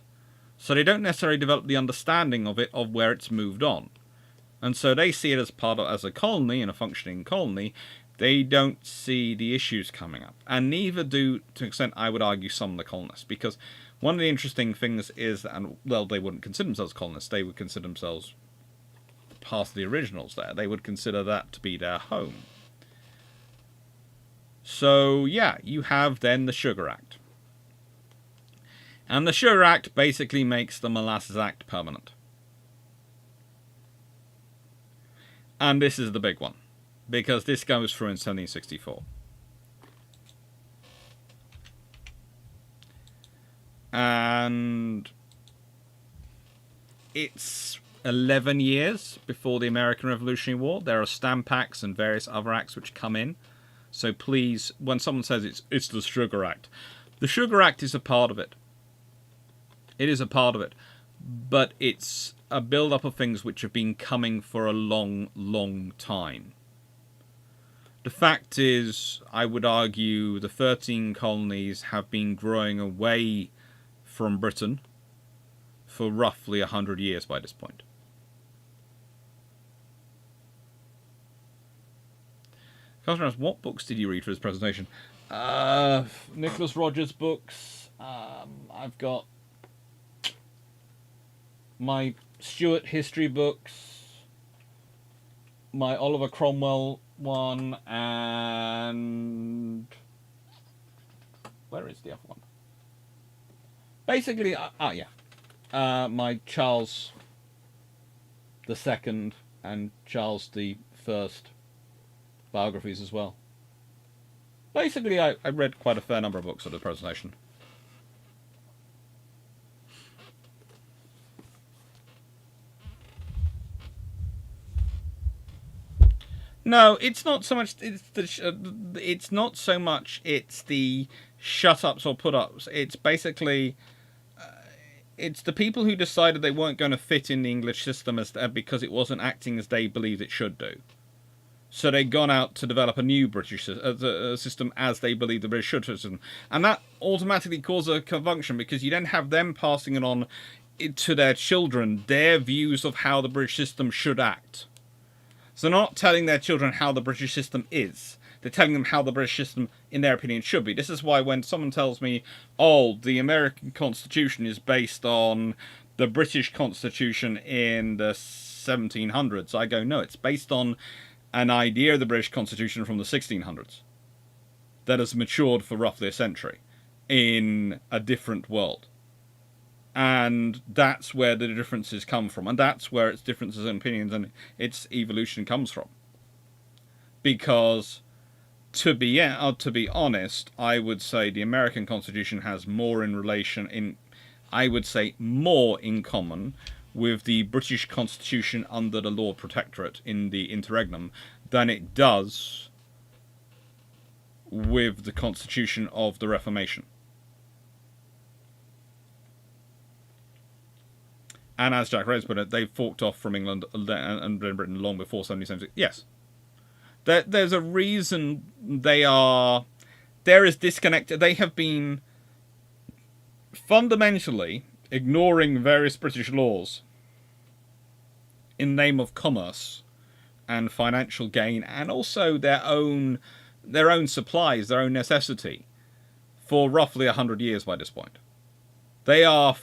So they don't necessarily develop the understanding of it, of where it's moved on. And so they see it as as a colony, and a functioning colony. They don't see the issues coming up. And neither do, to an extent, I would argue, some of the colonists. Because one of the interesting things is that, and, well, they wouldn't consider themselves colonists. They would consider themselves part of the originals there. They would consider that to be their home. So, yeah, you have then the Sugar Act. And the Sugar Act basically makes the Molasses Act permanent. And this is the big one, because this goes through in 1764. And it's 11 years before the American Revolutionary War. There are Stamp Acts and various other acts which come in. So please, when someone says it's the Sugar Act, the Sugar Act is a part of it. It is a part of it. But it's a build-up of things which have been coming for a long, long time. The fact is, I would argue, the 13 colonies have been growing away from Britain for roughly 100 years by this point. Customer asks, what books did you read for this presentation? Nicholas Rogers books. I've got my Stuart history books, my Oliver Cromwell one, and where is the other one? Basically, my Charles II and Charles I biographies as well. Basically, I read quite a fair number of books for the presentation. No, it's not so much. It's not so much. It's the shut-ups or put-ups. It's basically, it's the people who decided they weren't going to fit in the English system because it wasn't acting as they believed it should do. So they'd gone out to develop a new British system as they believed the British should system, and that automatically caused a conjunction because you then have them passing it on to their children, their views of how the British system should act. So they're not telling their children how the British system is. They're telling them how the British system, in their opinion, should be. This is why when someone tells me, oh, the American Constitution is based on the British Constitution in the 1700s, I go, no, it's based on an idea of the British Constitution from the 1600s that has matured for roughly a century in a different world. And that's where the differences come from, and that's where its differences in opinions and its evolution comes from. Because to be honest, I would say the American Constitution has more in relation in, I would say more in common with the British Constitution under the Lord Protectorate in the interregnum than it does with the Constitution of the Reformation. And as Jack Rose put it, they forked off from England and Britain long before 1776. Yes. There's a reason there is disconnected. They have been fundamentally ignoring various British laws in the name of commerce and financial gain, and also their own supplies, their own necessity, for roughly 100 years by this point. They are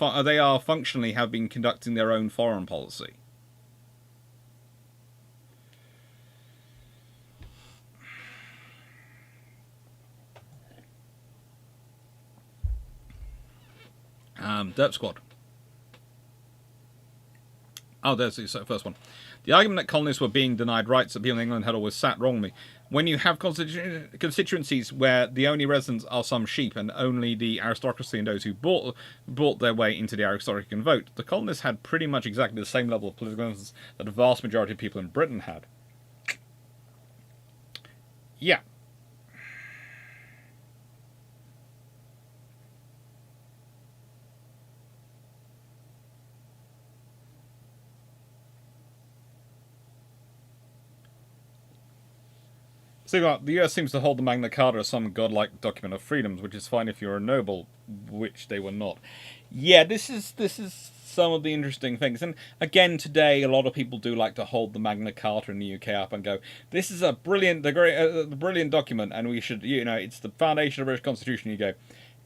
functionally have been conducting their own foreign policy. Derp Squad. Oh, there's the first one. The argument that colonists were being denied rights that people in England had always sat wrongly. When you have constituencies where the only residents are some sheep and only the aristocracy and those who bought their way into the aristocracy can vote, the colonists had pretty much exactly the same level of political influence that the vast majority of people in Britain had. Yeah. So the US seems to hold the Magna Carta as some godlike document of freedoms, which is fine if you're a noble, which they were not. Yeah, this is some of the interesting things. And again, today, a lot of people do like to hold the Magna Carta in the UK up and go, this is a brilliant document, and we should, it's the foundation of the British Constitution. You go,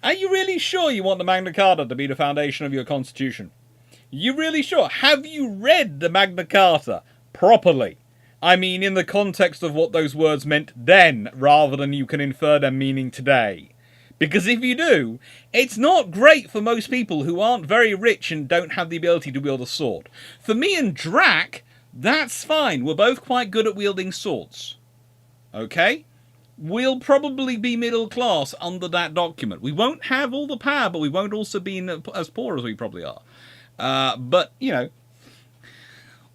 are you really sure you want the Magna Carta to be the foundation of your Constitution? You really sure? Have you read the Magna Carta properly? I mean, in the context of what those words meant then, rather than you can infer their meaning today. Because if you do, it's not great for most people who aren't very rich and don't have the ability to wield a sword. For me and Drac, that's fine. We're both quite good at wielding swords. Okay? We'll probably be middle class under that document. We won't have all the power, but we won't also be as poor as we probably are. But,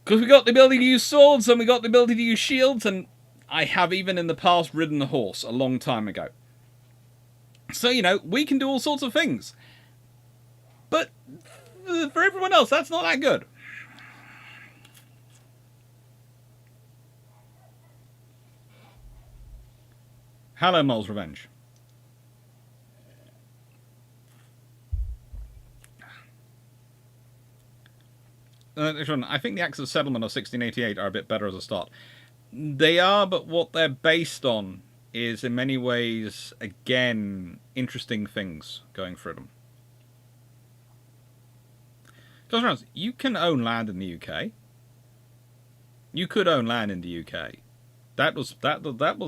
because we got the ability to use swords and we got the ability to use shields, and I have even in the past ridden a horse a long time ago. So, we can do all sorts of things. But for everyone else, that's not that good. Hello, Mole's Revenge. I think the Acts of Settlement of 1688 are a bit better as a start. They are, but what they're based on is in many ways, again, interesting things going through them. Because you can own land in the UK. You could own land in the UK. That was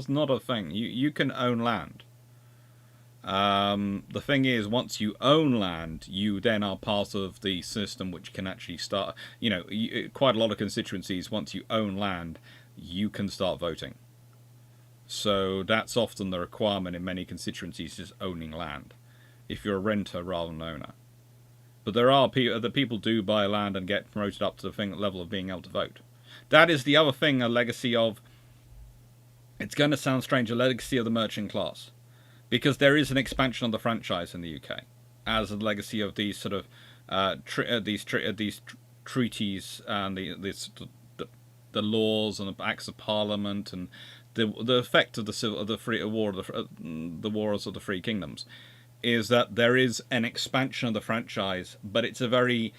not a thing. You can own land. The thing is, once you own land, you then are part of the system which can actually start, quite a lot of constituencies, once you own land, you can start voting. So that's often the requirement in many constituencies, is owning land, if you're a renter rather than owner. But there are people do buy land and get promoted up to the level of being able to vote. That is the other thing, a legacy of, it's going to sound strange, a legacy of the merchant class. Because there is an expansion of the franchise in the UK as a legacy of these sort of these treaties and the laws and the Acts of Parliament and the effect of the wars of the Free Kingdoms, is that there is an expansion of the franchise, but it's a very,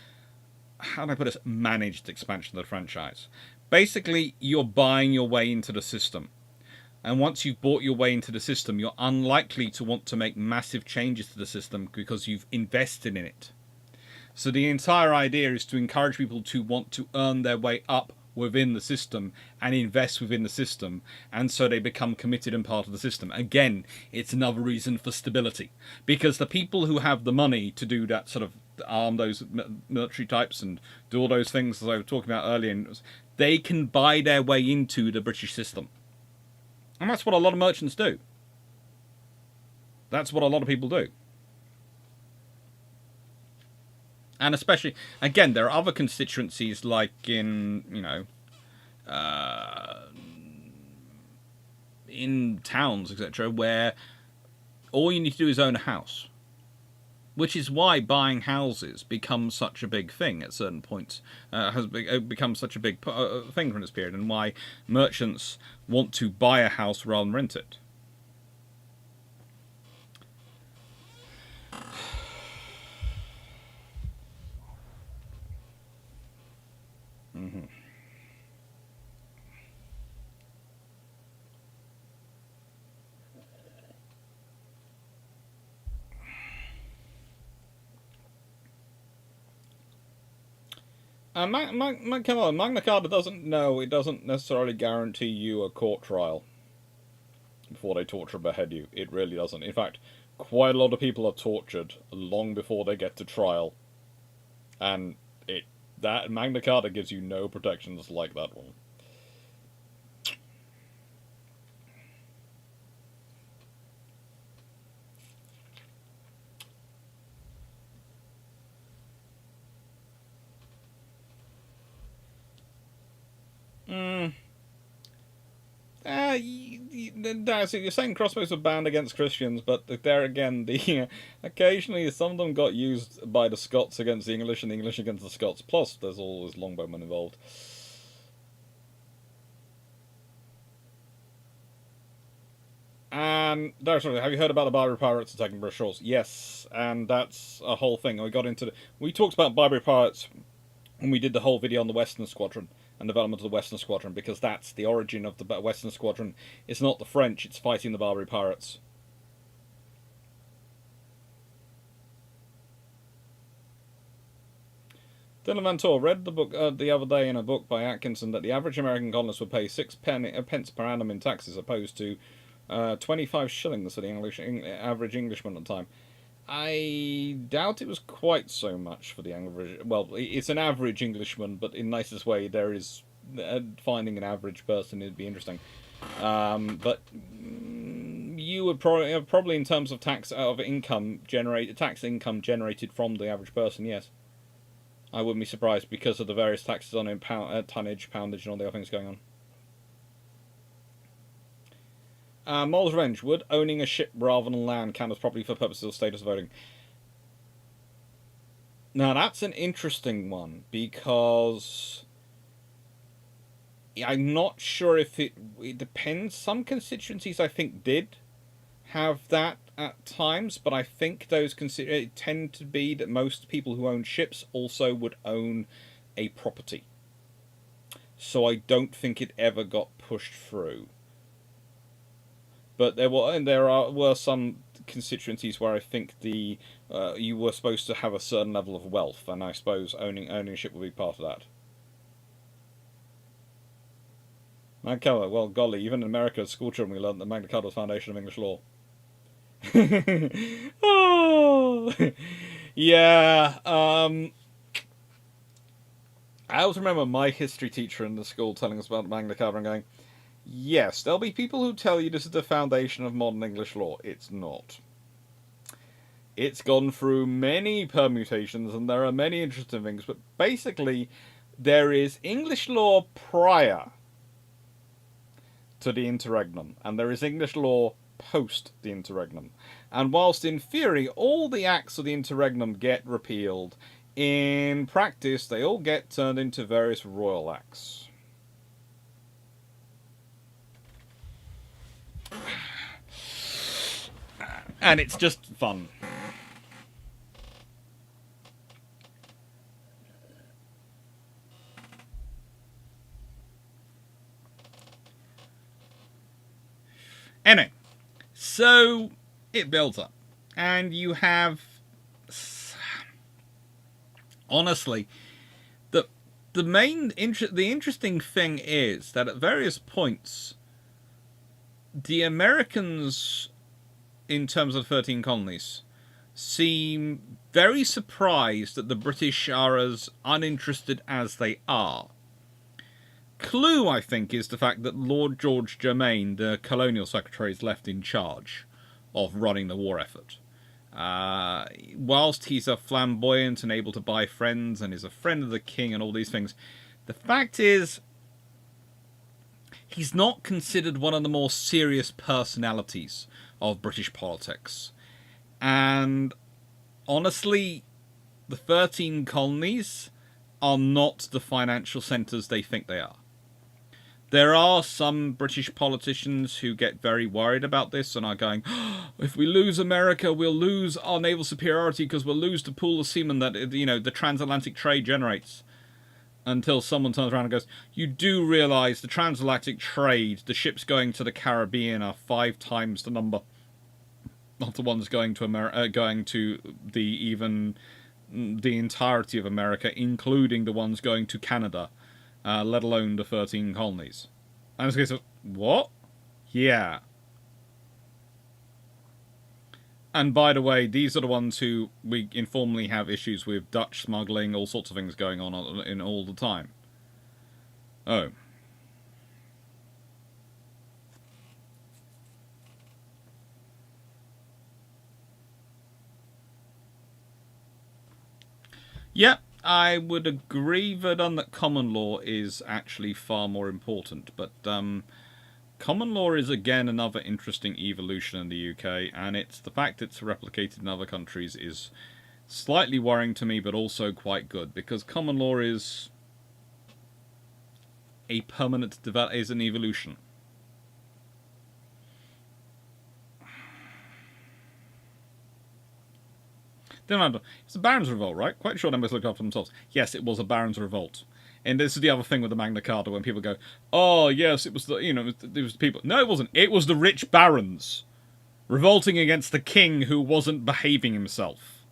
how do I put it, managed expansion of the franchise. Basically, you're buying your way into the system. And once you've bought your way into the system, you're unlikely to want to make massive changes to the system because you've invested in it. So the entire idea is to encourage people to want to earn their way up within the system and invest within the system, and so they become committed and part of the system. Again, it's another reason for stability, because the people who have the money to do that sort of arm those military types and do all those things as I was talking about earlier. They can buy their way into the British system. And that's what a lot of merchants do. That's what a lot of people do. And especially, again, there are other constituencies like in, in towns, etc., where all you need to do is own a house. Which is why buying houses becomes such a big thing at certain points, has become such a big thing from this period, and why merchants want to buy a house rather than rent it. Mm-hmm. Magna Carta doesn't necessarily guarantee you a court trial before they torture and behead you. It really doesn't. In fact, quite a lot of people are tortured long before they get to trial, and that Magna Carta gives you no protections like that one. So you're saying crossbows were banned against Christians, but there again, occasionally some of them got used by the Scots against the English, and the English against the Scots. Plus, there's always longbowmen involved. And have you heard about the Barbary pirates attacking British shores? Yes, and that's a whole thing. We talked about Barbary pirates when we did the whole video on the Western Squadron and development of the Western Squadron, because that's the origin of the Western Squadron. It's not the French, it's fighting the Barbary pirates. Dylan Van Tor read the book the other day in a book by Atkinson that the average American colonist would pay 6 pence per annum in taxes, opposed to 25 shillings for the average Englishman at the time. I doubt it was quite so much for the average. Well, it's an average Englishman, but in nicest way, there is finding an average person would be interesting. But you would probably in terms of tax income generated from the average person, yes. I wouldn't be surprised because of the various taxes on tonnage, poundage, and all the other things going on. Mole's Revenge. Would owning a ship rather than land count as property for purposes of status voting? Now, that's an interesting one, because I'm not sure if it depends. Some constituencies, I think, did have that at times, but I think those tend to be that most people who own ships also would own a property. So I don't think it ever got pushed through. But there were some constituencies where I think you were supposed to have a certain level of wealth, and I suppose owning a ship would be part of that. Magna Carta, well, golly, even in America as schoolchildren we learned that Magna Carta was the foundation of English law. Oh, yeah. I always remember my history teacher in the school telling us about Magna Carta and going, yes, there'll be people who tell you this is the foundation of modern English law. It's not. It's gone through many permutations, and there are many interesting things, but basically, there is English law prior to the interregnum, and there is English law post the interregnum. And whilst in theory all the acts of the interregnum get repealed, in practice they all get turned into various royal acts. And it's just fun. Anyway, so it builds up, and you have, honestly, the interesting thing is that at various points, the Americans, in terms of 13 colonies, seem very surprised that the British are as uninterested as they are. Clue, I think, is the fact that Lord George Germain, the Colonial Secretary, is left in charge of running the war effort. Whilst he's a flamboyant and able to buy friends and is a friend of the king and all these things, the fact is he's not considered one of the more serious personalities of British politics. And honestly, the 13 colonies are not the financial centres they think they are. There are some British politicians who get very worried about this and are going, oh, if we lose America, we'll lose our naval superiority because we'll lose the pool of seamen that, the transatlantic trade generates. Until someone turns around and goes, you do realise the transatlantic trade, the ships going to the Caribbean are 5 times the number of the ones going to going to the entirety of America, including the ones going to Canada. Let alone the 13 colonies. And it's a case of, what? Yeah. And by the way, these are the ones who we informally have issues with Dutch smuggling, all sorts of things going on in all the time. Oh. Yep. I would agree, Verdun, that common law is actually far more important, but common law is again another interesting evolution in the UK, and it's the fact it's replicated in other countries is slightly worrying to me, but also quite good, because common law is a permanent is an evolution. It's a Barons' Revolt, right? Quite sure they must look after themselves. Yes, it was a Barons' Revolt. And this is the other thing with the Magna Carta, when people go, oh, yes, it was the, it was the people. No, it wasn't. It was the rich barons revolting against the king who wasn't behaving himself.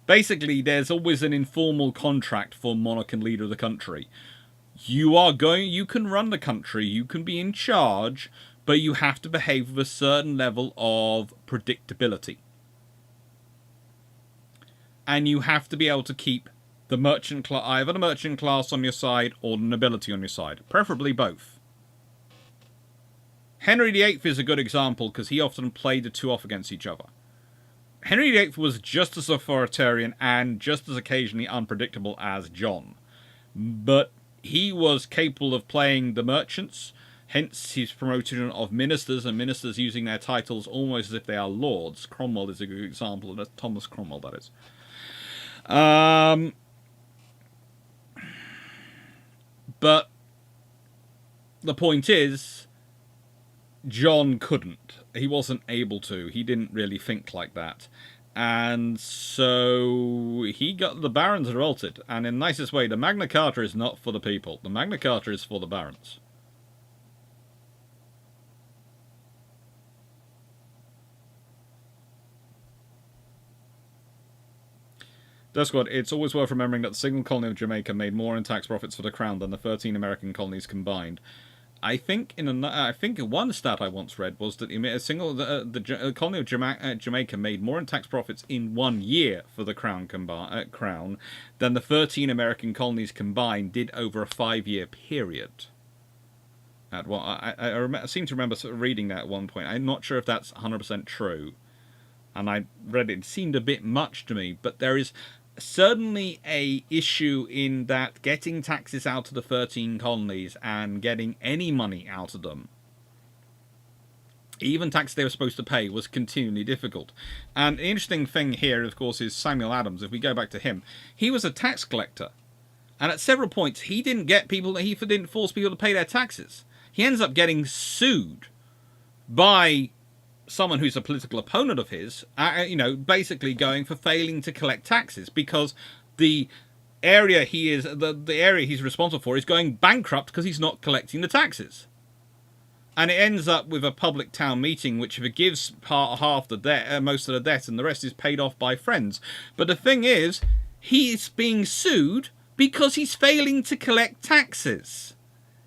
Basically, there's always an informal contract for monarch and leader of the country. You can run the country, you can be in charge, but you have to behave with a certain level of predictability. And you have to be able to keep the merchant either the merchant class on your side or the nobility on your side, preferably both. Henry VIII is a good example because he often played the two off against each other. Henry VIII was just as authoritarian and just as occasionally unpredictable as John, but he was capable of playing the merchants. Hence his promotion of ministers, and ministers using their titles almost as if they are lords. Cromwell is a good example, and that's Thomas Cromwell, that is. But the point is, John couldn't. He wasn't able to. He didn't really think like that. And so he got the barons revolted. And in the nicest way, the Magna Carta is not for the people. The Magna Carta is for the barons. Death Squad, it's always worth remembering that the single colony of Jamaica made more in tax profits for the Crown than the 13 American colonies combined. I think one stat I once read was that the colony of Jamaica made more in tax profits in 1 year for the Crown than the 13 American colonies combined did over a 5-year period. I seem to remember sort of reading that at one point. I'm not sure if that's 100% true. And I read it seemed a bit much to me, but there is certainly a issue in that getting taxes out of the 13 colonies and getting any money out of them, even taxes they were supposed to pay, was continually difficult. And the interesting thing here, of course, is Samuel Adams. If we go back to him, he was a tax collector, and at several points he didn't force people to pay their taxes. He ends up getting sued by someone who's a political opponent of his, basically going for failing to collect taxes because the area the area he's responsible for is going bankrupt because he's not collecting the taxes. And it ends up with a public town meeting which forgives half the debt, most of the debt, and the rest is paid off by friends. But the thing is, he's being sued because he's failing to collect taxes.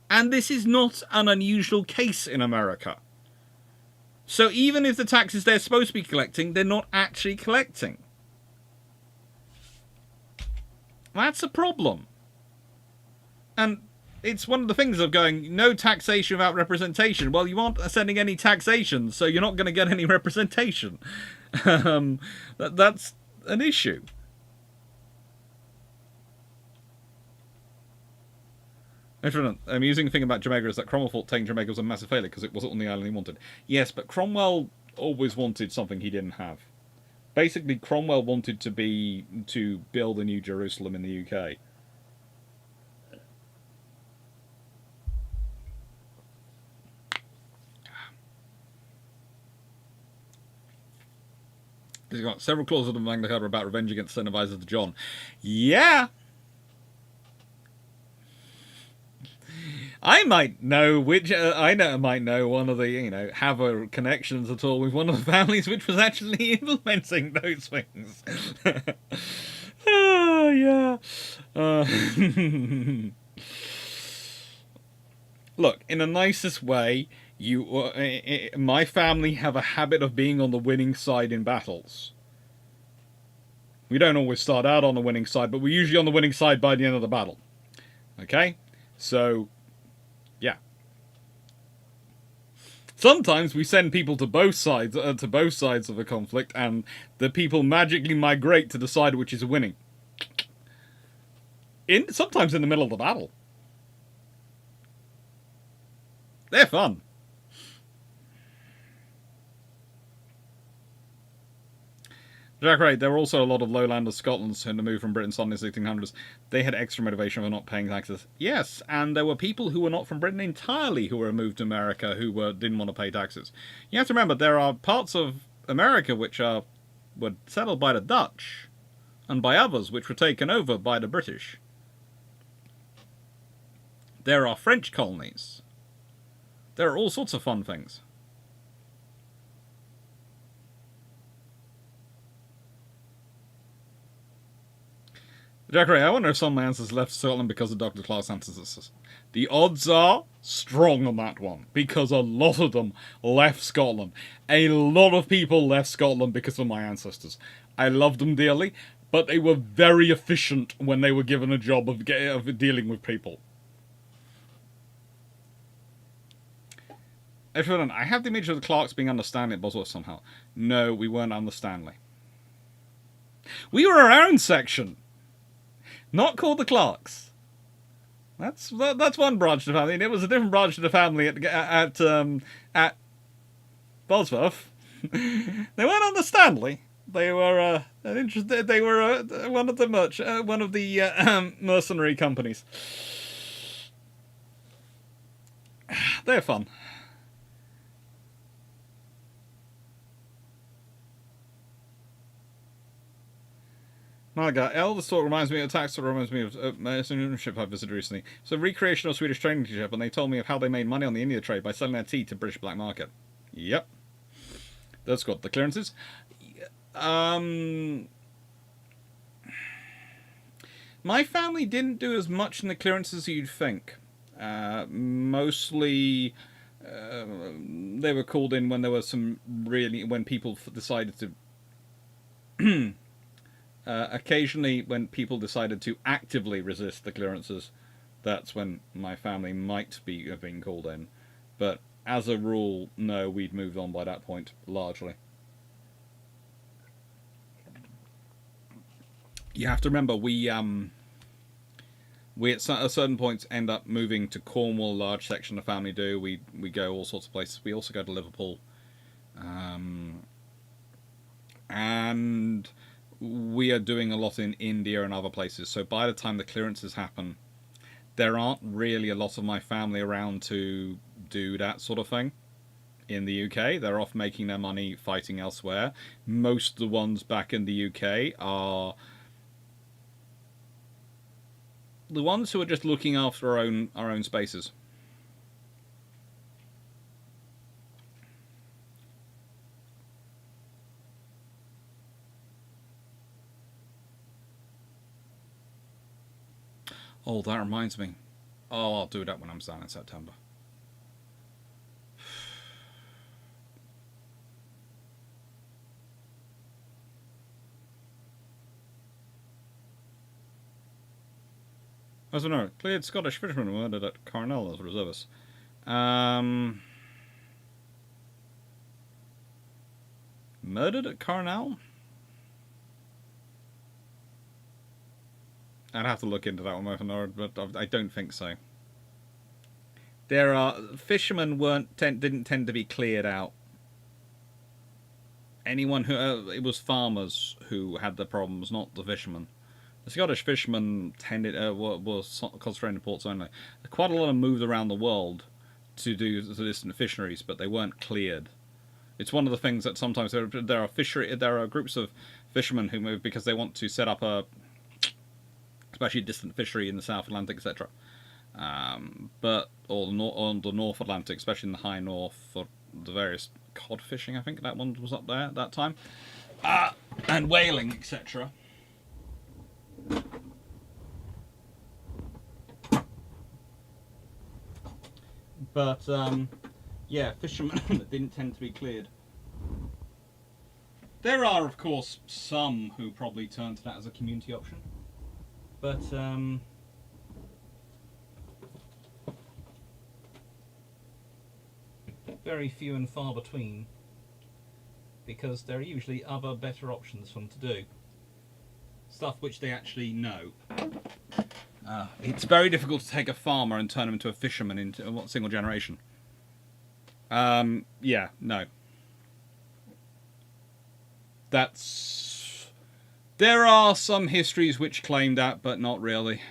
And this is not an unusual case in America. So even if the taxes they're supposed to be collecting, they're not actually collecting. That's a problem. And it's one of the things of going, no taxation without representation. Well, you aren't sending any taxation, so you're not going to get any representation. That's an issue. The amusing thing about Jamaica is that Cromwell thought taking Jamaica was a massive failure because it wasn't on the island he wanted. Yes, but Cromwell always wanted something he didn't have. Basically, Cromwell wanted to build a new Jerusalem in the UK. He's got several clauses of the Magna Carta about revenge against the advisors of John. Yeah! I might know might know one of the, have a connections at all with one of the families which was actually implementing those things. Oh, yeah. Look, in the nicest way, my family have a habit of being on the winning side in battles. We don't always start out on the winning side, but we're usually on the winning side by the end of the battle. Okay? So, yeah. Sometimes we send people to both sides of a conflict, and the people magically migrate to the side which is winning. Sometimes in the middle of the battle. They're fun. Jack Ray, there were also a lot of lowlanders Scotland who moved from Britain in the 1600s. They had extra motivation for not paying taxes. Yes, and there were people who were not from Britain entirely who were moved to America who didn't want to pay taxes. You have to remember, there are parts of America which were settled by the Dutch, and by others which were taken over by the British. There are French colonies. There are all sorts of fun things. Jack Ray, I wonder if some of my ancestors left Scotland because of Dr. Clarke's ancestors. The odds are strong on that one, because a lot of them left Scotland. A lot of people left Scotland because of my ancestors. I loved them dearly, but they were very efficient when they were given a job of dealing with people. Everyone, I have the image of the Clarks being under Stanley at Bosworth somehow. No, we weren't under Stanley. We were our own section. Not called the Clarks. That's one branch of the family, and it was a different branch of the family at Bosworth. They weren't on the Stanley. They were They were one of the mercenary companies. They're fun. My God, Elder's talk reminds me of tax, reminds me of a ship I visited recently. It's a recreational Swedish trading ship, and they told me of how they made money on the India trade by selling their tea to British black market. Yep. That's got the clearances. My family didn't do as much in the clearances as you'd think. Mostly, they were called in when there was when people decided to... occasionally, when people decided to actively resist the clearances, that's when my family might be being called in. But as a rule, no, we'd moved on by that point, largely. You have to remember, we at certain points end up moving to Cornwall. A large section of the family do. We go all sorts of places. We also go to Liverpool, and we are doing a lot in India and other places. So by the time the clearances happen, there aren't really a lot of my family around to do that sort of thing. In the UK, they're off making their money fighting elsewhere. Most of the ones back in the UK are the ones who are just looking after our own spaces. Oh, that reminds me. Oh, I'll do that when I'm down in September. As we know, cleared Scottish fishermen were murdered at Carnell as reservists. Murdered at Carnell? I'd have to look into that one, but I don't think so. There are fishermen didn't tend to be cleared out. Anyone who it was farmers who had the problems, not the fishermen. The Scottish fishermen were concentrated in ports only. Quite a lot of them moved around the world to do the distant fisheries, but they weren't cleared. It's one of the things that sometimes there are groups of fishermen who move because they want to set up especially distant fishery in the South Atlantic, etc. Or the North Atlantic, especially in the high north, for the various cod fishing. I think that one was up there at that time, and whaling, etc. But yeah, fishermen that didn't tend to be cleared. There are, of course, some who probably turn to that as a community option. But very few and far between, because there are usually other better options for them to do. Stuff which they actually know. It's very difficult to take a farmer and turn him into a fisherman in a single generation. Yeah, no. There are some histories which claim that, but not really.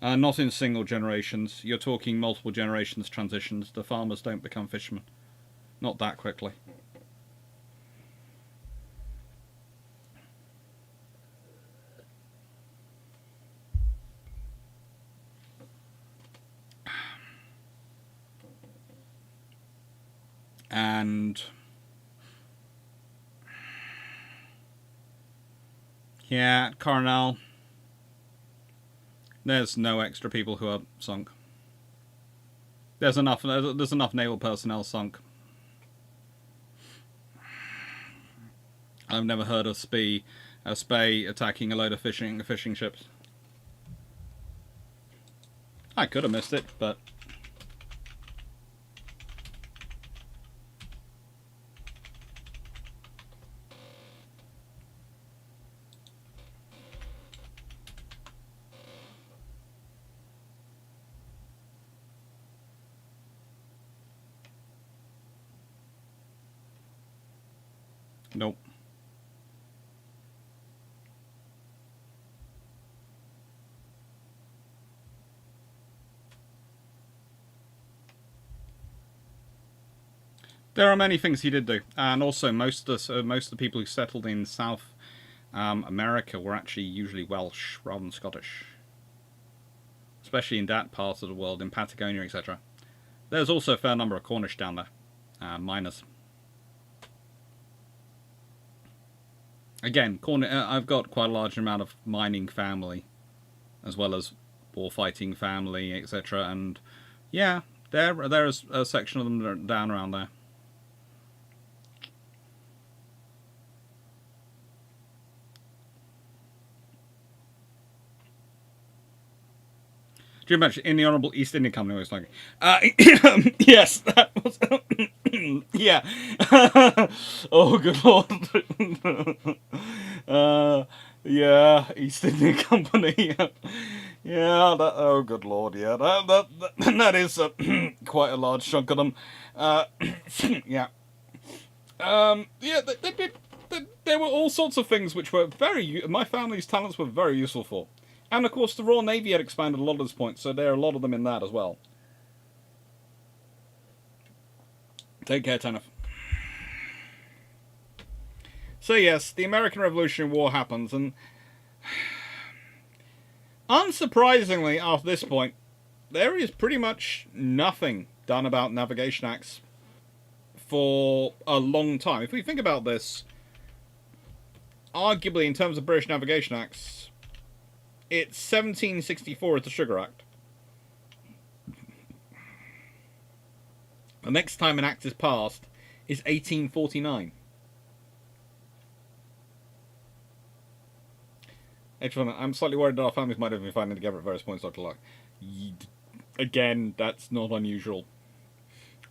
Not in single generations. You're talking multiple generations transitions. The farmers don't become fishermen. Not that quickly. And yeah, at Carnell, there's no extra people who are sunk. There's enough naval personnel sunk. I've never heard of a Spey attacking a load of fishing ships. I could have missed it, but nope. There are many things he did do, and also most of the people who settled in South America were actually usually Welsh rather than Scottish, especially in that part of the world, in Patagonia, etc. There's also a fair number of Cornish down there, miners. Again, I've got quite a large amount of mining family, as well as warfighting family, etc. And yeah, there's a section of them down around there. Do you imagine in the Honourable East India Company was like, yes, that was, yeah. Oh, good lord. Yeah, East India Company. Yeah, oh, good lord, yeah, that is quite a large chunk of them. Yeah. Yeah, there were all sorts of things which were my family's talents were very useful for. And of course, the Royal Navy had expanded a lot at this point, so there are a lot of them in that as well. Take care, Tanif. So yes, the American Revolutionary War happens, and unsurprisingly, after this point, there is pretty much nothing done about navigation acts for a long time. If we think about this, arguably in terms of British navigation acts, it's 1764 is the Sugar Act. The next time an act is passed is 1849. I'm slightly worried that our families might have been finding together at various points, Dr. Clarke. Again, that's not unusual.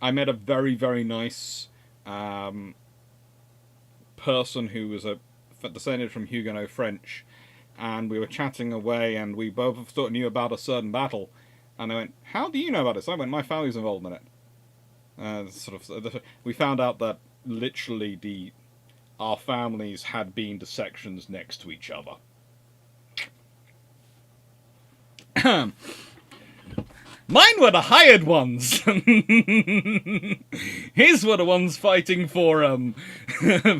I met a very, very nice person who was descended from Huguenot French, and we were chatting away, and we both sort of knew about a certain battle, and they went, "How do you know about this?" I went, "My family's involved in it." We found out that literally our families had been to sections next to each other. Mine were the hired ones. His were the ones fighting for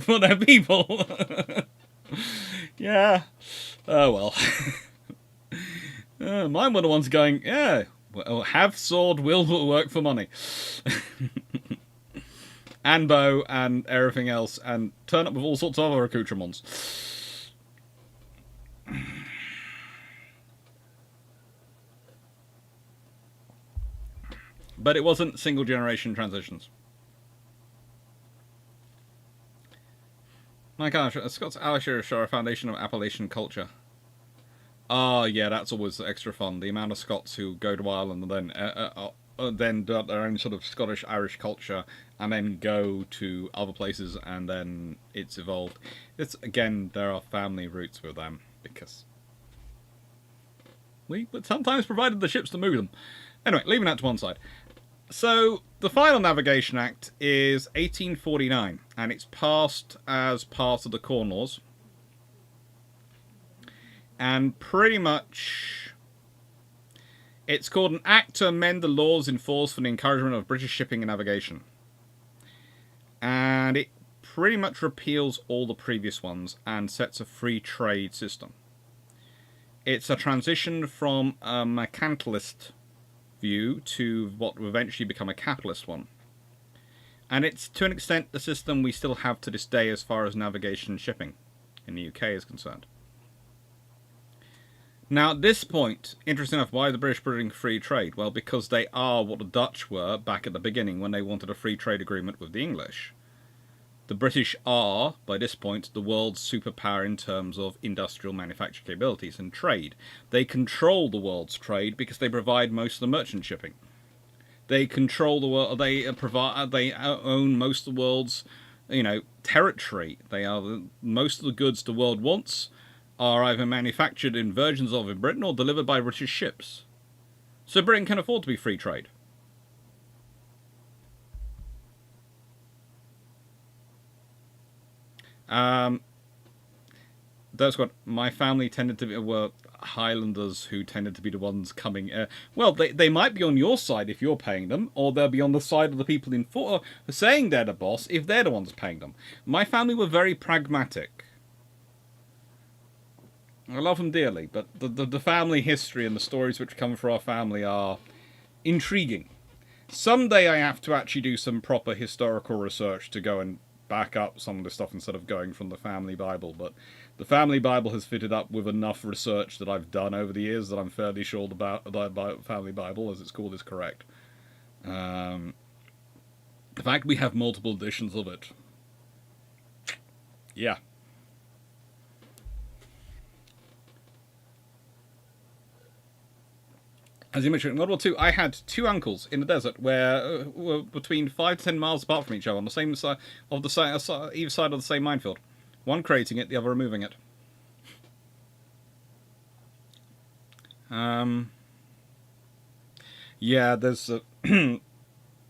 for their people. Yeah. Oh well. Mine were the ones going, yeah, well, have sword, will work for money. And bow and everything else, and turn up with all sorts of other accoutrements. But it wasn't single generation transitions. My gosh, Scots Irish are a foundation of Appalachian culture. Oh yeah, that's always extra fun. The amount of Scots who go to Ireland and then do their own sort of Scottish Irish culture, and then go to other places, and then it's evolved. It's again, there are family roots with them because we sometimes provided the ships to move them. Anyway, leaving that to one side. So, the final Navigation Act is 1849, and it's passed as part of the Corn Laws. And pretty much, it's called an Act to amend the laws in force for the encouragement of British shipping and navigation. And it pretty much repeals all the previous ones and sets a free trade system. It's a transition from a mercantilist view to what will eventually become a capitalist one. And it's, to an extent, the system we still have to this day as far as navigation and shipping in the UK is concerned. Now, at this point, interesting enough, why are the British putting free trade? Well, because they are what the Dutch were back at the beginning when they wanted a free trade agreement with the English. The British are, by this point, the world's superpower in terms of industrial manufacture capabilities and trade. They control the world's trade because they provide most of the merchant shipping. They control the world. They own most of the world's, territory. They are most of the goods the world wants are either manufactured in versions of in Britain or delivered by British ships. So Britain can afford to be free trade. That's what my family tended to be, were Highlanders who tended to be the ones coming. Well, they might be on your side if you're paying them, or they'll be on the side of the people in saying they're the boss if they're the ones paying them. My family were very pragmatic. I love them dearly, but the family history and the stories which come from our family are intriguing. Someday I have to actually do some proper historical research to go and back up some of the stuff instead of going from the family Bible, but the family Bible has fitted up with enough research that I've done over the years that I'm fairly sure the family Bible, as it's called, is correct. The fact we have multiple editions of it. Yeah. As you mentioned, in World War II, I had two uncles in the desert where were between 5 to 10 miles apart from each other on the same side of either side of the same minefield. One creating it, the other removing it. Yeah, there's an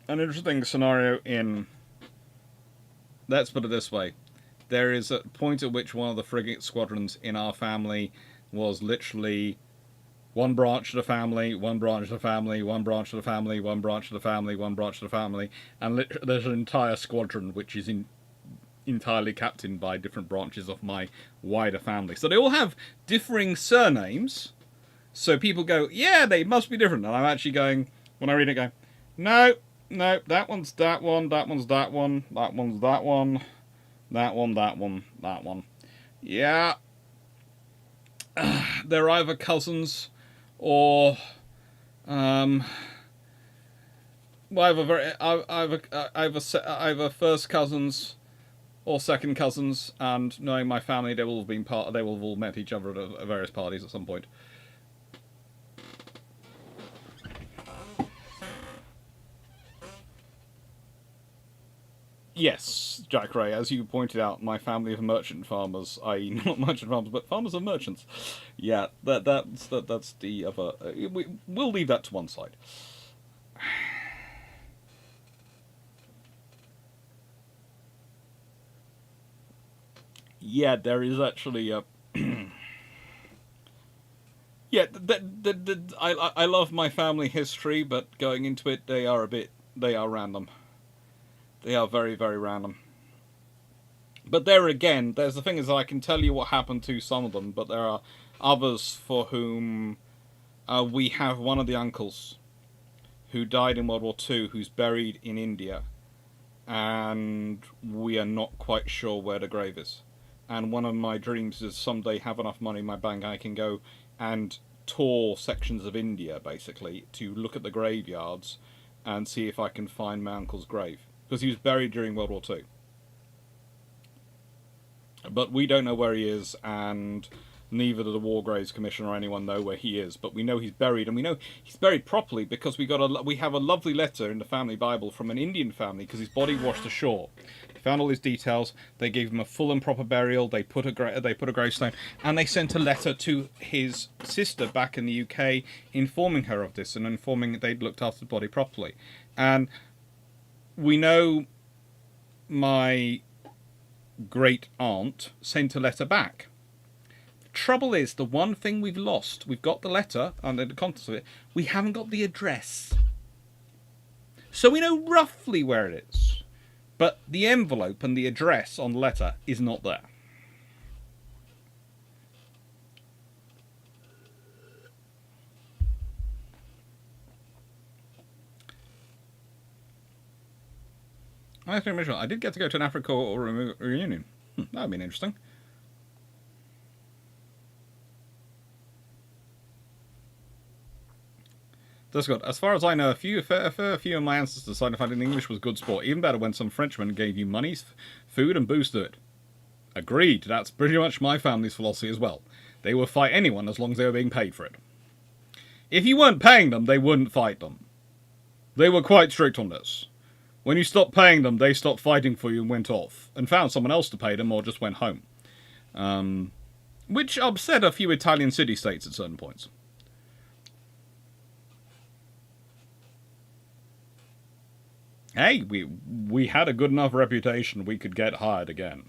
interesting scenario in. Let's put it this way: there is a point at which one of the frigate squadrons in our family was literally one branch of the family, one branch of the family, one branch of the family, one branch of the family, one branch of the family, and there's an entire squadron which is entirely captained by different branches of my wider family. So they all have differing surnames. So people go, yeah, they must be different. And I'm actually going, when I read it, going, no, that one's that one, that one's that one, that one's that one, that one, that one, that one. Yeah. They're either cousins or either first cousins or second cousins, and knowing my family, they will have been they will have all met each other at various parties at some point. Yes, Jack Ray, as you pointed out, my family of merchant farmers, i.e., not merchant farmers, but farmers of merchants. Yeah, that's the other. We'll leave that to one side. Yeah, there is actually a. Yeah, I love my family history, but going into it, they are random. They are very, very random. But there again, there's the thing is that I can tell you what happened to some of them, but there are others for whom we have one of the uncles who died in World War II, who's buried in India, and we are not quite sure where the grave is. And one of my dreams is someday have enough money in my bank I can go and tour sections of India, basically, to look at the graveyards and see if I can find my uncle's grave. Because he was buried during World War II. But we don't know where he is, and neither does the War Graves Commission or anyone know where he is. But we know he's buried, and we know he's buried properly because we have a lovely letter in the family Bible from an Indian family because his body washed ashore. They found all his details. They gave him a full and proper burial. They put a gravestone, and they sent a letter to his sister back in the UK, informing her of this and informing that they'd looked after the body properly. And we know my great aunt sent a letter back. The trouble is, the one thing we've lost, we've got the letter and the contents of it, we haven't got the address. So we know roughly where it is, but the envelope and the address on the letter is not there. I did get to go to an Africa reunion. That would have been interesting. That's good. As far as I know, a fair few of my ancestors decided finding English was good sport. Even better when some Frenchmen gave you money, food, and booze to it. Agreed. That's pretty much my family's philosophy as well. They will fight anyone as long as they were being paid for it. If you weren't paying them, they wouldn't fight them. They were quite strict on this. When you stopped paying them, they stopped fighting for you and went off, and found someone else to pay them or just went home. Which upset a few Italian city-states at certain points. Hey, we had a good enough reputation we could get hired again.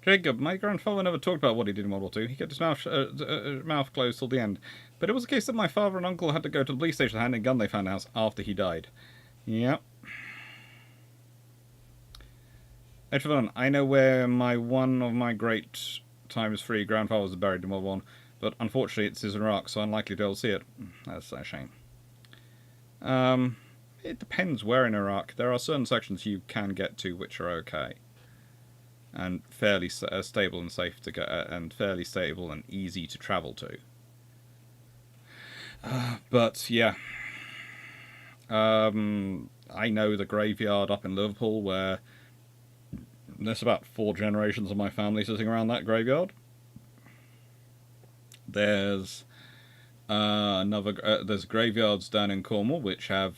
Jacob, my grandfather never talked about what he did in World War II. He kept his mouth closed till the end. But it was a case that my father and uncle had to go to the police station to hand in a gun they found out after he died. Yep. I know where one of my great times free grandfathers was buried in World War I, but unfortunately it's in Iraq, so unlikely to be able to see it. That's a shame. It depends where in Iraq. There are certain sections you can get to which are okay. And fairly stable and safe to go, and fairly stable and easy to travel to. But yeah, I know the graveyard up in Liverpool where there's about 4 generations of my family sitting around that graveyard. There's there's graveyards down in Cornwall which have,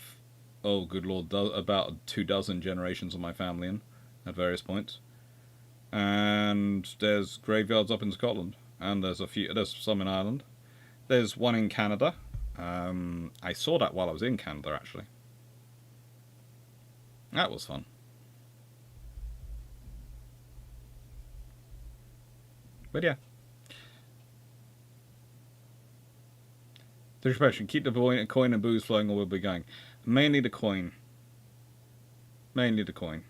oh good lord, about 24 generations of my family in at various points. And there's graveyards up in Scotland, and there's some in Ireland. There's one in Canada. I saw that while I was in Canada, actually. That was fun. But yeah. There's question. Keep the coin and booze flowing or we'll be going. Mainly the coin. Mainly the coin.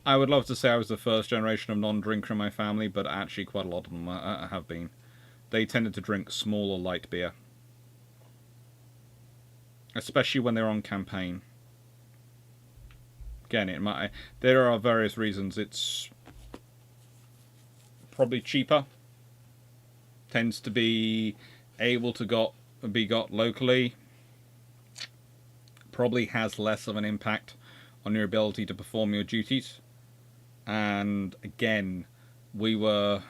I would love to say I was the first generation of non-drinker in my family, but actually quite a lot of them have been. They tended to drink small or light beer. Especially when they're on campaign. Again, there are various reasons. It's probably cheaper tends to be able to be got locally, probably has less of an impact on your ability to perform your duties. And again, we were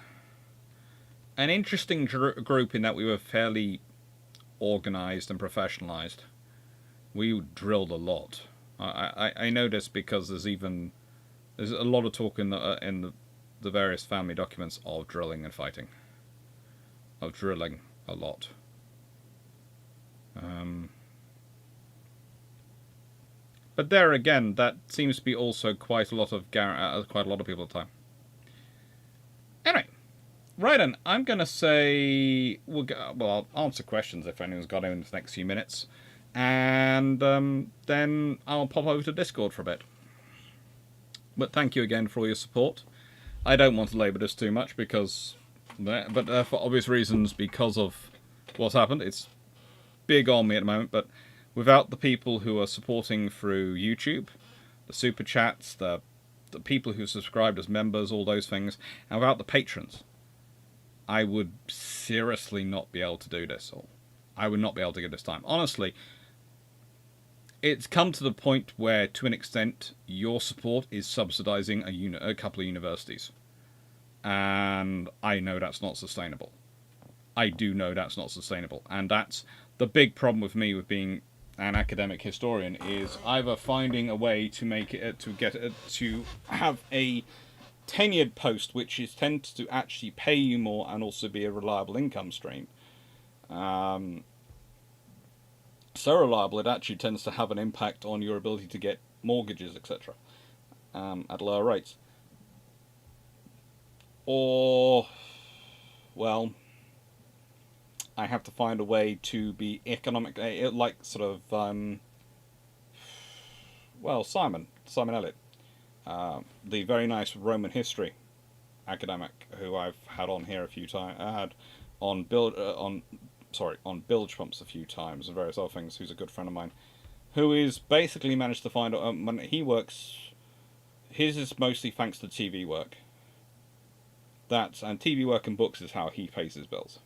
an interesting group in that we were fairly organized and professionalized. We drilled a lot. I know this because there's a lot of talk in the various family documents of drilling and fighting, of drilling a lot. But there again, that seems to be also quite a lot of people at the time. Anyway, right then, I'm gonna say I'll answer questions if anyone's got any in the next few minutes, and then I'll pop over to Discord for a bit. But thank you again for all your support. I don't want to labour this too much because, for obvious reasons, because of what's happened, it's big on me at the moment. But without the people who are supporting through YouTube, the super chats, the people who subscribed as members, all those things, and without the patrons, I would seriously not be able to do this. Or I would not be able to get this time. Honestly, it's come to the point where, to an extent, your support is subsidising a couple of universities. And I know that's not sustainable. I do know that's not sustainable. And that's the big problem with me with being an academic historian, is either finding a way to make it, to have a tenured post which tends to actually pay you more and also be a reliable income stream. So reliable it actually tends to have an impact on your ability to get mortgages, etc. At lower rates. Or, well, I have to find a way to be economic, like sort of, Simon Elliott, the very nice Roman history academic who I've had on here a few times, had on bilge pumps a few times and various other things, who's a good friend of mine, who is basically managed to find, when he works, his is mostly thanks to TV work. And TV work and books is how he pays his bills.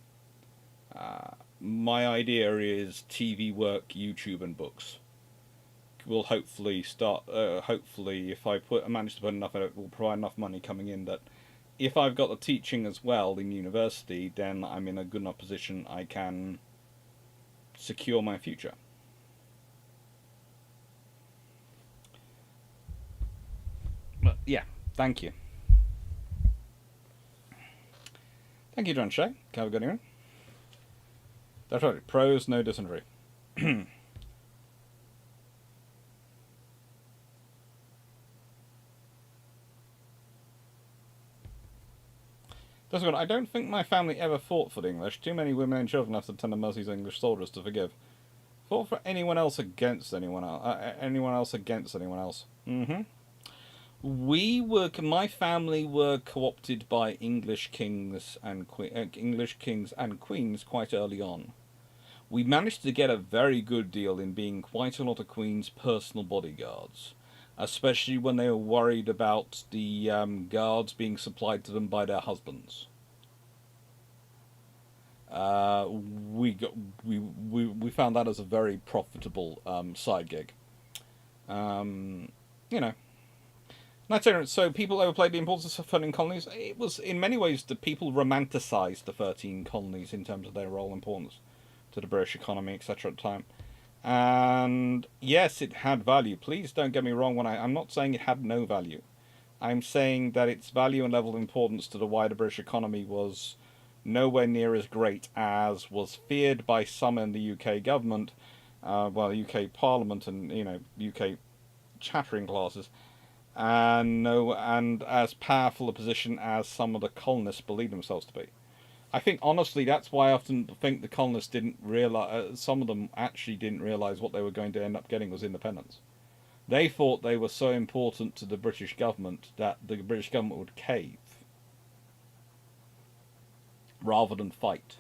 My idea is TV work, YouTube and books will hopefully start, hopefully if I manage to put enough in it, will provide enough money coming in that if I've got the teaching as well in university, then I'm in a good enough position I can secure my future. But yeah, thank you. Thank you, John Shea. Have a good evening. That's right, pros, no dysentery. That's good. I don't think my family ever fought for the English. Too many women and children have to tender mercies of English soldiers to forgive. Fought for anyone else against anyone else. Anyone else against anyone else. My family were co-opted by English kings and queens quite early on. We managed to get a very good deal in being quite a lot of queens' personal bodyguards, especially when they were worried about the guards being supplied to them by their husbands. We found that as a very profitable side gig. That's it. So people overplayed the importance of 13 colonies. It was, in many ways, the people romanticised the 13 colonies in terms of their role and importance to the British economy, etc. at the time. And yes, it had value. Please don't get me wrong I'm not saying it had no value. I'm saying that its value and level of importance to the wider British economy was nowhere near as great as was feared by some in the UK government, UK Parliament and, UK chattering classes, and as powerful a position as some of the colonists believed themselves to be. I think, honestly, that's why I often think the colonists didn't realise, some of them actually didn't realise what they were going to end up getting was independence. They thought they were so important to the British government that the British government would cave rather than fight.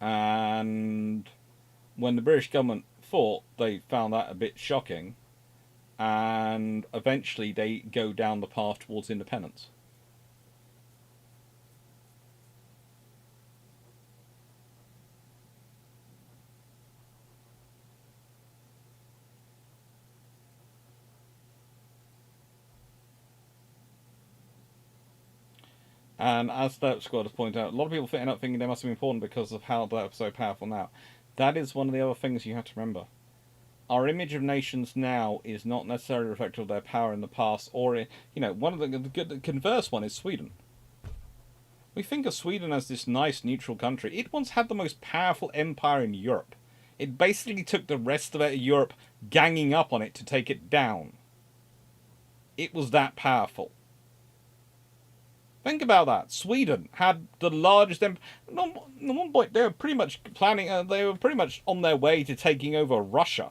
And when the British government fought, they found that a bit shocking, and eventually they go down the path towards independence. And as Derp Squad has pointed out, a lot of people end up thinking they must be important because of how they're so powerful now. That is one of the other things you have to remember. Our image of nations now is not necessarily reflective of their power in the past, or, one of the converse one is Sweden. We think of Sweden as this nice neutral country. It once had the most powerful empire in Europe. It basically took the rest of Europe ganging up on it to take it down. It was that powerful. Think about that. Sweden had the largest empire. At one point, they were pretty much they were pretty much on their way to taking over Russia.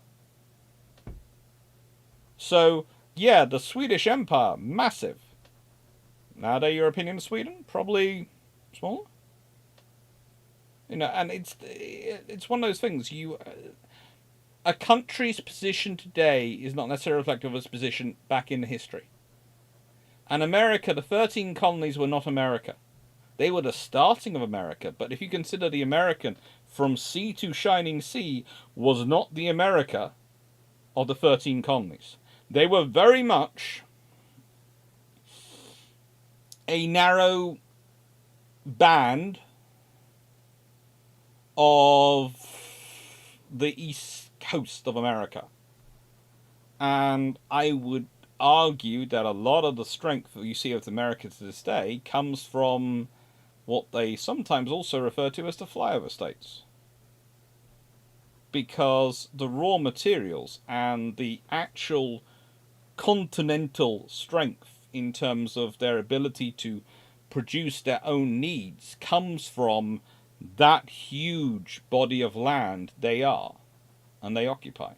So, yeah, the Swedish Empire, massive. Nowadays, your opinion of Sweden? Probably smaller. And it's one of those things. A country's position today is not necessarily reflective of its position back in history. And America, the 13 colonies were not America. They were the starting of America, but if you consider the American from sea to shining sea was not the America of the 13 colonies. They were very much a narrow band of the east coast of America. And I would argue that a lot of the strength that you see of America to this day comes from what they sometimes also refer to as the flyover states. Because the raw materials and the actual continental strength in terms of their ability to produce their own needs comes from that huge body of land they are and they occupy.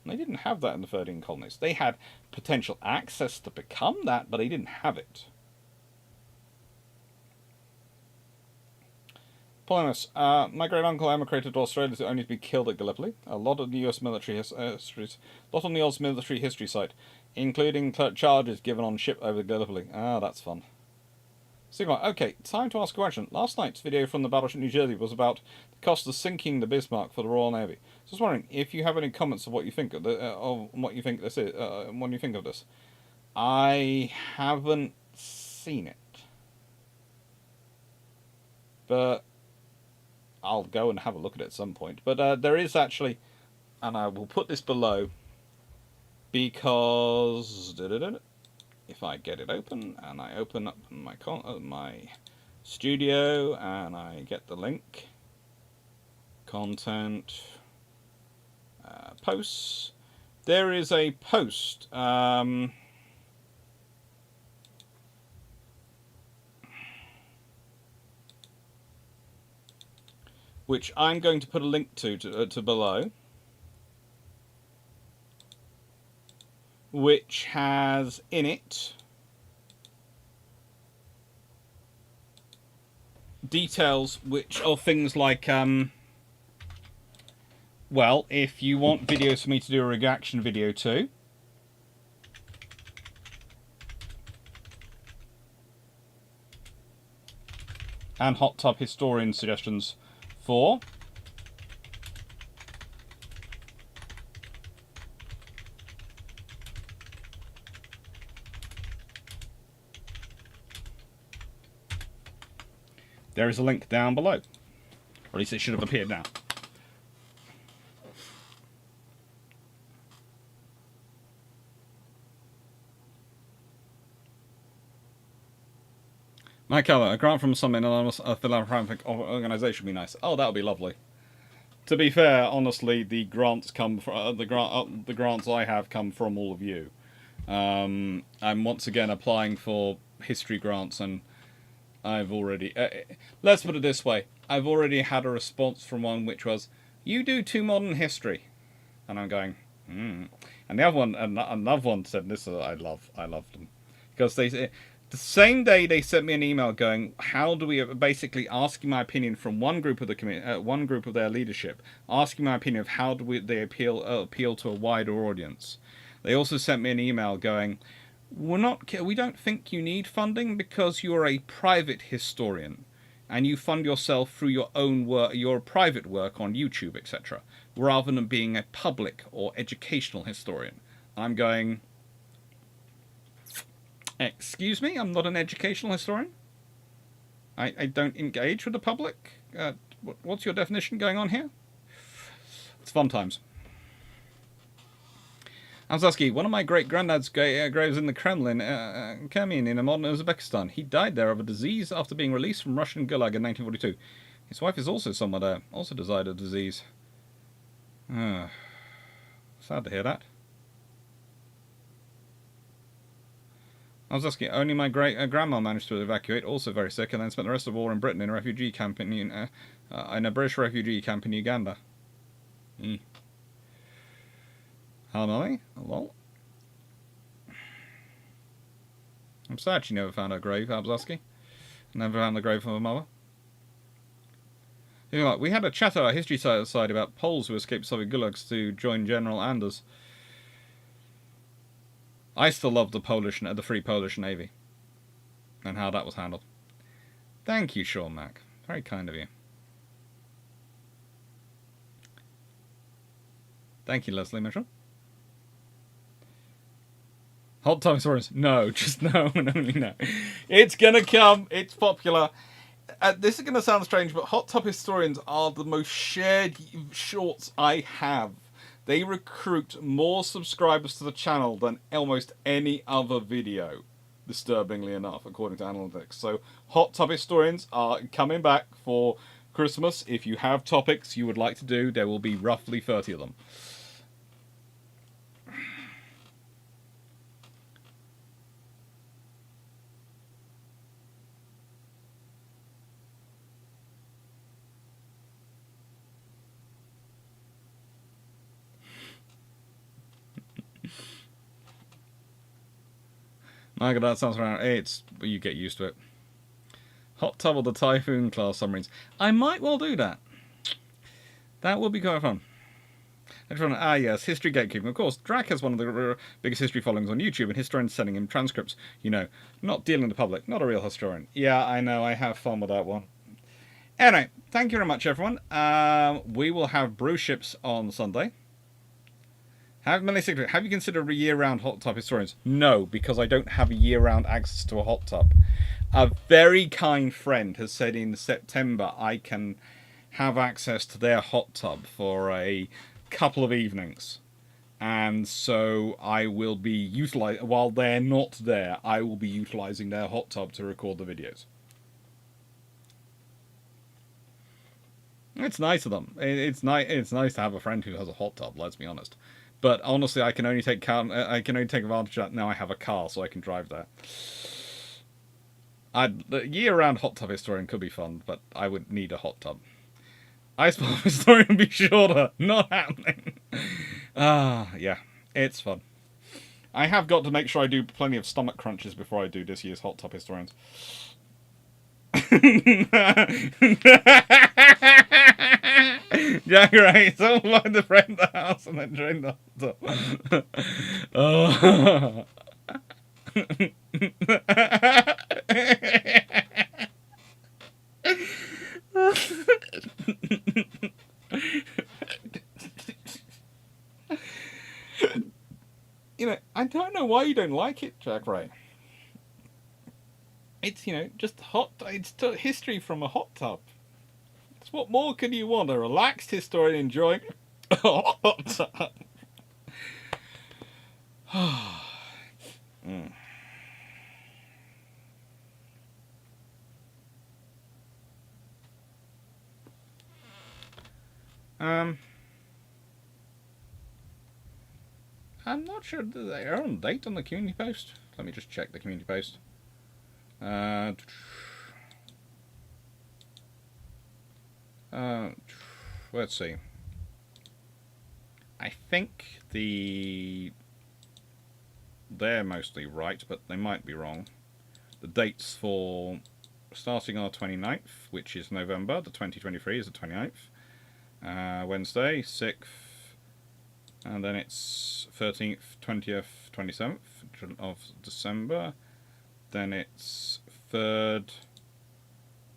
And they didn't have that in the 13 colonies. They had potential access to become that, but they didn't have it. Polymus, my great uncle emigrated to Australia to only to be killed at Gallipoli. A lot on the US military history site, including charges given on ship over Gallipoli. Ah, that's fun. Sigma, okay, time to ask a question. Last night's video from the battleship New Jersey was about the cost of sinking the Bismarck for the Royal Navy. Just wondering if you have any comments of what you think of what you think this is, what you think of this. I haven't seen it, but I'll go and have a look at it at some point. But there is actually, and I will put this below because if I get it open and I open up my studio and I get the link, content, posts, there is a post which I'm going to put a link to below, which has in it details which are things like, well, if you want videos for me to do a reaction video to, and hot tub historian suggestions for, there is a link down below. Or at least it should have appeared now. Mike Keller, a grant from some anonymous philanthropic organisation would be nice. Oh, that would be lovely. To be fair, honestly, the grants come from the grants I have come from all of you. I'm once again applying for history grants, and I've already let's put it this way: I've already had a response from one which was, "You do too modern history," and I'm going, And the other one, another one said, "This I love them," because they say. The same day they sent me an email going, how do we, basically asking my opinion from one group of the one group of their leadership, asking my opinion of how do they appeal to a wider audience. They also sent me an email going, we don't think you need funding because you're a private historian and you fund yourself through your own work, your private work on YouTube, etc., rather than being a public or educational historian. I'm going, Excuse me, I'm not an educational historian. I don't engage with the public. What's your definition going on here? It's fun times. Amzaski, one of my great-granddad's graves in the Kremlin, Kamian in modern Uzbekistan. He died there of a disease after being released from Russian Gulag in 1942. His wife is also somewhere there, also died of disease. Sad to hear that. Amzaski, only my great-grandma managed to evacuate, also very sick, and then spent the rest of the war in Britain in a refugee camp in a British refugee camp in Uganda. Hello, lol. I'm sad she never found her grave, Abzaski. Never found the grave of her mother. You know, like, we had a chat at our history side about Poles who escaped Soviet gulags to join General Anders. I still love the Free Polish Navy and how that was handled. Thank you, Sean Mac. Very kind of you. Thank you, Leslie Mitchell. Hot Tub Historians. No, just no and only no. It's gonna come. It's popular. This is gonna sound strange, but Hot Tub Historians are the most shared shorts I have. They recruit more subscribers to the channel than almost any other video, disturbingly enough, according to analytics. So Hot Tub Historians are coming back for Christmas. If you have topics you would like to do, there will be roughly 30 of them. My God, that sounds right. You get used to it. Hot tub of the Typhoon class submarines. I might well do that. That would be quite fun. Yes, history gatekeeping. Of course, Drac has one of the biggest history followings on YouTube, and historians sending him transcripts. You know, not dealing with the public, not a real historian. Yeah, I know. I have fun with that one. Anyway, thank you very much, everyone. We will have brew ships on Sunday. Have you considered year-round hot tub historians? No, because I don't have a year-round access to a hot tub. A very kind friend has said in September I can have access to their hot tub for a couple of evenings. And so I will be while they're not there, I will be utilising their hot tub to record the videos. It's nice of them. It's nice to have a friend who has a hot tub, let's be honest. But honestly, I can only take advantage of that now I have a car, so I can drive there. The year-round hot tub historian could be fun, but I would need a hot tub. Ice bomb historian would be shorter. Not happening. Yeah, it's fun. I have got to make sure I do plenty of stomach crunches before I do this year's hot tub historians. Yeah, right. So like the friend the house and then drain the hot tub. You know, I don't know why you don't like it, Jack Ray. It's, just it's history from a hot tub. What more can you want? A relaxed historian enjoying a hot tub. I'm not sure they're on date on the community post. Let me just check the community post. Let's see. I think they're mostly right, but they might be wrong. The dates for starting on the 29th, which is November, the 2023 is the 29th. Wednesday, 6th, and then it's 13th, 20th, 27th of December. Then it's 3rd,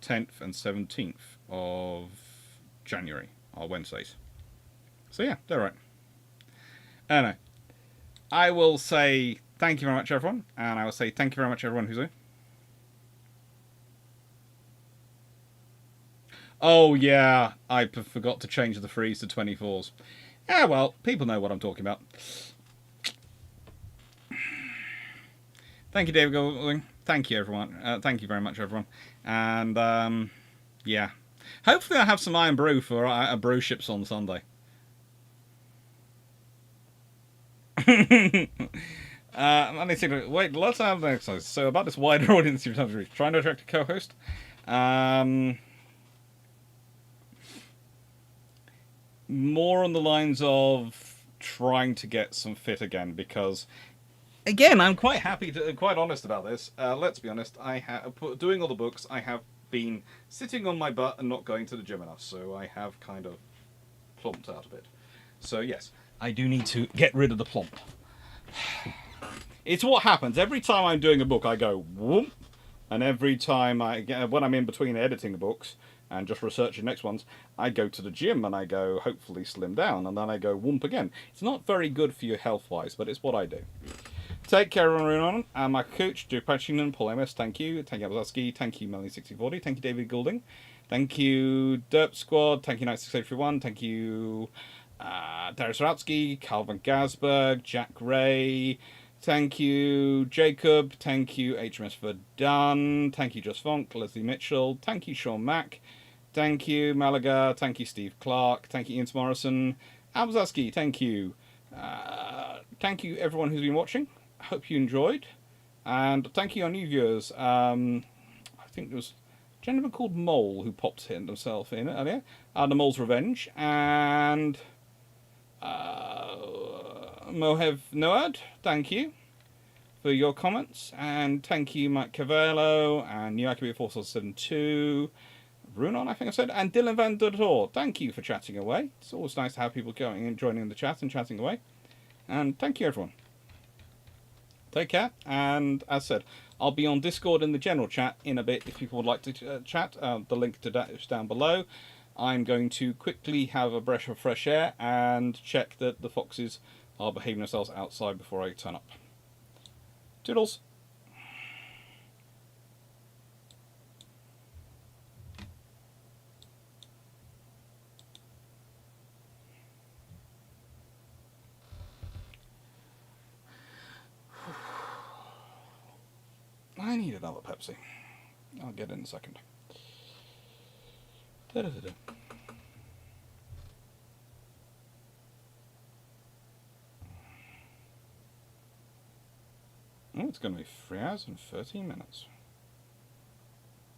10th, and 17th of January are Wednesdays. So yeah, they're right. Anyway, I will say thank you very much, everyone. And I will say thank you very much, everyone who's here. Oh, yeah, I forgot to change the freeze to 24s. Ah, well, people know what I'm talking about. Thank you, David Golding. Thank you, everyone. Thank you very much, everyone. And, yeah. Hopefully I have some Iron Brew for brew ships on Sunday. Wait, let's have the exercise. So about this wider audience you're trying to attract a co-host. More on the lines of trying to get some fit again, because again, I'm quite honest about this. Let's be honest. I have doing all the books. I have been sitting on my butt and not going to the gym enough, so I have kind of plumped out a bit. So yes, I do need to get rid of the plump. It's what happens every time I'm doing a book. I go whoop, and every time when I'm in between editing the books and just researching next ones, I go to the gym and I go hopefully slim down, and then I go whoop again. It's not very good for you health-wise, but it's what I do. Take care, everyone. I'm my coach, Drew Patchington, Paul Amos, thank you. Thank you, Abzaski. Thank you, Melanie6040. Thank you, David Goulding. Thank you, Derp Squad. Thank you, Night6831. Thank you, Darius Ratsky, Calvin Gasberg, Jack Ray. Thank you, Jacob. Thank you, HMS Verdun. Thank you, Just Fonk, Leslie Mitchell. Thank you, Sean Mack. Thank you, Malaga. Thank you, Steve Clarke. Thank you, Ian Morrison. Abzaski, thank you. Thank you, everyone who's been watching. I hope you enjoyed. And thank you, our new viewers. I think there was a gentleman called Mole who popped himself in earlier. The Mole's Revenge. And Mohev Noad, thank you for your comments. And thank you, Mike Cavello. And New Akabia 4672. Runon, I think I said. And Dylan Van Der Tor, thank you for chatting away. It's always nice to have people going and joining the chat and chatting away. And thank you, everyone. Take care, and as said, I'll be on Discord in the general chat in a bit if people would like to chat. The link to that is down below. I'm going to quickly have a breath of fresh air and check that the foxes are behaving themselves outside before I turn up. Toodles! I need another Pepsi. I'll get it in a second. Da-da-da-da. Oh, it's going to be 3 hours and 13 minutes.